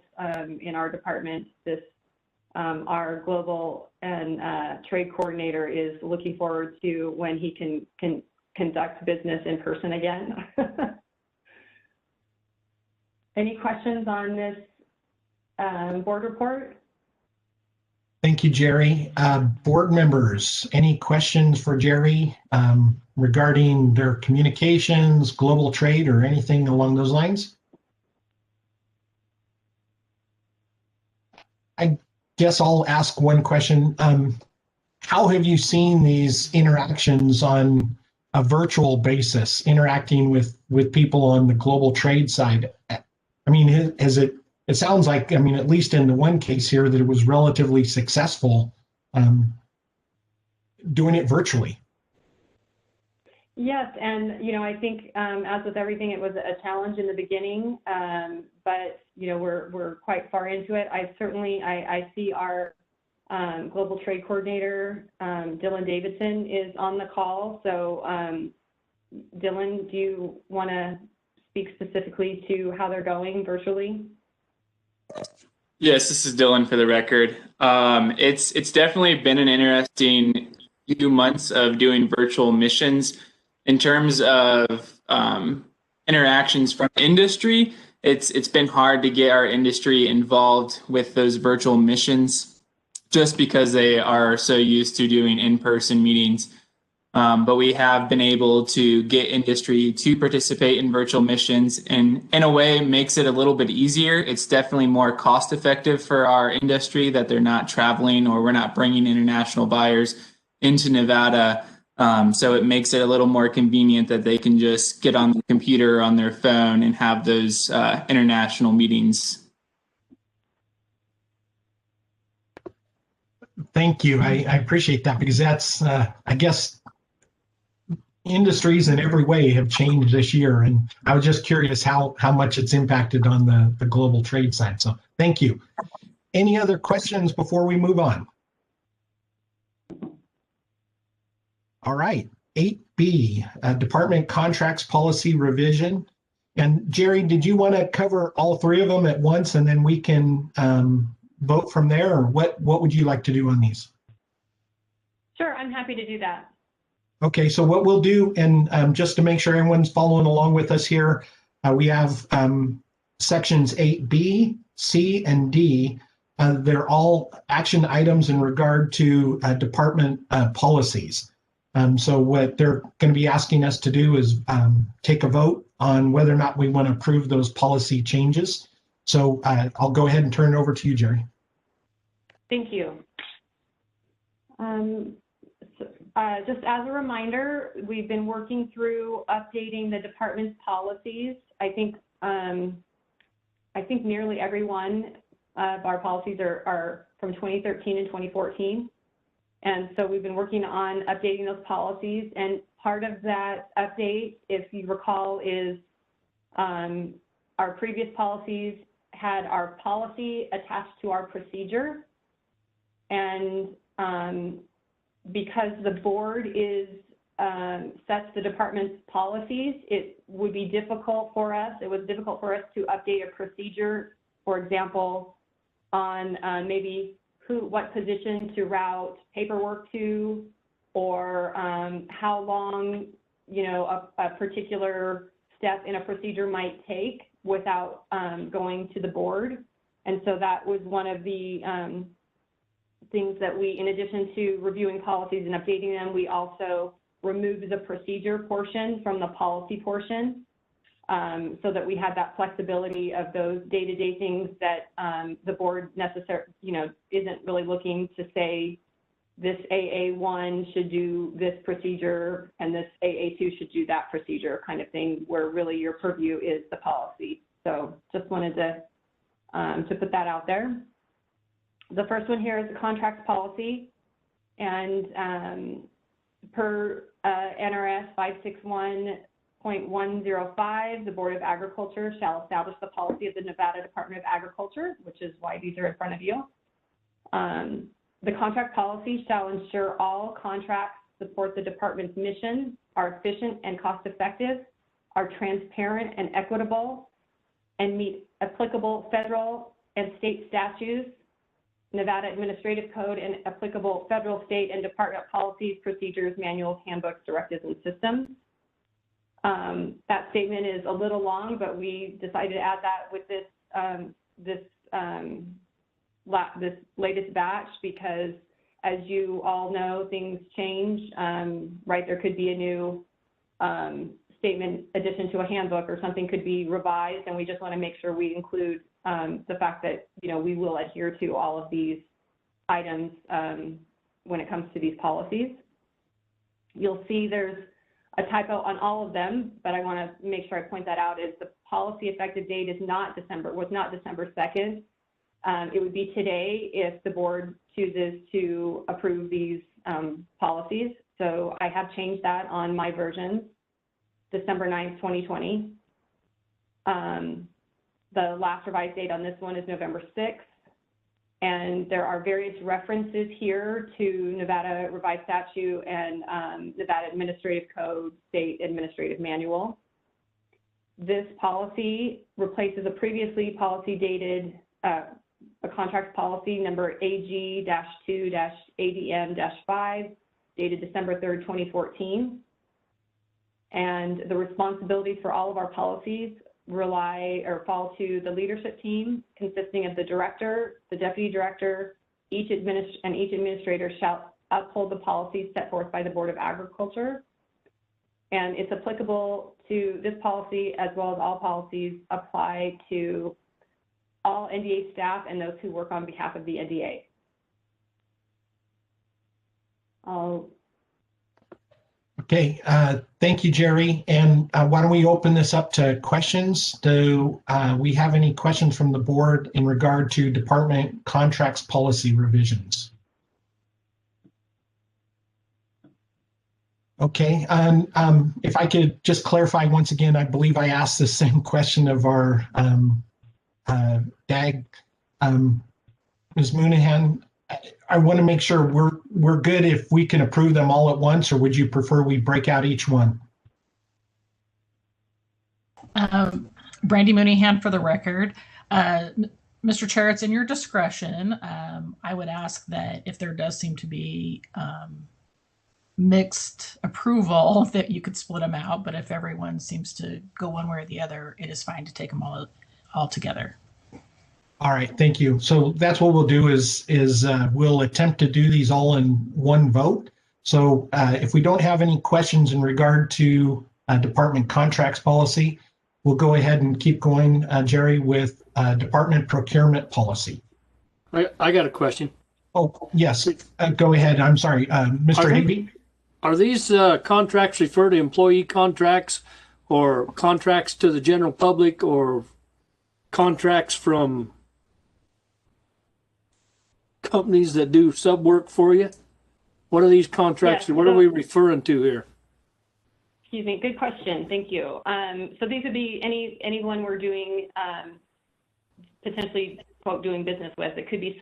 in our department, our global and trade coordinator is looking forward to when he can conduct business in person again. Any questions on this board report? Thank you, Jerry. Board members, any questions for Jerry regarding their communications, global trade, or anything along those lines? I guess I'll ask one question. How have you seen these interactions on a virtual basis, interacting with people on the global trade side? I mean, it sounds like, I mean, at least in the one case here, that it was relatively successful doing it virtually. Yes, and I think as with everything, it was a challenge in the beginning, but we're quite far into it. I see our global trade coordinator, Dylan Davidson, is on the call. So Dylan, do you want to speak specifically to how they're going virtually? Yes, this is Dylan for the record. It's definitely been an interesting few months of doing virtual missions. In terms of interactions from industry, it's been hard to get our industry involved with those virtual missions just because they are so used to doing in-person meetings. But we have been able to get industry to participate in virtual missions, and in a way makes it a little bit easier. It's definitely more cost effective for our industry that they're not traveling, or we're not bringing international buyers into Nevada. So it makes it a little more convenient that they can just get on the computer or on their phone and have those international meetings. Thank you. I appreciate that, because that's, I guess, industries in every way have changed this year. And I was just curious how much it's impacted on the global trade side. So thank you. Any other questions before we move on? All right. 8B, Department Contracts Policy Revision. And Jerry, did you want to cover all three of them at once, and then we can vote from there? Or what would you like to do on these? Sure, I'm happy to do that. Okay, so what we'll do, and just to make sure everyone's following along with us here, we have sections 8B, C, and D. They're all action items in regard to department policies. So what they're going to be asking us to do is take a vote on whether or not we want to approve those policy changes. So I'll go ahead and turn it over to you, Jerry. Thank you. Just as a reminder, we've been working through updating the department's policies. I think nearly every one of our policies are from 2013 and 2014. And so we've been working on updating those policies. And part of that update, if you recall, is our previous policies had our policy attached to our procedure. And because the board sets the department's policies, it would be difficult for us. It was difficult for us to update a procedure, for example, on maybe what position to route paperwork to, or how long a particular step in a procedure might take without going to the board. And so that was one of the things that we, in addition to reviewing policies and updating them, we also removed the procedure portion from the policy portion, so that we had that flexibility of those day-to-day things that the board isn't really looking to say this AA1 should do this procedure and this AA2 should do that procedure kind of thing, where really your purview is the policy. So just wanted to put that out there. The first one here is the contracts policy, and per NRS 561.105, the Board of Agriculture shall establish the policy of the Nevada Department of Agriculture, which is why these are in front of you. The contract policy shall ensure all contracts support the department's mission, are efficient and cost-effective, are transparent and equitable, and meet applicable federal and state statutes, Nevada Administrative Code, and applicable federal, state, and department policies, procedures, manuals, handbooks, directives, and systems. That statement is a little long, but we decided to add that with this latest batch, because as you all know, things change, right? There could be a new statement addition to a handbook, or something could be revised, and we just want to make sure we include the fact that we will adhere to all of these items when it comes to these policies. You'll see there's a typo on all of them, but I want to make sure I point that out. Is the policy effective date was not December 2nd. It would be today if the board chooses to approve these policies. So I have changed that on my version, December 9th, 2020. The last revised date on this one is November 6th. And there are various references here to Nevada Revised Statute and Nevada Administrative Code, State Administrative Manual. This policy replaces a previously policy dated, a contract policy number AG-2-ADM-5, dated December 3rd, 2014. And the responsibilities for all of our policies fall to the leadership team, consisting of the director, the deputy director, each administrator shall uphold the policies set forth by the Board of Agriculture. And it's applicable to this policy as well as all policies apply to all NDA staff and those who work on behalf of the NDA. Okay, thank you, Jerry. And why don't we open this up to questions? Do we have any questions from the board in regard to department contracts policy revisions? Okay, if I could just clarify once again, I believe I asked the same question of our DAG, Ms. Moonaghan. I want to make sure we're good if we can approve them all at once, or would you prefer we break out each one? Brandy Moonaghan for the record. Mr. Chair, it's in your discretion. I would ask that if there does seem to be mixed approval, that you could split them out. But if everyone seems to go one way or the other, it is fine to take them all together. All right, thank you. So that's what we'll do is we'll attempt to do these all in one vote. So if we don't have any questions in regard to department contracts policy, we'll go ahead and keep going, Jerry, with department procurement policy. I got a question. Oh, yes, go ahead. I'm sorry, Mr. Higby. Are these contracts refer to employee contracts or contracts to the general public or contracts from companies that do sub work for you? What are these contracts? Yes, what are we referring to here? Excuse me, good question, thank you. So these would be anyone we're doing, potentially quote, doing business with. It could be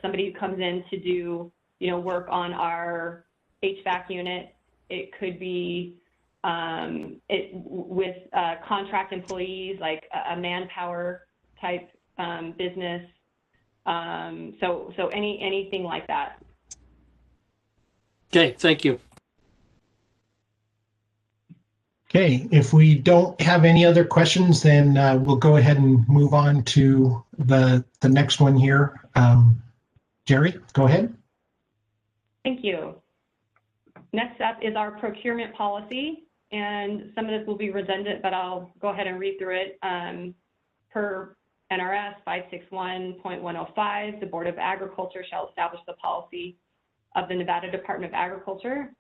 somebody who comes in to do, work on our HVAC unit. It could be with contract employees, like a manpower type business. So anything like that. Okay, thank you. Okay, if we don't have any other questions, then we'll go ahead and move on to the next one here. Jerry, go ahead. Thank you. Next up is our procurement policy, and some of this will be redundant, but I'll go ahead and read through it. Per NRS 561.105, the Board of Agriculture shall establish the policy of the Nevada Department of Agriculture.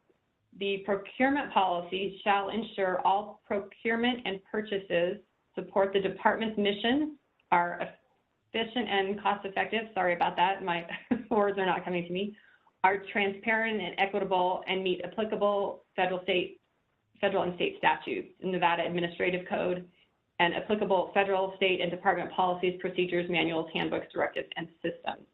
The procurement policy shall ensure all procurement and purchases support the department's mission, are efficient and cost effective. Sorry about that, my words are not coming to me. Are transparent and equitable and meet applicable federal and state statutes, Nevada Administrative Code, and applicable federal, state, and department policies, procedures, manuals, handbooks, directives, and systems.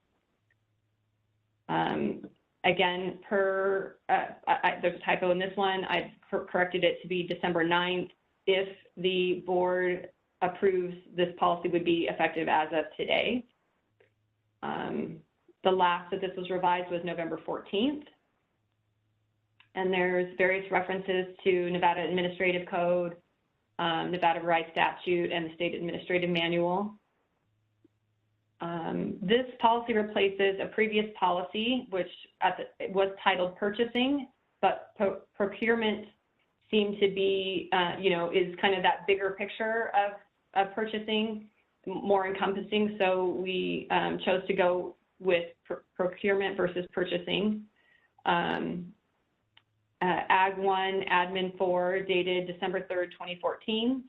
Again, there's a typo in this one. I've corrected it to be December 9th. If the board approves, this policy would be effective as of today. The last that this was revised was November 14th. And there's various references to Nevada Administrative Code, Nevada Revised Statute, and the State Administrative Manual. This policy replaces a previous policy, which was titled purchasing, but procurement seemed to be, is kind of that bigger picture of purchasing, more encompassing. So we chose to go with procurement versus purchasing. Ag 1, Admin 4, dated December 3rd, 2014.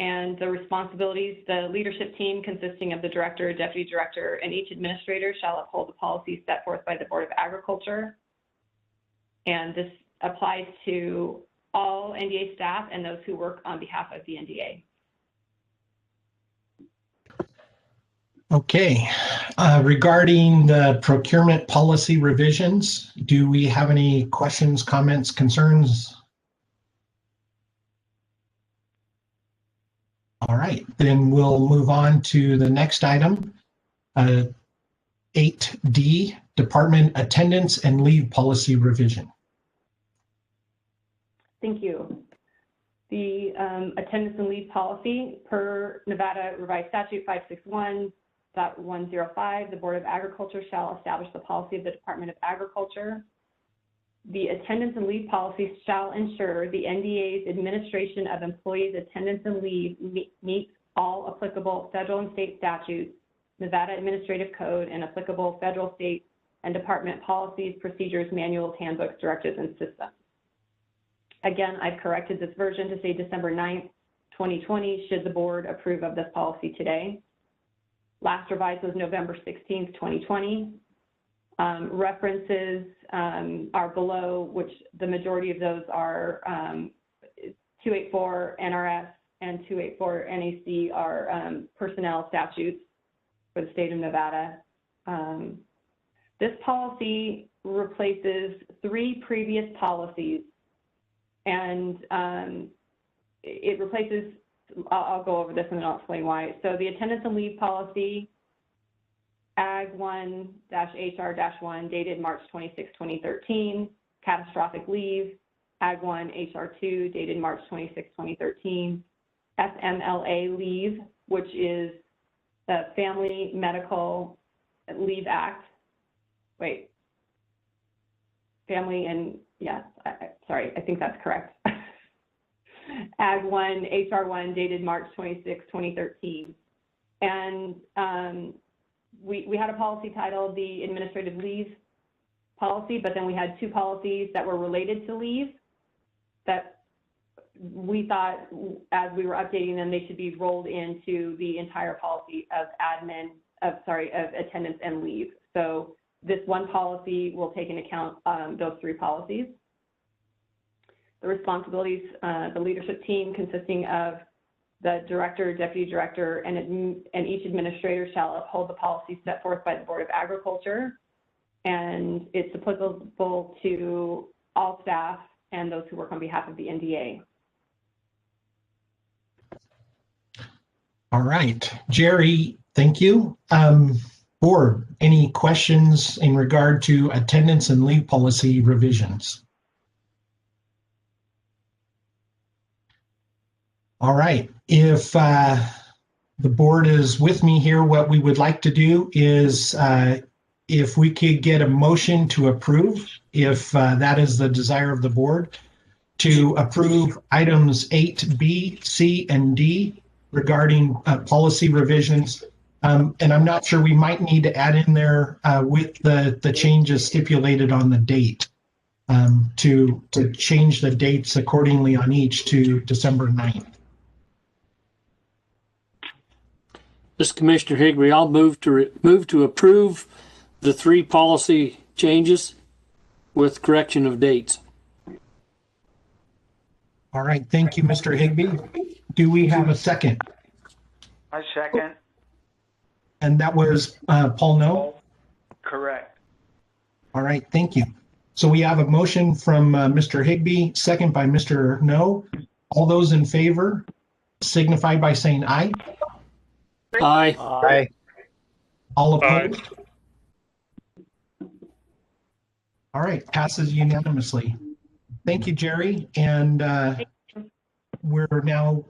And the responsibilities, the leadership team consisting of the director, deputy director, and each administrator shall uphold the policies set forth by the Board of Agriculture. And this applies to all NDA staff and those who work on behalf of the NDA. Okay, regarding the procurement policy revisions, do we have any questions, comments, concerns? All right, then we'll move on to the next item, 8D, Department Attendance and Leave Policy Revision. Thank you. The attendance and leave policy per Nevada Revised Statute 561.105, the Board of Agriculture shall establish the policy of the Department of Agriculture. The attendance and leave policy shall ensure the NDA's administration of employees' attendance and leave meets all applicable federal and state statutes, Nevada Administrative Code, and applicable federal, state, and department policies, procedures, manuals, handbooks, directives, and systems. Again, I've corrected this version to say December 9th, 2020, should the board approve of this policy today. Last revised was November 16th, 2020. References are below, which the majority of those are 284 NRS and 284 NAC are personnel statutes for the state of Nevada. This policy replaces 3 previous policies, and it replaces, I'll go over this and then I'll explain why. So the attendance and leave policy, Ag 1-HR-1, dated March 26, 2013, catastrophic leave, Ag 1 HR 2, dated March 26, 2013, FMLA leave, which is the Family Medical Leave Act. Wait, Family and, yeah, sorry, I think that's correct. Ag 1 HR 1, dated March 26, 2013. And we had a policy titled the Administrative Leave Policy, but then we had 2 policies that were related to leave that we thought, as we were updating them, they should be rolled into the entire policy of attendance and leave. So this one policy will take into account those 3 policies. The responsibilities, the leadership team consisting of the director, deputy director, and each administrator shall uphold the policies set forth by the Board of Agriculture. And it's applicable to all staff and those who work on behalf of the NDA. All right, Jerry, thank you. Board, any questions in regard to attendance and leave policy revisions? All right, if the board is with me here, what we would like to do is if we could get a motion to approve, if that is the desire of the board, to approve items 8B, C, and D regarding policy revisions. And I'm not sure, we might need to add in there with the changes stipulated on the date to change the dates accordingly on each to December 9th. This is Commissioner Higbee. I'll move to approve the 3 policy changes with correction of dates. All right, thank you, Mr. Higbee. Do we have a second? I second. And that was Paul No? Correct. All right, thank you. So we have a motion from Mr. Higbee, second by Mr. No. All those in favor signify by saying aye. Aye. Aye. All opposed? All right, passes unanimously. Thank you, Jerry. And we're now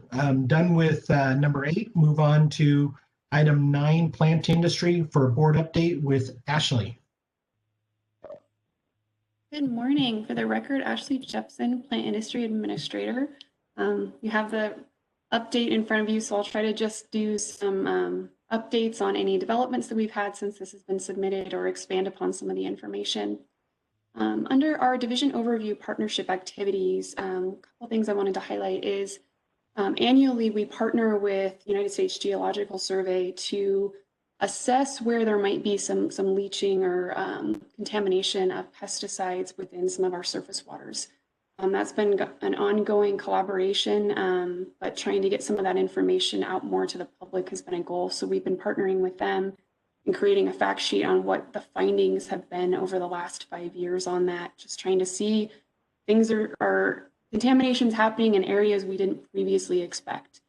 done with number 8. Move on to item 9, plant industry for a board update with Ashley. Good morning. For the record, Ashley Jepson, Plant Industry Administrator. You have the update in front of you, so I'll try to just do some updates on any developments that we've had since this has been submitted or expand upon some of the information. Under our division overview partnership activities, a couple things I wanted to highlight is Annually, we partner with United States Geological Survey to assess where there might be some leaching or contamination of pesticides within some of our surface waters. That's been an ongoing collaboration, but trying to get some of that information out more to the public has been a goal. So we've been partnering with them and creating a fact sheet on what the findings have been over the last 5 years on that, just trying to see things are contaminations happening in areas we didn't previously expect.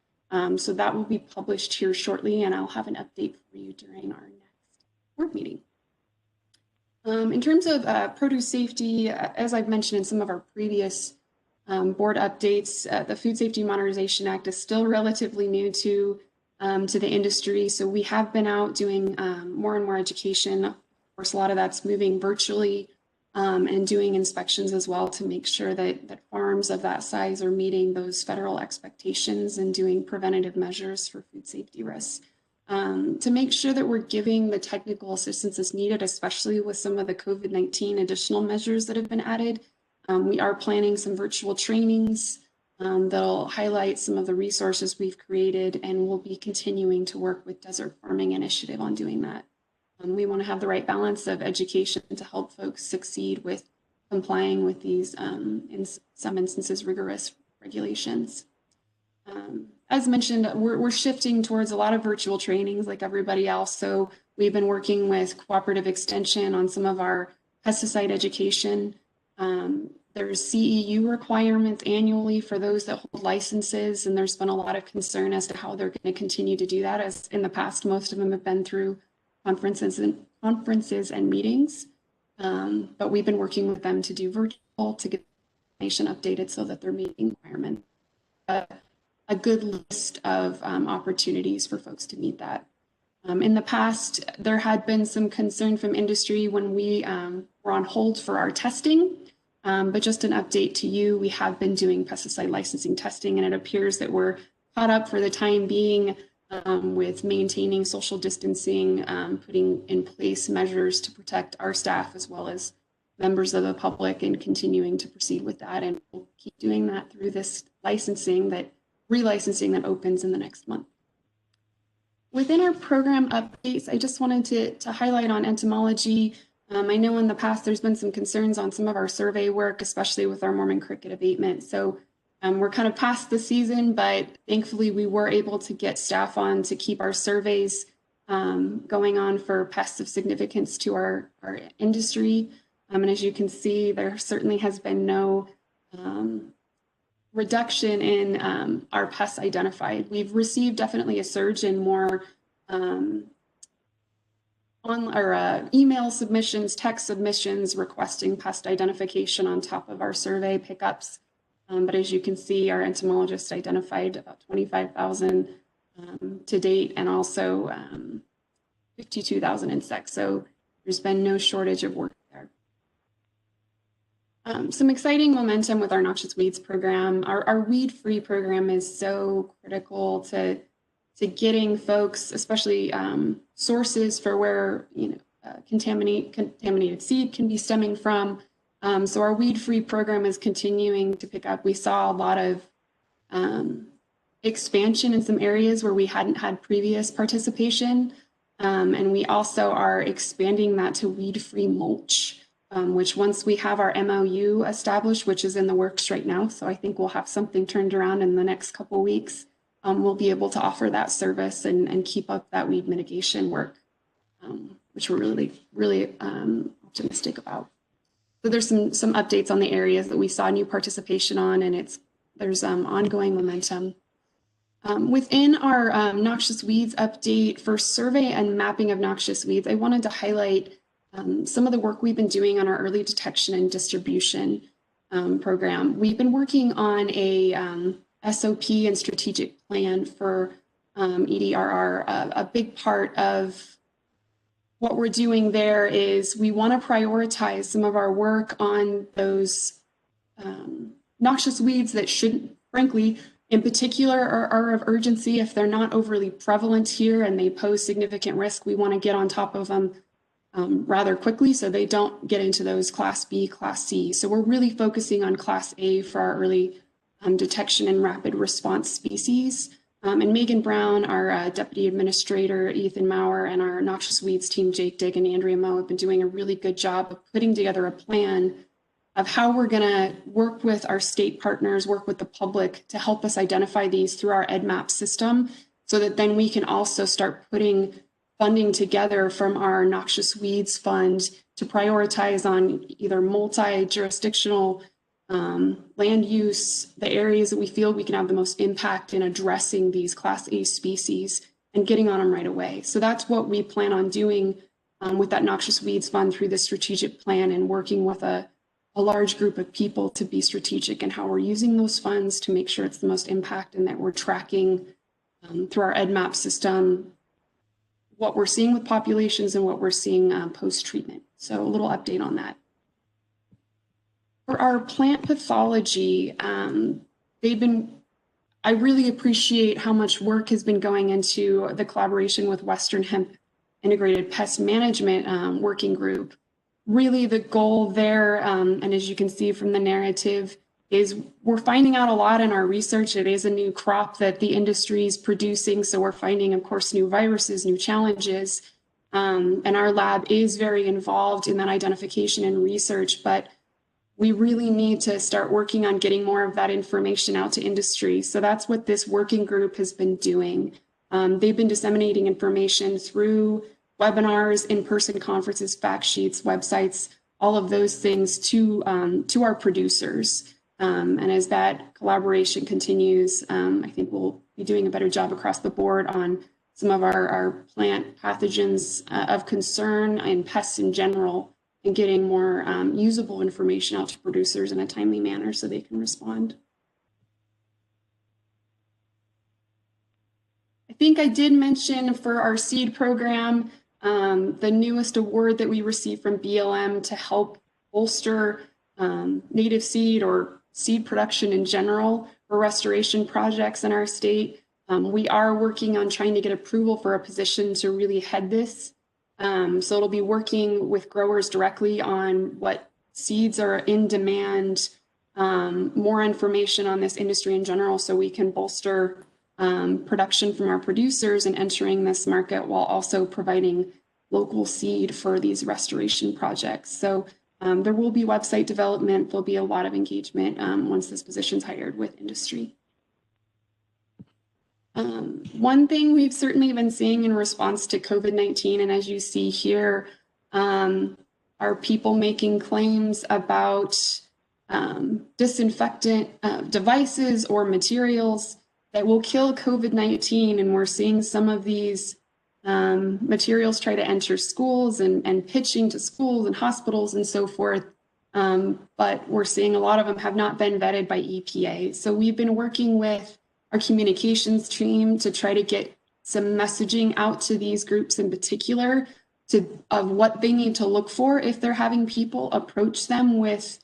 So that will be published here shortly, and I'll have an update for you during our next board meeting. In terms of produce safety, as I've mentioned in some of our previous board updates, the Food Safety Modernization Act is still relatively new to the industry. So we have been out doing more and more education. Of course, a lot of that's moving virtually and doing inspections as well to make sure that farms of that size are meeting those federal expectations and doing preventative measures for food safety risks. To make sure that we're giving the technical assistance that's needed, especially with some of the COVID-19 additional measures that have been added. We are planning some virtual trainings that'll highlight some of the resources we've created, and we'll be continuing to work with Desert Farming Initiative on doing that. We want to have the right balance of education to help folks succeed with complying with these, in some instances, rigorous regulations. As mentioned, we're shifting towards a lot of virtual trainings like everybody else. So we've been working with Cooperative Extension on some of our pesticide education. There's CEU requirements annually for those that hold licenses, and there's been a lot of concern as to how they're going to continue to do that. As in the past, most of them have been through conferences and meetings, but we've been working with them to do virtual to get information updated so that they're meeting requirements. A good list of opportunities for folks to meet that. In the past, there had been some concern from industry when we were on hold for our testing, but just an update to you, we have been doing pesticide licensing testing, and it appears that we're caught up for the time being with maintaining social distancing, putting in place measures to protect our staff as well as members of the public, and continuing to proceed with that. And we'll keep doing that through this relicensing that opens in the next month. Within our program updates, I just wanted to highlight on entomology. I know in the past there's been some concerns on some of our survey work, especially with our Mormon cricket abatement. So we're kind of past the season, but thankfully we were able to get staff on to keep our surveys going on for pests of significance to our industry. And as you can see, there certainly has been no reduction in our pests identified. We've received definitely a surge in more email submissions, text submissions requesting pest identification on top of our survey pickups. But as you can see, our entomologists identified about 25,000 to date, and also 52,000 insects. So there's been no shortage of work there. Some exciting momentum with our noxious weeds program. Our weed-free program is so critical to getting folks, especially sources for where contaminated seed can be stemming from. So our weed-free program is continuing to pick up. We saw a lot of expansion in some areas where we hadn't had previous participation. And we also are expanding that to weed-free mulch, which once we have our MOU established, which is in the works right now, so I think we'll have something turned around in the next couple of weeks, we'll be able to offer that service and keep up that weed mitigation work, which we're really optimistic about. So there's some updates on the areas that we saw new participation on, and there's ongoing momentum. Within our noxious weeds update for survey and mapping of noxious weeds, I wanted to highlight some of the work we've been doing on our early detection and distribution program. We've been working on a SOP and strategic plan for EDRR. A big part of what we're doing there is we want to prioritize some of our work on those noxious weeds that shouldn't, frankly, in particular are of urgency. If they're not overly prevalent here and they pose significant risk, we want to get on top of them rather quickly so they don't get into those Class B, Class C. So we're really focusing on Class A for our early detection and rapid response species. And Megan Brown, our deputy administrator, Ethan Maurer, and our noxious weeds team, Jake Dick and Andrea Moe, have been doing a really good job of putting together a plan of how we're going to work with our state partners, work with the public to help us identify these through our EdMap system, so that then we can also start putting funding together from our noxious weeds fund to prioritize on either multi-jurisdictional land use, the areas that we feel we can have the most impact in addressing these Class A species and getting on them right away. So that's what we plan on doing with that noxious weeds fund through the strategic plan, and working with a large group of people to be strategic in how we're using those funds to make sure it's the most impact, and that we're tracking through our EdMap system what we're seeing with populations and what we're seeing post-treatment. So a little update on that. For our plant pathology, I really appreciate how much work has been going into the collaboration with Western Hemp Integrated Pest Management Working Group. Really the goal there, and as you can see from the narrative, is we're finding out a lot in our research. It is a new crop that the industry is producing, so we're finding, of course, new viruses, new challenges, and our lab is very involved in that identification and research, but we really need to start working on getting more of that information out to industry. So that's what this working group has been doing. They've been disseminating information through webinars, in-person conferences, fact sheets, websites, all of those things to our producers. And as that collaboration continues, I think we'll be doing a better job across the board on some of our plant pathogens of concern and pests in general, and getting more usable information out to producers in a timely manner so they can respond. I think I did mention for our seed program, the newest award that we received from BLM to help bolster native seed or seed production in general for restoration projects in our state. We are working on trying to get approval for a position to really head this. So it'll be working with growers directly on what seeds are in demand, more information on this industry in general, so we can bolster production from our producers and entering this market while also providing local seed for these restoration projects. So there will be website development. There'll be a lot of engagement once this position's hired with industry. One thing we've certainly been seeing in response to COVID-19, and as you see here, are people making claims about disinfectant devices or materials that will kill COVID-19. And we're seeing some of these materials try to enter schools and pitching to schools and hospitals and so forth. But we're seeing a lot of them have not been vetted by EPA. So we've been working with our communications team to try to get some messaging out to these groups in particular of what they need to look for if they're having people approach them with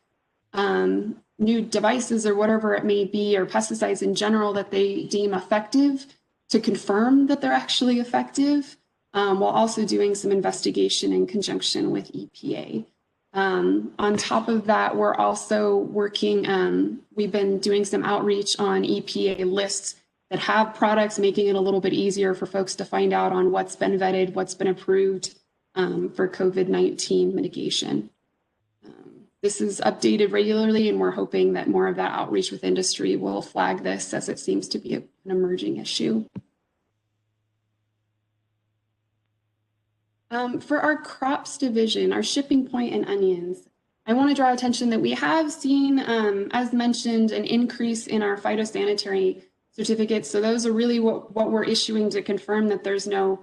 new devices or whatever it may be, or pesticides in general that they deem effective, to confirm that they're actually effective, while also doing some investigation in conjunction with EPA. On top of that, we're also working, we've been doing some outreach on EPA lists that have products, making it a little bit easier for folks to find out on what's been vetted, what's been approved for COVID-19 mitigation. This is updated regularly, and we're hoping that more of that outreach with industry will flag this, as it seems to be an emerging issue. For our crops division, our shipping point and onions, I want to draw attention that we have seen, as mentioned, an increase in our phyto-sanitary certificates. So those are really what we're issuing to confirm that there's no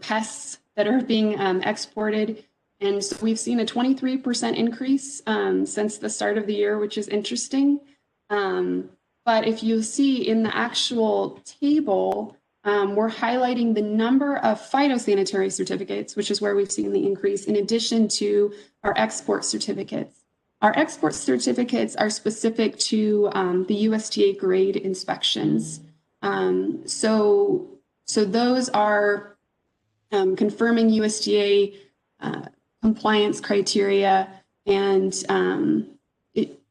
pests that are being exported. And so we've seen a 23% increase since the start of the year, which is interesting. But if you see in the actual table, we're highlighting the number of phytosanitary certificates, which is where we've seen the increase, in addition to our export certificates. Our export certificates are specific to the USDA grade inspections. So those are confirming USDA compliance criteria and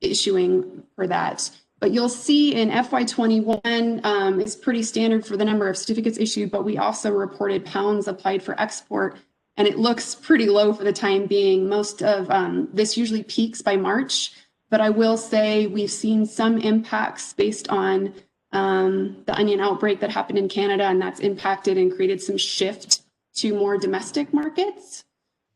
issuing for that. But you'll see in FY21 is pretty standard for the number of certificates issued, but we also reported pounds applied for export, and it looks pretty low for the time being. Most of this usually peaks by March, but I will say we've seen some impacts based on the onion outbreak that happened in Canada, and that's impacted and created some shift to more domestic markets.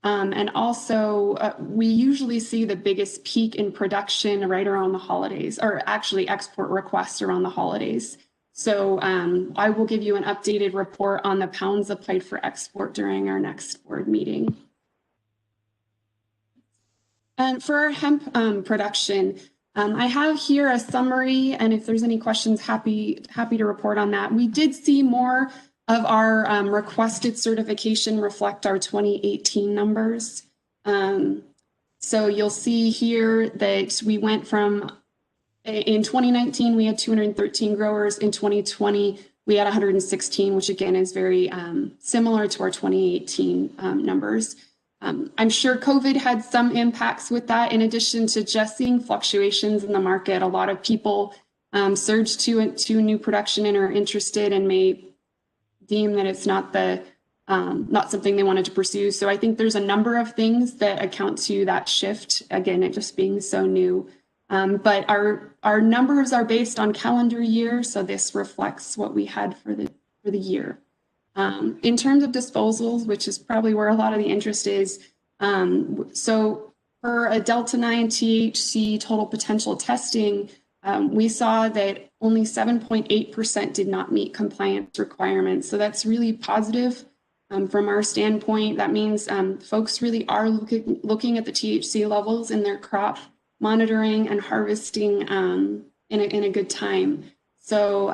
And also, we usually see the biggest peak in production right around the holidays, or actually export requests around the holidays. So I will give you an updated report on the pounds applied for export during our next board meeting. And for our hemp production, I have here a summary, and if there's any questions, happy to report on that. We did see more of our requested certification reflect our 2018 numbers. So you'll see here that we went from, in 2019, we had 213 growers. In 2020, we had 116, which again is very similar to our 2018 numbers. I'm sure COVID had some impacts with that. In addition to just seeing fluctuations in the market, a lot of people surged to new production and are interested and may deem that it's not something they wanted to pursue. So I think there's a number of things that account to that shift. Again, it just being so new. But our numbers are based on calendar year, so this reflects what we had for the year. In terms of disposals, which is probably where a lot of the interest is, so for a Delta-9 THC total potential testing, we saw that only 7.8% did not meet compliance requirements. So that's really positive from our standpoint. That means folks really are looking at the THC levels in their crop, monitoring and harvesting in a good time. So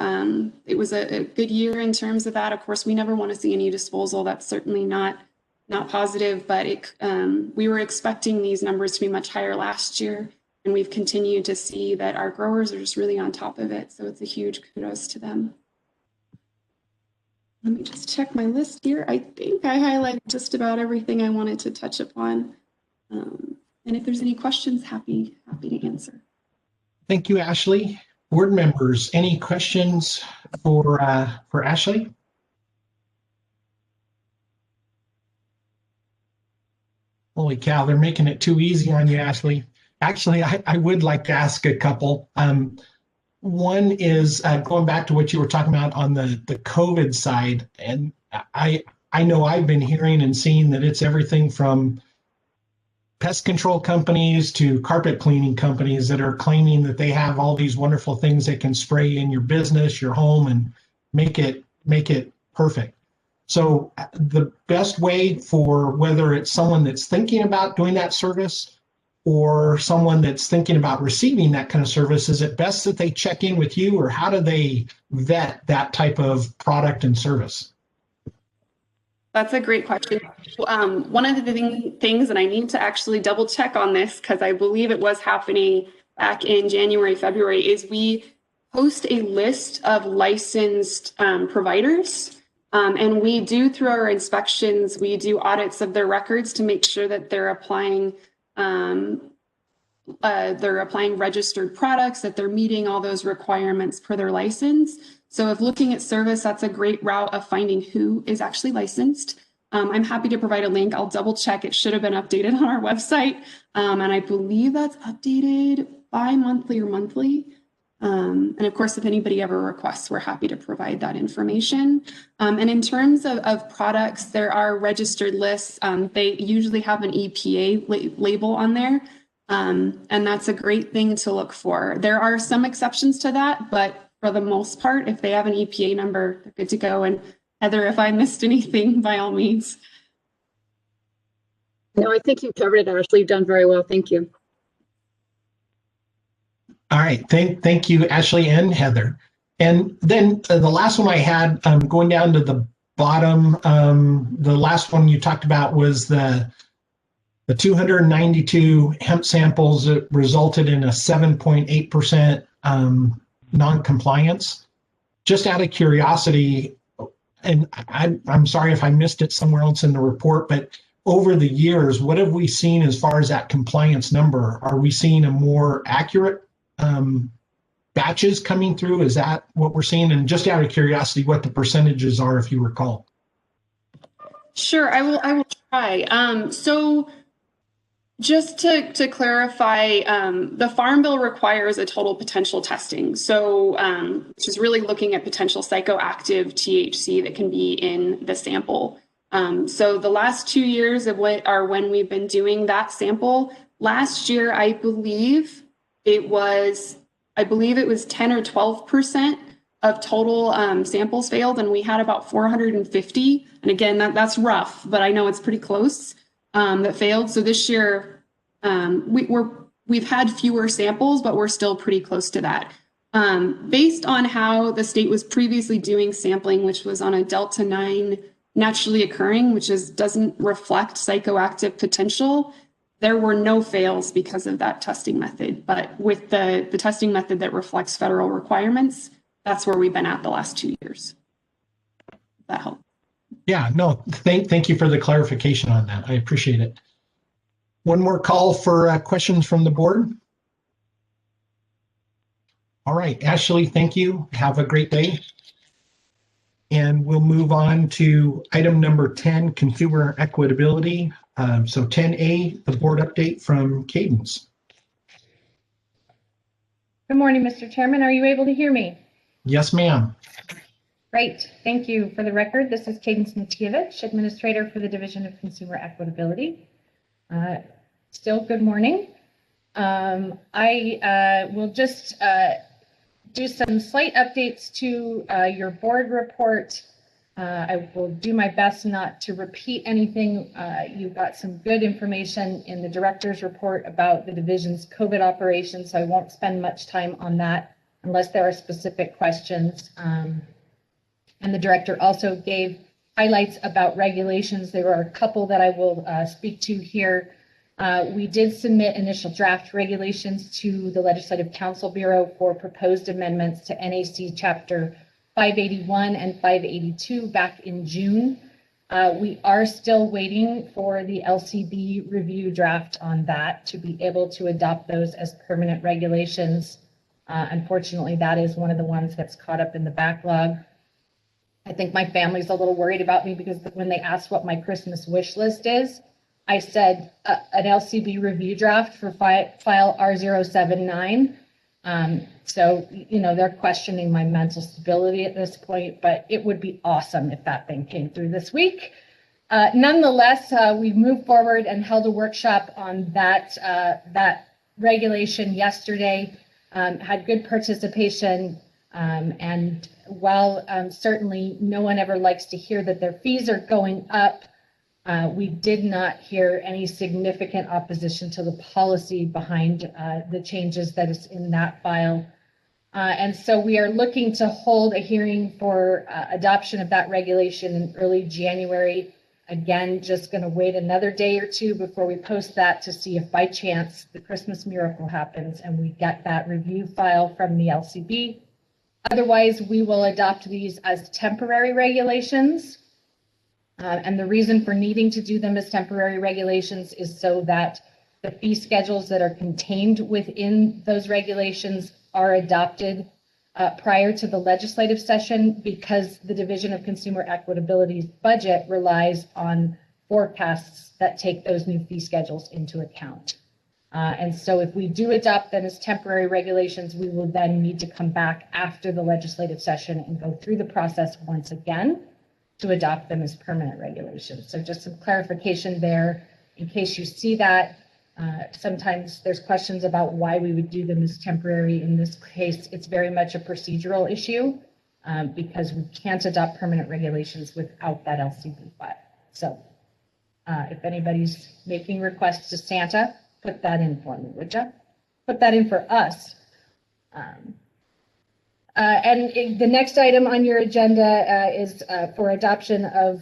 it was a good year in terms of that. Of course, we never want to see any disposal. That's certainly not positive, but we were expecting these numbers to be much higher last year. And we've continued to see that our growers are just really on top of it. So it's a huge kudos to them. Let me just check my list here. I think I highlighted just about everything I wanted to touch upon. And if there's any questions, happy to answer. Thank you, Ashley. Board members, any questions for Ashley? Holy cow, they're making it too easy on you, Ashley. Actually, I would like to ask a couple. One is going back to what you were talking about on the COVID side. And I know I've been hearing and seeing that it's everything from pest control companies to carpet cleaning companies that are claiming that they have all these wonderful things they can spray in your business, your home, and make it perfect. So the best way for whether it's someone that's thinking about doing that service or someone that's thinking about receiving that kind of service, is it best that they check in with you, or how do they vet that type of product and service? That's a great question. One of the things, and I need to actually double check on this because I believe it was happening back in January, February, is we post a list of licensed providers. And we do, through our inspections, we do audits of their records to make sure that they're applying registered products, that they're meeting all those requirements per their license. So if looking at service, that's a great route of finding who is actually licensed. I'm happy to provide a link. I'll double check. It should have been updated on our website. And I believe that's updated bi-monthly or monthly. And of course, if anybody ever requests, we're happy to provide that information. And in terms of products, there are registered lists. They usually have an EPA label on there. And that's a great thing to look for. There are some exceptions to that, but for the most part, if they have an EPA number, they're good to go. And Heather, if I missed anything, by all means. No, I think you covered it, Ashley. You've done very well. Thank you. All right. Thank you, Ashley and Heather. And then the last one I had, going down to the bottom, the last one you talked about was the 292 hemp samples that resulted in a 7.8% non-compliance. Just out of curiosity, and I'm sorry if I missed it somewhere else in the report, but over the years, what have we seen as far as that compliance number? Are we seeing a more accurate batches coming through? Is that what we're seeing? And just out of curiosity, what the percentages are, if you recall. Sure, I will try. So just to clarify, the Farm Bill requires a total potential testing. So which is really looking at potential psychoactive THC that can be in the sample. So the last 2 years of what are when we've been doing that sample. Last year, I believe it was 10 or 12% of total samples failed, and we had about 450. And again, that's rough, but I know it's pretty close that failed. So this year, we've had fewer samples, but we're still pretty close to that. Based on how the state was previously doing sampling, which was on a Delta 9 naturally occurring, which doesn't reflect psychoactive potential, there were no fails because of that testing method. But with the testing method that reflects federal requirements, that's where we've been at the last 2 years. That helps. Yeah, no, thank you for the clarification on that. I appreciate it. One more call for questions from the board. All right, Ashley, thank you. Have a great day. And we'll move on to item number 10, consumer equitability. So 10A, the board update from Cadence. Good morning, Mr. Chairman. Are you able to hear me? Yes, ma'am. Great. Thank you. For the record, this is Cadence Matievich, Administrator for the Division of Consumer Equitability. Still good morning. I will just do some slight updates to your board report. I will do my best not to repeat anything. You got some good information in the director's report about the division's COVID operations, so I won't spend much time on that unless there are specific questions. And the director also gave highlights about regulations. There are a couple that I will speak to here. We did submit initial draft regulations to the Legislative Counsel Bureau for proposed amendments to NAC Chapter 581 and 582 back in June. We are still waiting for the LCB review draft on that to be able to adopt those as permanent regulations. Unfortunately, that is one of the ones that's caught up in the backlog. I think my family's a little worried about me because when they asked what my Christmas wish list is, I said an LCB review draft for file R079. So, you know, they're questioning my mental stability at this point, but it would be awesome if that thing came through this week. Nonetheless, we moved forward and held a workshop on that regulation yesterday, had good participation, and while certainly no one ever likes to hear that their fees are going up, we did not hear any significant opposition to the policy behind the changes that is in that file. And so we are looking to hold a hearing for adoption of that regulation in early January. Again, just going to wait another day or two before we post that to see if by chance the Christmas miracle happens and we get that review file from the LCB. Otherwise, we will adopt these as temporary regulations. And the reason for needing to do them as temporary regulations is so that the fee schedules that are contained within those regulations are adopted prior to the legislative session, because the Division of Consumer Equitability's budget relies on forecasts that take those new fee schedules into account. And so if we do adopt them as temporary regulations, we will then need to come back after the legislative session and go through the process once again to adopt them as permanent regulations. So just some clarification there in case you see that. Sometimes there's questions about why we would do them as temporary. In this case, it's very much a procedural issue because we can't adopt permanent regulations without that LCB file. So if anybody's making requests to Santa, put that in for me, would you? Put that in for us. The next item on your agenda is for adoption of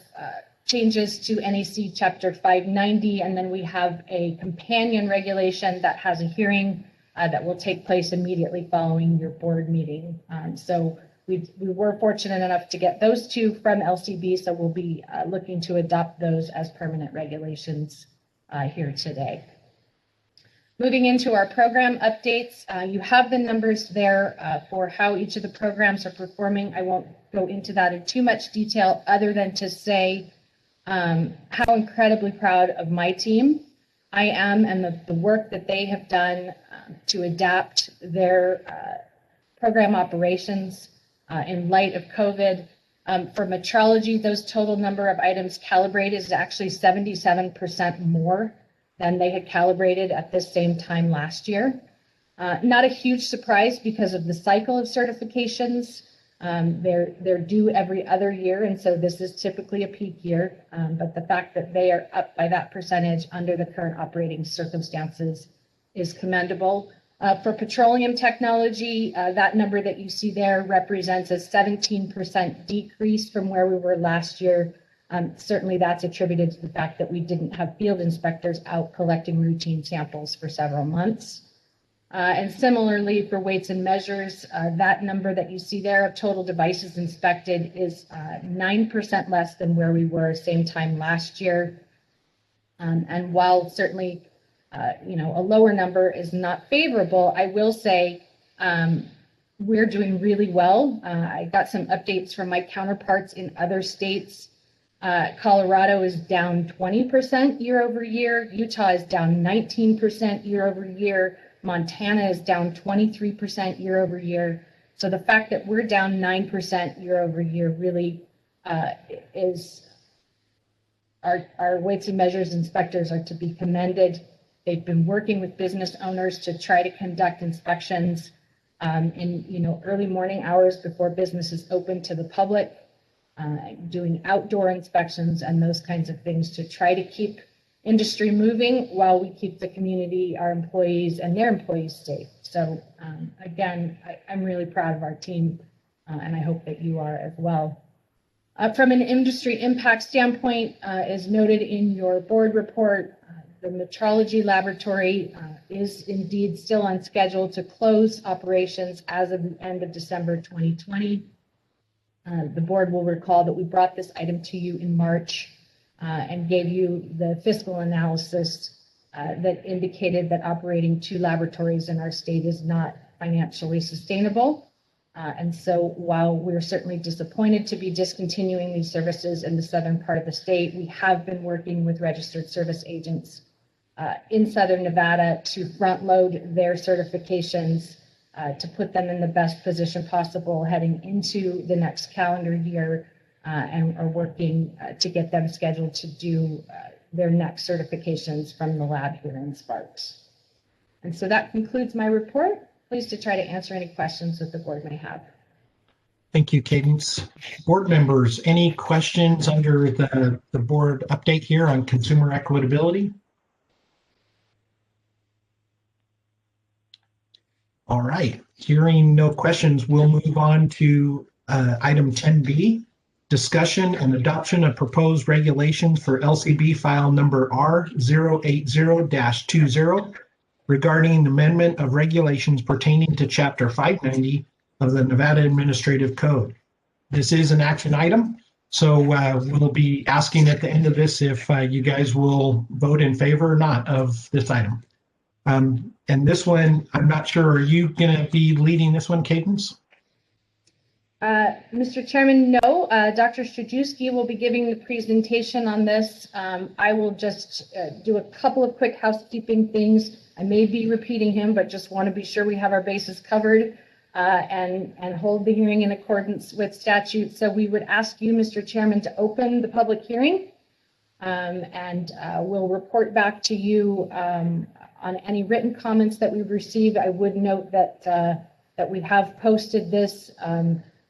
changes to NAC Chapter 590, and then we have a companion regulation that has a hearing that will take place immediately following your board meeting. So we were fortunate enough to get those two from LCB, so we'll be looking to adopt those as permanent regulations here today. Moving into our program updates, you have the numbers there for how each of the programs are performing. I won't go into that in too much detail other than to say how incredibly proud of my team I am and the work that they have done to adapt their program operations in light of COVID. For metrology, those total number of items calibrated is actually 77% more than they had calibrated at this same time last year. Not a huge surprise because of the cycle of certifications. They're due every other year, and so this is typically a peak year. But the fact that they are up by that percentage under the current operating circumstances is commendable. For petroleum technology, that number that you see there represents a 17% decrease from where we were last year. Certainly that's attributed to the fact that we didn't have field inspectors out collecting routine samples for several months. And similarly for weights and measures, that number that you see there of total devices inspected is 9% less than where we were same time last year. And while certainly a lower number is not favorable, I will say we're doing really well. I got some updates from my counterparts in other states. Colorado is down 20% year over year. Utah is down 19% year over year. Montana is down 23% year over year. So the fact that we're down 9% year over year really is our weights and measures inspectors are to be commended. They've been working with business owners to try to conduct inspections in early morning hours before businesses open to the public, doing outdoor inspections and those kinds of things to try to keep industry moving while we keep the community, our employees and their employees safe. So again, I'm really proud of our team and I hope that you are as well. From an industry impact standpoint, as noted in your board report, the metrology laboratory is indeed still on schedule to close operations as of the end of December 2020. The board will recall that we brought this item to you in March and gave you the fiscal analysis that indicated that operating 2 laboratories in our state is not financially sustainable. And so while we're certainly disappointed to be discontinuing these services in the southern part of the state, we have been working with registered service agents in Southern Nevada to front load their certifications to put them in the best position possible heading into the next calendar year and are working to get them scheduled to do their next certifications from the lab here in Sparks. And so that concludes my report. Pleased to try to answer any questions that the board may have. Thank you, Cadence. Board members, any questions under the board update here on consumer equitability? All right, hearing no questions, we'll move on to item 10B, discussion and adoption of proposed regulations for LCB file number R080-20 regarding amendment of regulations pertaining to Chapter 590 of the Nevada Administrative Code. This is an action item, so we'll be asking at the end of this if you guys will vote in favor or not of this item. And this one, I'm not sure, are you going to be leading this one, Cadence? Mr. Chairman, no. Dr. Strajewski will be giving the presentation on this. I will just do a couple of quick housekeeping things. I may be repeating him, but just want to be sure we have our bases covered and hold the hearing in accordance with statute. So we would ask you, Mr. Chairman, to open the public hearing and we'll report back to you on any written comments that we've received. I would note that that we have posted this,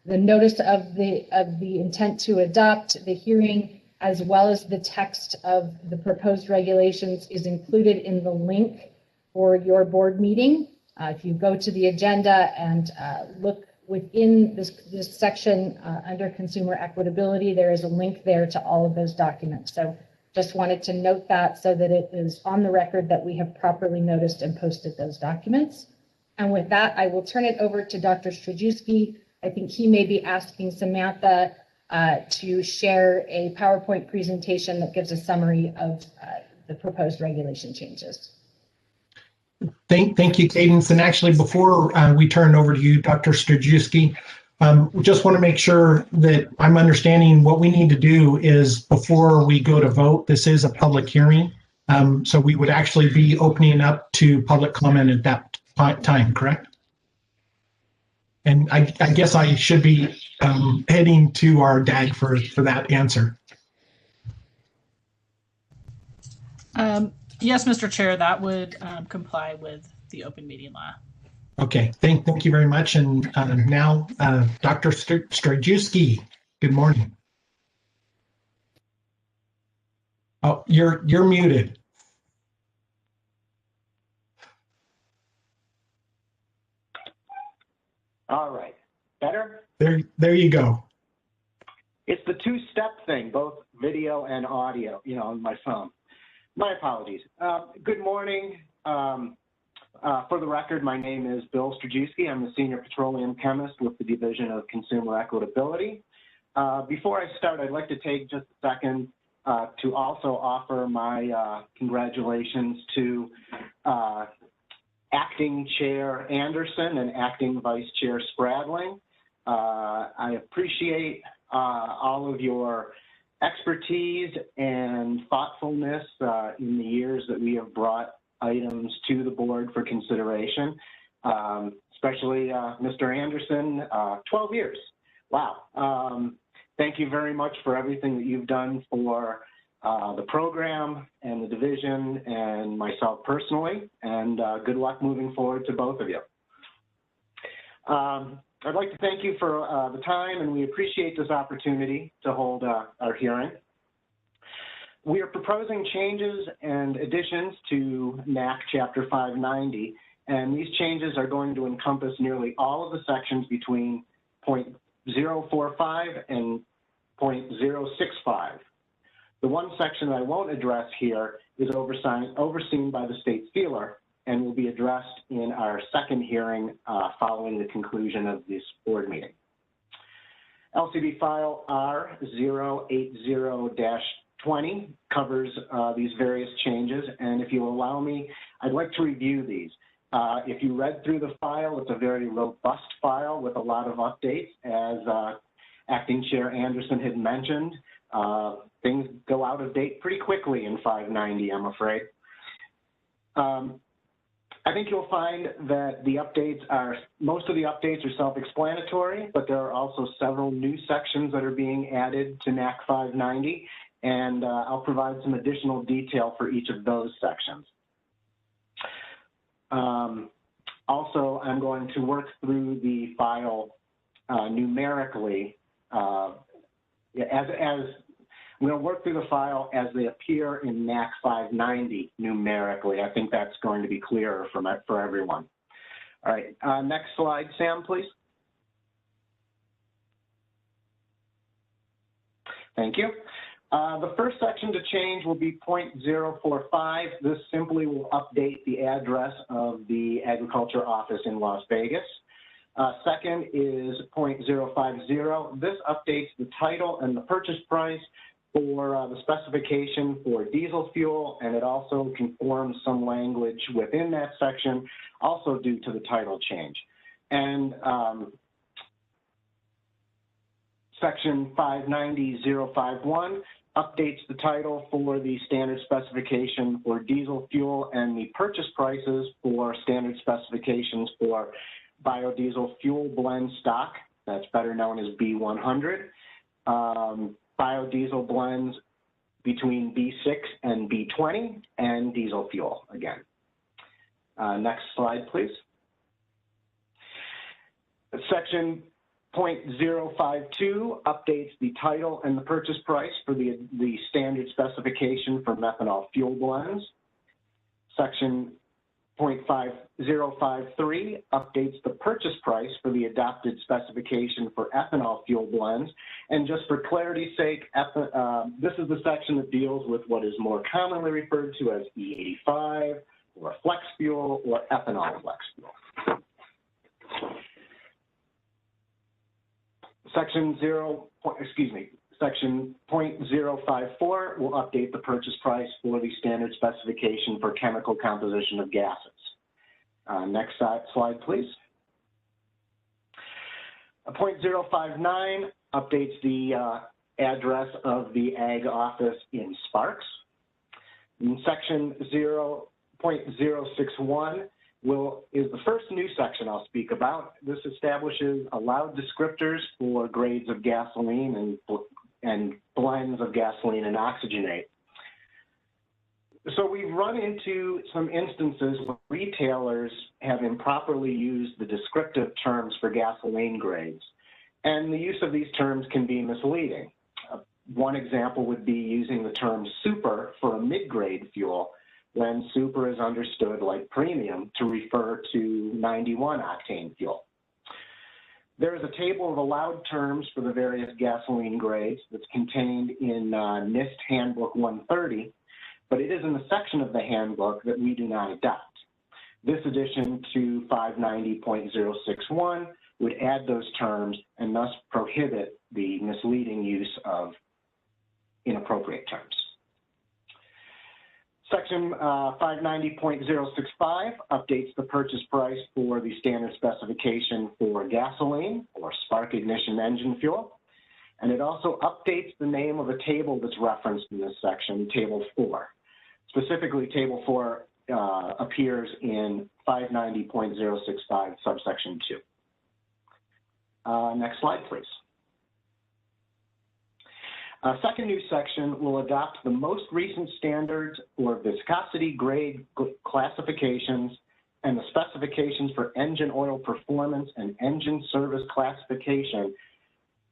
the notice of the intent to adopt the hearing, as well as the text of the proposed regulations is included in the link for your board meeting. If you go to the agenda and look within this section under consumer equitability, there is a link there to all of those documents. So just wanted to note that so that it is on the record that we have properly noticed and posted those documents. And with that, I will turn it over to Dr. Strajewski. I think he may be asking Samantha to share a PowerPoint presentation that gives a summary of the proposed regulation changes. Thank you, Cadence. And actually, before we turn over to you, Dr. Strajewski, we just want to make sure that I'm understanding what we need to do is before we go to vote, this is a public hearing. So we would actually be opening up to public comment at that time, correct? And I guess I should be heading to our DAG for that answer. Yes, Mr. Chair, that would comply with the open meeting law. Okay, thank you very much. And now, Dr. Strajewski, good morning. Oh, you're muted. All right, better? There you go. It's the two-step thing, both video and audio, on my phone. My apologies. Good morning. For the record, my name is Bill Strajewski. I'm the Senior Petroleum Chemist with the Division of Consumer Equitability. Before I start, I'd like to take just a second to also offer my congratulations to Acting Chair Anderson and Acting Vice Chair Spradling. I appreciate all of your expertise and thoughtfulness in the years that we have brought items to the board for consideration, especially Mr. Anderson, 12 years. Wow. Thank you very much for everything that you've done for the program and the division and myself personally, and good luck moving forward to both of you. I'd like to thank you for the time, and we appreciate this opportunity to hold our hearing. We are proposing changes and additions to NAC Chapter 590, and these changes are going to encompass nearly all of the sections between .045 and .065. The one section that I won't address here is overseen by the state sealer and will be addressed in our second hearing following the conclusion of this board meeting. LCB file R080-20 covers these various changes, and if you allow me, I'd like to review these. If you read through the file, it's a very robust file with a lot of updates. As Acting Chair Anderson had mentioned, things go out of date pretty quickly in 590, I'm afraid. I think you'll find that the updates most of the updates are self-explanatory, but there are also several new sections that are being added to NAC 590, and I'll provide some additional detail for each of those sections. Also, I'm going to work through the file numerically. I'm going to work through the file as they appear in NAC 590 numerically. I think that's going to be clearer for everyone. All right, next slide, Sam, please. Thank you. The first section to change will be .045. This simply will update the address of the agriculture office in Las Vegas. Second is .050. This updates the title and the purchase price for the specification for diesel fuel, and it also conforms some language within that section, also due to the title change. And section 590.051 updates the title for the standard specification for diesel fuel and the purchase prices for standard specifications for biodiesel fuel blend stock, that's better known as B100. Biodiesel blends between B6 and B20, and diesel fuel again. Next slide, please. Section .052 updates the title and the purchase price for the standard specification for methanol fuel blends. Section .053 updates the purchase price for the adopted specification for ethanol fuel blends. And just for clarity's sake, this is the section that deals with what is more commonly referred to as E85 or flex fuel or ethanol flex fuel. Section .054 will update the purchase price for the standard specification for chemical composition of gases. Next slide, please. Point 059 updates the address of the Ag office in Sparks. In section 0.061 is the first new section I'll speak about. This establishes allowed descriptors for grades of gasoline and blends of gasoline and oxygenate. So we've run into some instances where retailers have improperly used the descriptive terms for gasoline grades, and the use of these terms can be misleading. One example would be using the term super for a mid-grade fuel when super is understood like premium to refer to 91 octane fuel. There is a table of allowed terms for the various gasoline grades that's contained in NIST Handbook 130, but it is in the section of the handbook that we do not adopt. This addition to 590.061 would add those terms and thus prohibit the misleading use of inappropriate terms. Section 590.065 updates the purchase price for the standard specification for gasoline or spark ignition engine fuel. And it also updates the name of a table that's referenced in this section, Table 4. Specifically, Table 4 appears in 590.065 subsection 2. Next slide, please. A second new section will adopt the most recent standards or viscosity grade classifications and the specifications for engine oil performance and engine service classification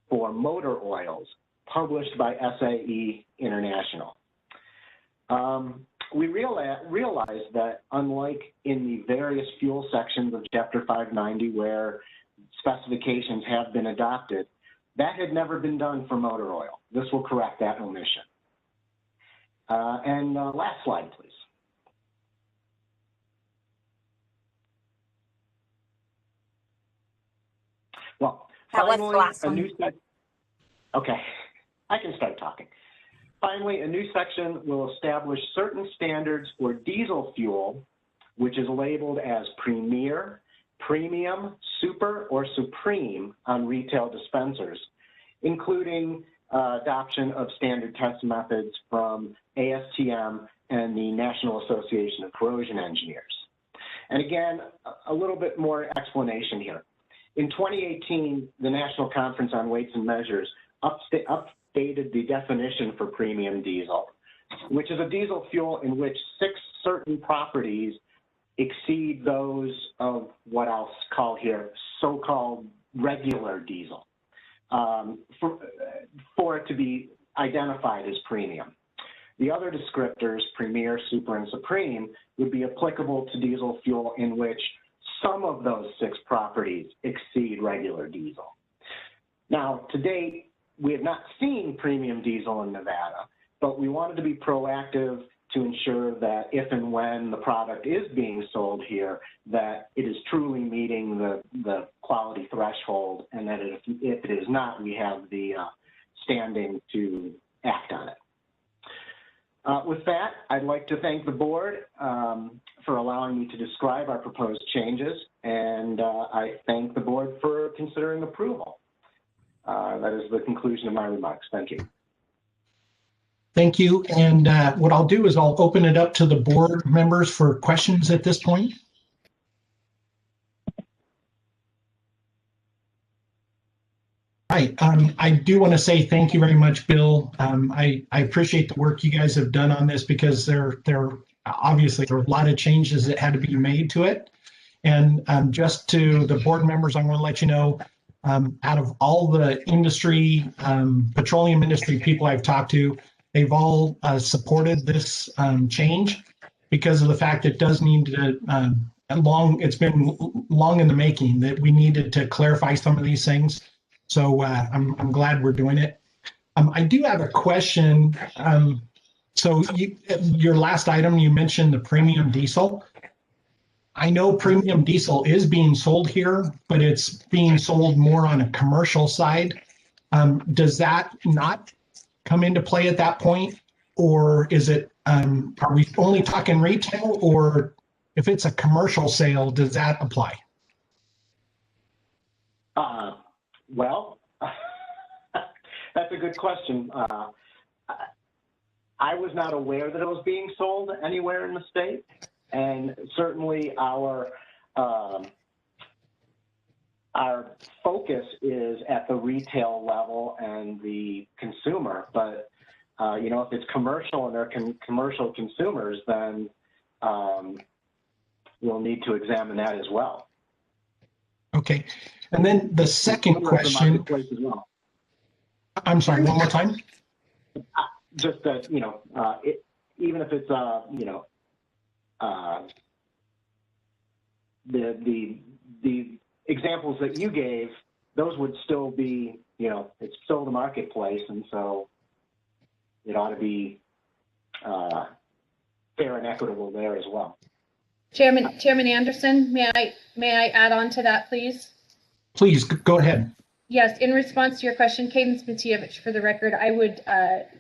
for motor oils published by SAE International. We realize that unlike in the various fuel sections of Chapter 590 where specifications have been adopted, that had never been done for motor oil. This will correct that omission. Last slide, please. Well, finally, a new section. Okay, I can start talking. Finally, a new section will establish certain standards for diesel fuel, which is labeled as Premier, Premium, Super, or Supreme on retail dispensers, including adoption of standard test methods from ASTM and the National Association of Corrosion Engineers. And again, a little bit more explanation here. In 2018, the National Conference on Weights and Measures updated the definition for premium diesel, which is a diesel fuel in which 6 certain properties exceed those of what I'll call here so-called regular diesel for it to be identified as premium. The other descriptors, Premier, Super, and Supreme, would be applicable to diesel fuel in which some of those 6 properties exceed regular diesel. Now, to date, we have not seen premium diesel in Nevada, but we wanted to be proactive to ensure that if and when the product is being sold here, that it is truly meeting the quality threshold, and that if it is not, we have the standing to act on it. With that, I'd like to thank the board for allowing me to describe our proposed changes, and I thank the board for considering approval. That is the conclusion of my remarks. Thank you. Thank you. And what I'll do is I'll open it up to the board members for questions at this point. Right. I do want to say thank you very much, Bill. I appreciate the work you guys have done on this because there obviously there are a lot of changes that had to be made to it. And just to the board members, I'm going to let you know, out of all the industry, petroleum industry people I've talked to, they've all supported this change because of the fact it does need to, it's been long in the making that we needed to clarify some of these things. So I'm glad we're doing it. I do have a question. So your last item, you mentioned the premium diesel. I know premium diesel is being sold here, but it's being sold more on a commercial side. Does that not come into play at that point? Or is it, are we only talking retail, or if it's a commercial sale, does that apply? Well, that's a good question. I was not aware that it was being sold anywhere in the state, and certainly our focus is at the retail level and the consumer. But if it's commercial and they're commercial consumers, then we'll need to examine that as well. Okay, and then the second question. Well. I'm sorry, one more time. Just that, even if it's the examples that you gave, those would still be, it's still the marketplace, and so it ought to be fair and equitable there as well. Chairman Anderson, may I add on to that, please? Please go ahead. Yes, in response to your question, Cadence Matievich, for the record, I would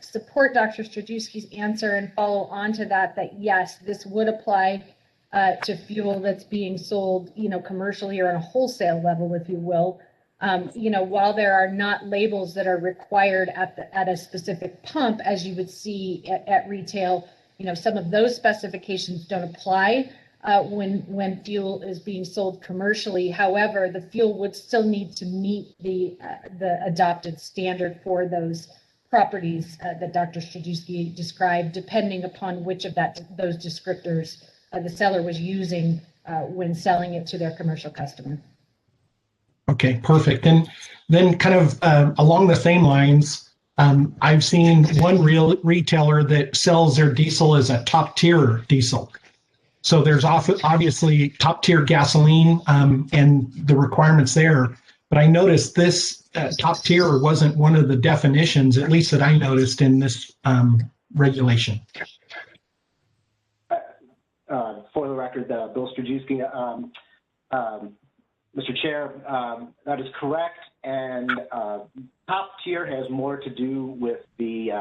support Dr. Strajewski's answer and follow on to that yes, this would apply to fuel that's being sold, commercially or on a wholesale level, if you will. While there are not labels that are required at a specific pump, as you would see at retail, some of those specifications don't apply when fuel is being sold commercially. However, the fuel would still need to meet the adopted standard for those properties that Dr. Strajewski described, depending upon which of those descriptors the seller was using when selling it to their commercial customer. Okay, perfect. And then kind of along the same lines, I've seen one real retailer that sells their diesel as a top tier diesel. So there's obviously top tier gasoline and the requirements there. But I noticed this top tier wasn't one of the definitions, at least that I noticed in this regulation. For the record, Bill Strajewski, Mr. Chair, that is correct. And top tier has more to do with the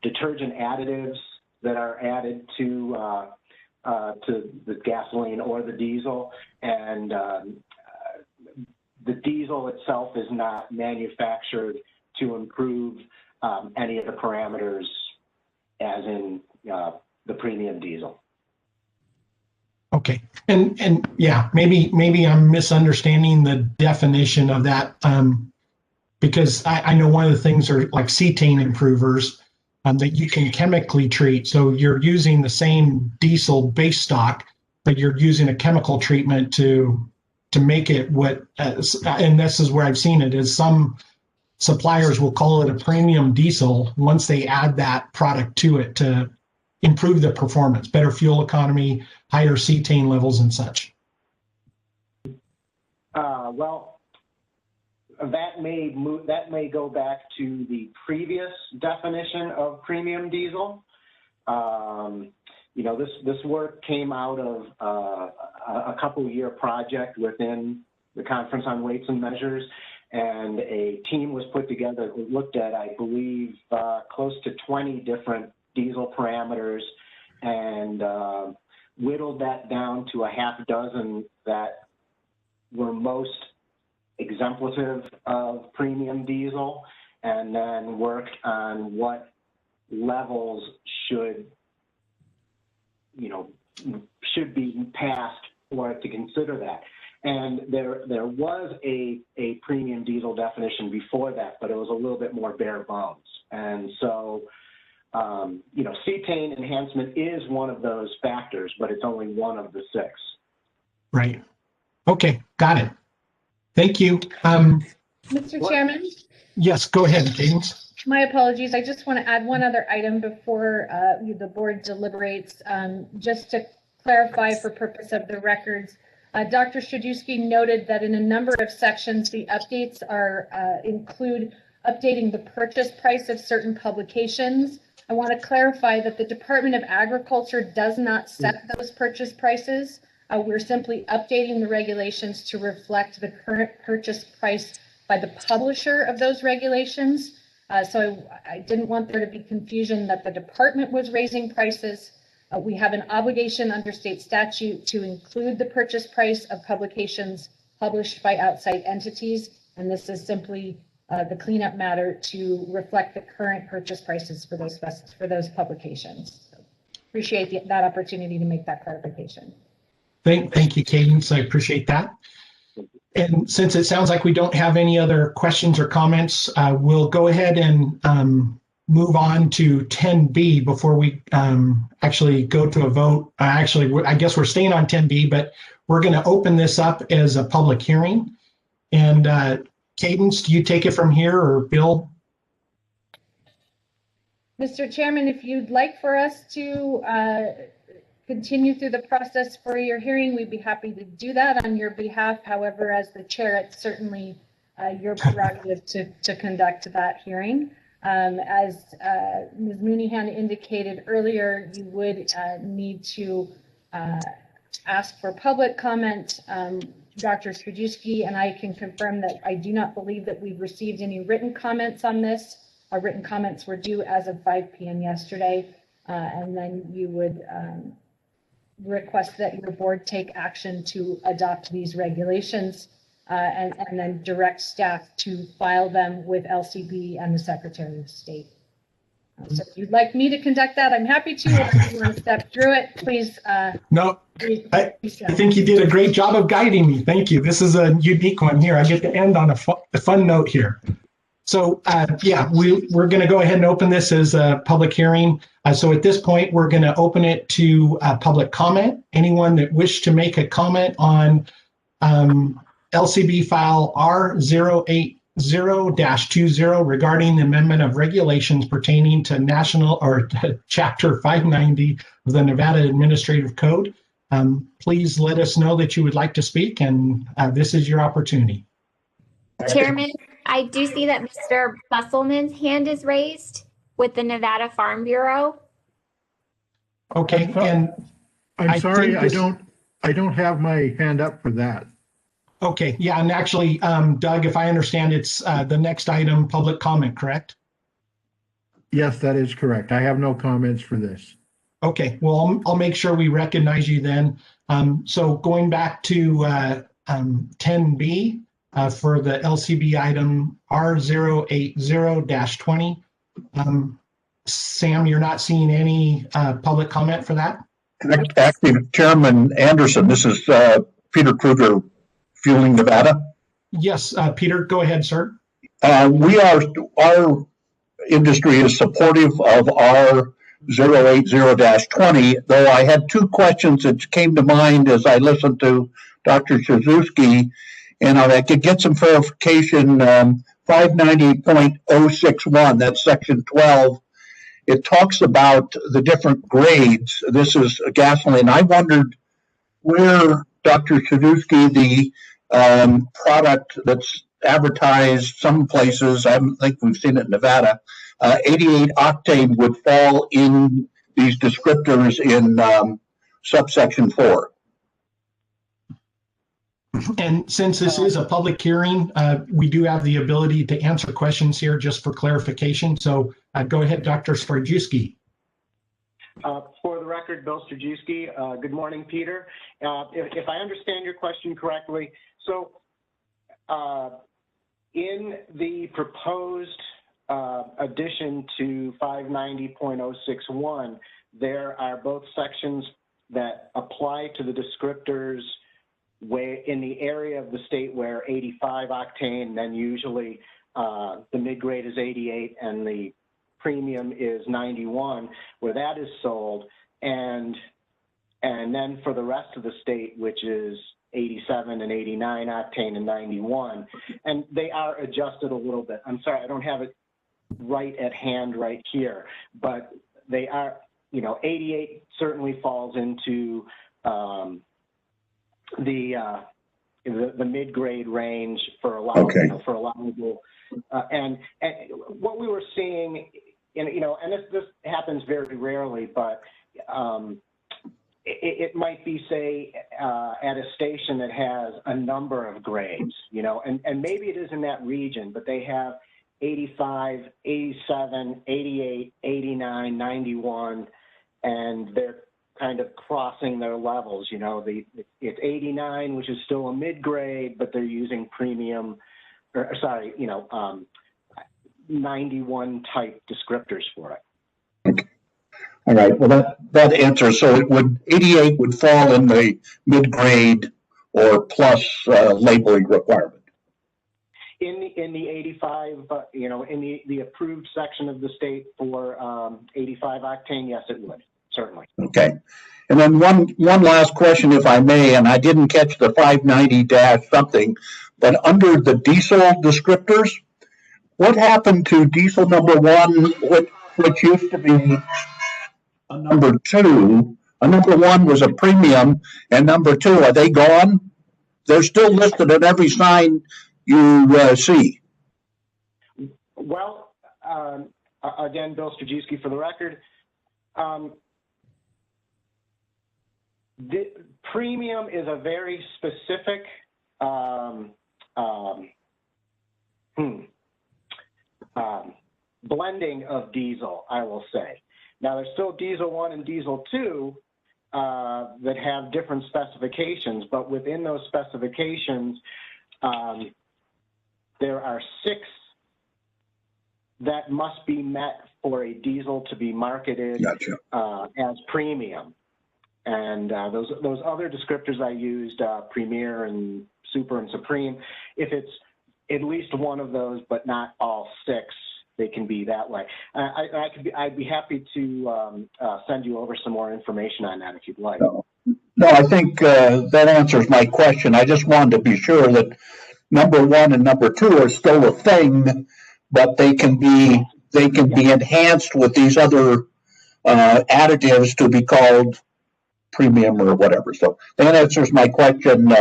detergent additives that are added to the gasoline or the diesel, and the diesel itself is not manufactured to improve any of the parameters as in the premium diesel. Okay, and yeah, maybe I'm misunderstanding the definition of that because I know one of the things are like cetane improvers that you can chemically treat. So you're using the same diesel base stock, but you're using a chemical treatment to make it what, and this is where I've seen it, is some suppliers will call it a premium diesel once they add that product to it to improve the performance, better fuel economy, higher cetane levels and such. Well, that may go back to the previous definition of premium diesel. This work came out of a couple-year project within the Conference on Weights and Measures, and a team was put together who looked at, I believe, close to 20 different diesel parameters and whittled that down to a half dozen that were most exemplative of premium diesel, and then worked on what levels should be passed for it to consider that. And there was a premium diesel definition before that, but it was a little bit more bare bones. And so, cetane enhancement is one of those factors, but it's only one of the 6. Right. Okay, got it. Thank you. Mr. Chairman? Yes, go ahead, Cadence. My apologies. I just want to add one other item before the board deliberates, just to clarify for purpose of the records. Dr. Strajewski noted that in a number of sections, the updates include updating the purchase price of certain publications. I want to clarify that the Department of Agriculture does not set those purchase prices. We're simply updating the regulations to reflect the current purchase price by the publisher of those regulations. So I didn't want there to be confusion that the department was raising prices. We have an obligation under state statute to include the purchase price of publications published by outside entities, and this is simply the cleanup matter to reflect the current purchase prices for those publications. So appreciate that opportunity to make that clarification. Thank you, Cadence. I appreciate that. And since it sounds like we don't have any other questions or comments, we'll go ahead and move on to 10B before we actually go to a vote. I guess we're staying on 10B, but we're going to open this up as a public hearing. And Cadence, do you take it from here, or Bill? Mr. Chairman, if you'd like for us to continue through the process for your hearing, we'd be happy to do that on your behalf. However, as the chair, it's certainly your prerogative to conduct that hearing. As Ms. Mooneyhan indicated earlier, you would need to ask for public comment. Dr. Strajewski and I can confirm that I do not believe that we've received any written comments on this. Our written comments were due as of 5 p.m. yesterday, and then you would request that your board take action to adopt these regulations and then direct staff to file them with LCB and the Secretary of State. So if you'd like me to conduct that, I'm happy to. If you want to step through it, please. No, I think you did a great job of guiding me. Thank you. This is a unique one here. I get to end on a fun note here. So yeah, we're going to go ahead and open this as a public hearing. So at this point, we're going to open it to public comment. Anyone that wished to make a comment on LCB file R080-20 regarding the amendment of regulations pertaining to national or to Chapter 590 of the Nevada Administrative Code, please let us know that you would like to speak, and this is your opportunity. Chairman, I do see that Mr. Busselman's hand is raised with the Nevada Farm Bureau. Okay, and I'm sorry, I don't have my hand up for that. Okay, yeah, and actually, Doug, if I understand, it's the next item, public comment, correct? Yes, that is correct. I have no comments for this. Okay, well, I'll make sure we recognize you then. So going back to 10B for the LCB item R080-20. Sam, you're not seeing any public comment for that? Actually, Chairman Anderson, this is Peter Kruger, Fueling Nevada. Yes, Peter, go ahead, sir. Our industry is supportive of our 080-20, though I had two questions that came to mind as I listened to Dr. Strajewski, and I could get some clarification. 590.061, that's section 12. It talks about the different grades. This is gasoline. I wondered where, Dr. Strajewski, the product that's advertised some places, I don't think we've seen it in Nevada, 88 octane would fall in these descriptors in subsection 4. And since this is a public hearing, we do have the ability to answer questions here just for clarification. So go ahead, Dr. Strajewski. For the record, Bill Strajewski. Good morning, Peter. If I understand your question correctly, so in the proposed addition to 590.061, there are both sections that apply to the descriptors where in the area of the state where 85 octane, then usually the mid-grade is 88 and the premium is 91, where that is sold, and then for the rest of the state, which is 87 and 89 octane and 91, and they are adjusted a little bit. I'm sorry, I don't have it right at hand right here, but they are, 88 certainly falls into the mid-grade range for allowable, and what we were seeing, and this happens very rarely, but it might be, say, at a station that has a number of grades, and maybe it is in that region, but they have 85, 87, 88, 89, 91, and they're kind of crossing their levels. You know, it's 89, which is still a mid-grade, but they're using premium, or sorry, 91 type descriptors for it. Okay. All right. Well, that answers. So 88 would fall in the mid-grade or plus labeling requirement. In the 85, in the approved section of the state for 85 octane, yes, it would, certainly. Okay. And then one last question, if I may, and I didn't catch the 590-something, but under the diesel descriptors, what happened to diesel number 1, which used to be a number 2? A number 1 was a premium, and number 2, are they gone? They're still listed at every sign you see. Well, again, Bill Strajewski for the record. The premium is a very specific blending of diesel, I will say. Now, there's still diesel 1 and diesel 2 that have different specifications, but within those specifications, there are 6 that must be met for a diesel to be marketed as premium. And those other descriptors I used, Premier and Super and Supreme, if it's at least one of those, but not all 6, they can be that way. I'd be happy to send you over some more information on that if you'd like. No, I think that answers my question. I just wanted to be sure that number 1 and number 2 are still a thing, but they can be enhanced with these other additives to be called premium or whatever. So that answers my question.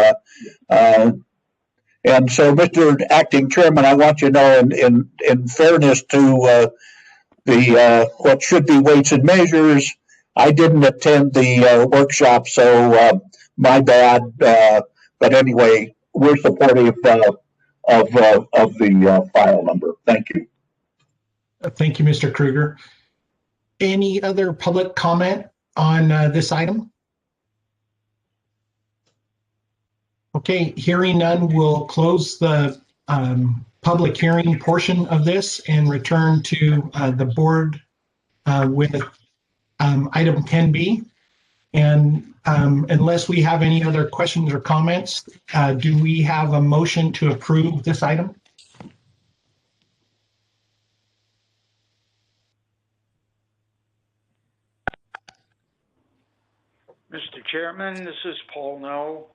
And so, Mr. Acting Chairman, I want you to know, in fairness to the what should be weights and measures, I didn't attend the workshop, so my bad. But anyway, we're supportive of the file number. Thank you. Thank you, Mr. Kruger. Any other public comment on this item? Okay, hearing none, we'll close the public hearing portion of this and return to the board with item 10B. And unless we have any other questions or comments, do we have a motion to approve this item? Mr. Chairman, this is Paul No.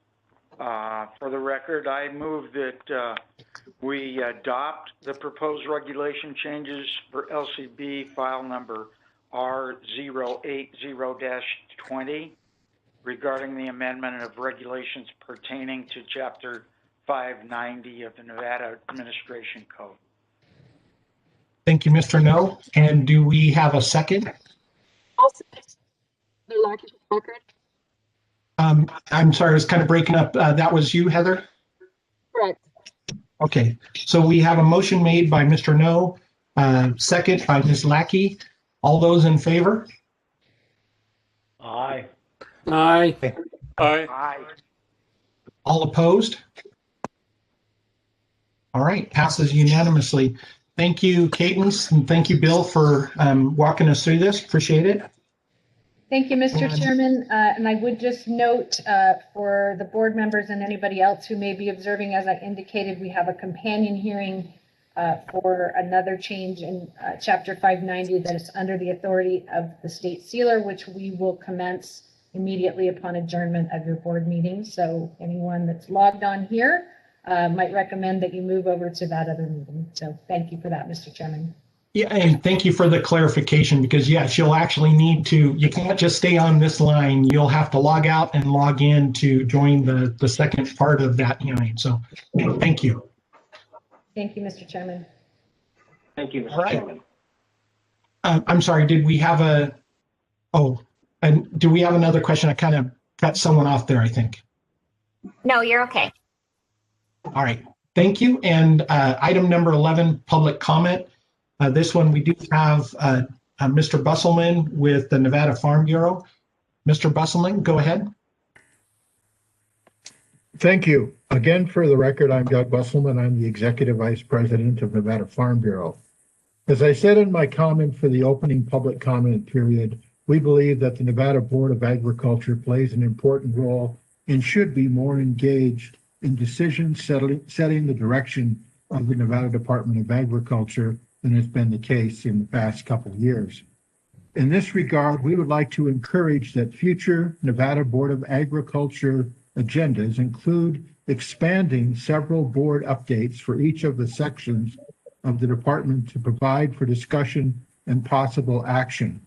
For the record, I move that we adopt the proposed regulation changes for LCB file number R080-20 regarding the amendment of regulations pertaining to Chapter 590 of the Nevada Administration Code. Thank you, Mr. No. And do we have a second? I'm sorry, I was kind of breaking up. That was you, Heather? Correct. Okay, so we have a motion made by Mr. No, second by Ms. Lackey. All those in favor? Aye. Aye. Aye. Aye. All opposed? All right, passes unanimously. Thank you, Cadence, and thank you, Bill, for walking us through this. Appreciate it. Thank you, Mr. Chairman. And I would just note for the board members and anybody else who may be observing, as I indicated, we have a companion hearing for another change in Chapter 590 that is under the authority of the state sealer, which we will commence immediately upon adjournment of your board meeting. So anyone that's logged on here might recommend that you move over to that other meeting. So thank you for that, Mr. Chairman. Yeah, and thank you for the clarification, because yes, you'll actually need to, you can't just stay on this line. You'll have to log out and log in to join the second part of that hearing. So thank you. Thank you, Mr. Chairman. Thank you, Mr. Chairman. I'm sorry, did we have and do we have another question? I kind of cut someone off there, I think. No, you're okay. All right, thank you. And item number 11, public comment. This one we do have Mr. Busselman with the Nevada Farm Bureau. Mr. Busselman, go ahead. Thank you. Again, for the record, I'm Doug Busselman. I'm the Executive Vice President of Nevada Farm Bureau. As I said in my comment for the opening public comment period, we believe that the Nevada Board of Agriculture plays an important role and should be more engaged in decisions setting the direction of the Nevada Department of Agriculture than has been the case in the past couple of years. In this regard, we would like to encourage that future Nevada Board of Agriculture agendas include expanding several board updates for each of the sections of the department to provide for discussion and possible action.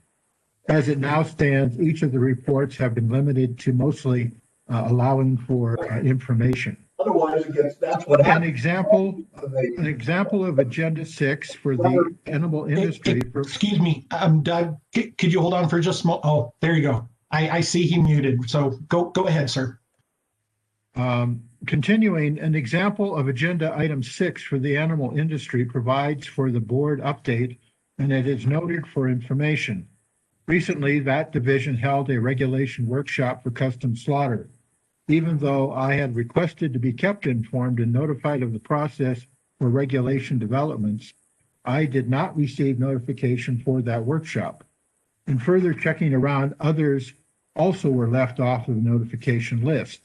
As it now stands, each of the reports have been limited to mostly allowing for information. Otherwise, that's what An happens. example of Agenda 6 for the animal industry. Excuse me, Doug, could you hold on for just a moment? Oh, there you go. I see he muted. So go ahead, sir. Continuing, an example of Agenda Item 6 for the animal industry provides for the board update, and it is noted for information. Recently, that division held a regulation workshop for custom slaughter. Even though I had requested to be kept informed and notified of the process for regulation developments, I did not receive notification for that workshop. In further checking around, others also were left off of the notification list.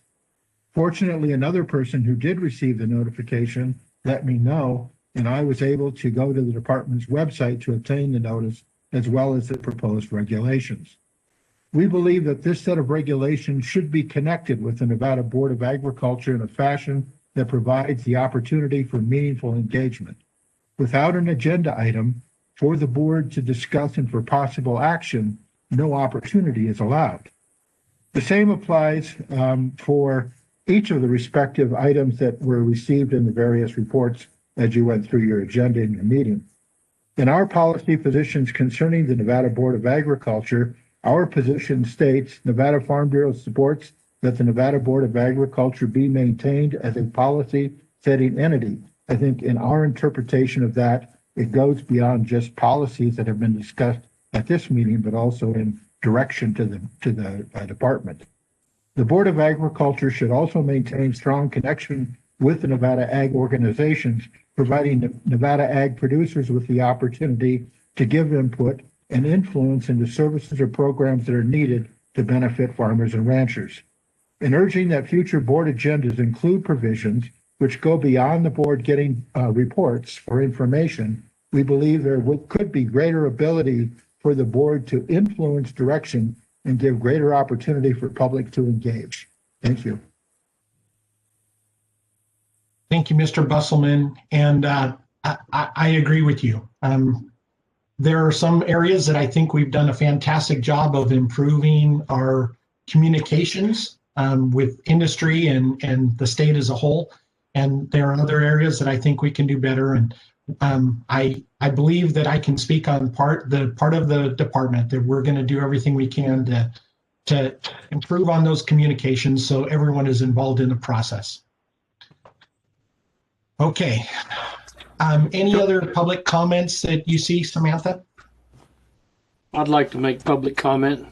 Fortunately, another person who did receive the notification let me know, and I was able to go to the department's website to obtain the notice as well as the proposed regulations. We believe that this set of regulations should be connected with the Nevada Board of Agriculture in a fashion that provides the opportunity for meaningful engagement. Without an agenda item for the board to discuss and for possible action, no opportunity is allowed. The same applies for each of the respective items that were received in the various reports as you went through your agenda in your meeting. In our policy positions concerning the Nevada Board of Agriculture, our position states Nevada Farm Bureau supports that the Nevada Board of Agriculture be maintained as a policy setting entity. I think in our interpretation of that, it goes beyond just policies that have been discussed at this meeting, but also in direction to the department. The Board of Agriculture should also maintain strong connection with the Nevada Ag organizations, providing Nevada Ag producers with the opportunity to give input and influence into services or programs that are needed to benefit farmers and ranchers. In urging that future board agendas include provisions which go beyond the board getting reports or information, we believe there could be greater ability for the board to influence direction and give greater opportunity for public to engage. Thank you. Thank you, Mr. Busselman. And I agree with you. There are some areas that I think we've done a fantastic job of improving our communications with industry and the state as a whole. And there are other areas that I think we can do better. And I believe that I can speak on part of the department that we're going to do everything we can to improve on those communications so everyone is involved in the process. Okay. Any other public comments that you see, Samantha? I'd like to make public comment.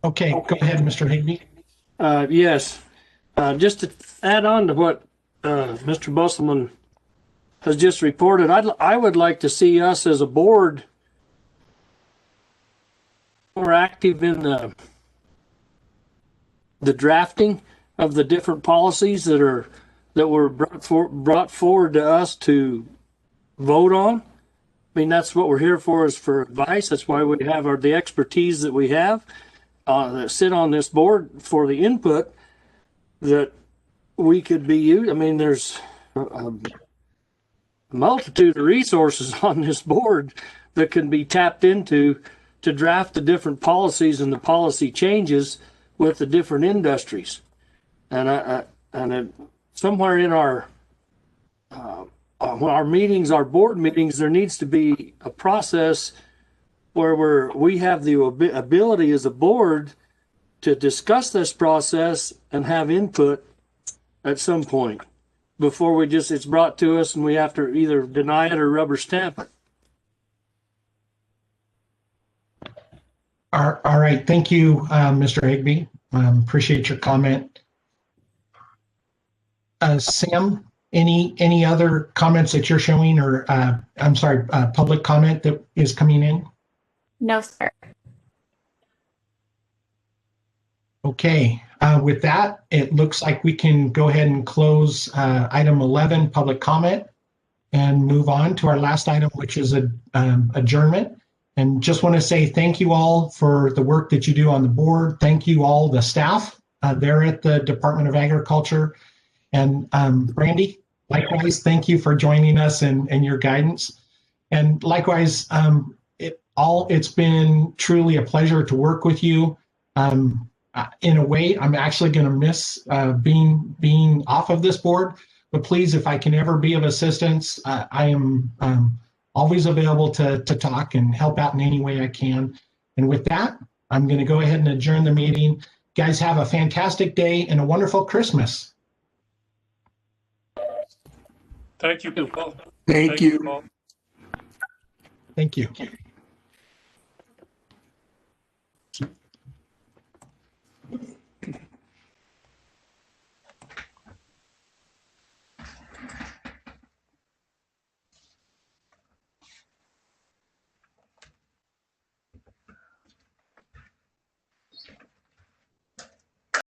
Okay, go ahead, Mr. Higbee. Yes, just to add on to what Mr. Busselman has just reported, I would like to see us as a board more active in the drafting of the different policies that were brought forward to us to vote on. I mean, that's what we're here for, is for advice. That's why we have the expertise that we have that sit on this board for the input that we could be used. I mean, there's a multitude of resources on this board that can be tapped into to draft the different policies and the policy changes with the different industries. And somewhere in our meetings, our board meetings, there needs to be a process where we have the ability as a board to discuss this process and have input at some point before it's brought to us and we have to either deny it or rubber stamp it. All right. Thank you, Mr. Higby. Appreciate your comment. Sam, any other comments that you're showing, or I'm sorry, public comment that is coming in? No, sir. Okay. With that, it looks like we can go ahead and close item 11, public comment, and move on to our last item, which is adjournment. And just want to say thank you all for the work that you do on the board. Thank you all, the staff there at the Department of Agriculture. And Brandy, likewise, thank you for joining us and your guidance. And likewise, it's been truly a pleasure to work with you. In a way, I'm actually going to miss being off of this board. But please, if I can ever be of assistance, I am always available to talk and help out in any way I can. And with that, I'm going to go ahead and adjourn the meeting. Guys, have a fantastic day and a wonderful Christmas. Thank you, Paul. Thank you. Paul. Thank you.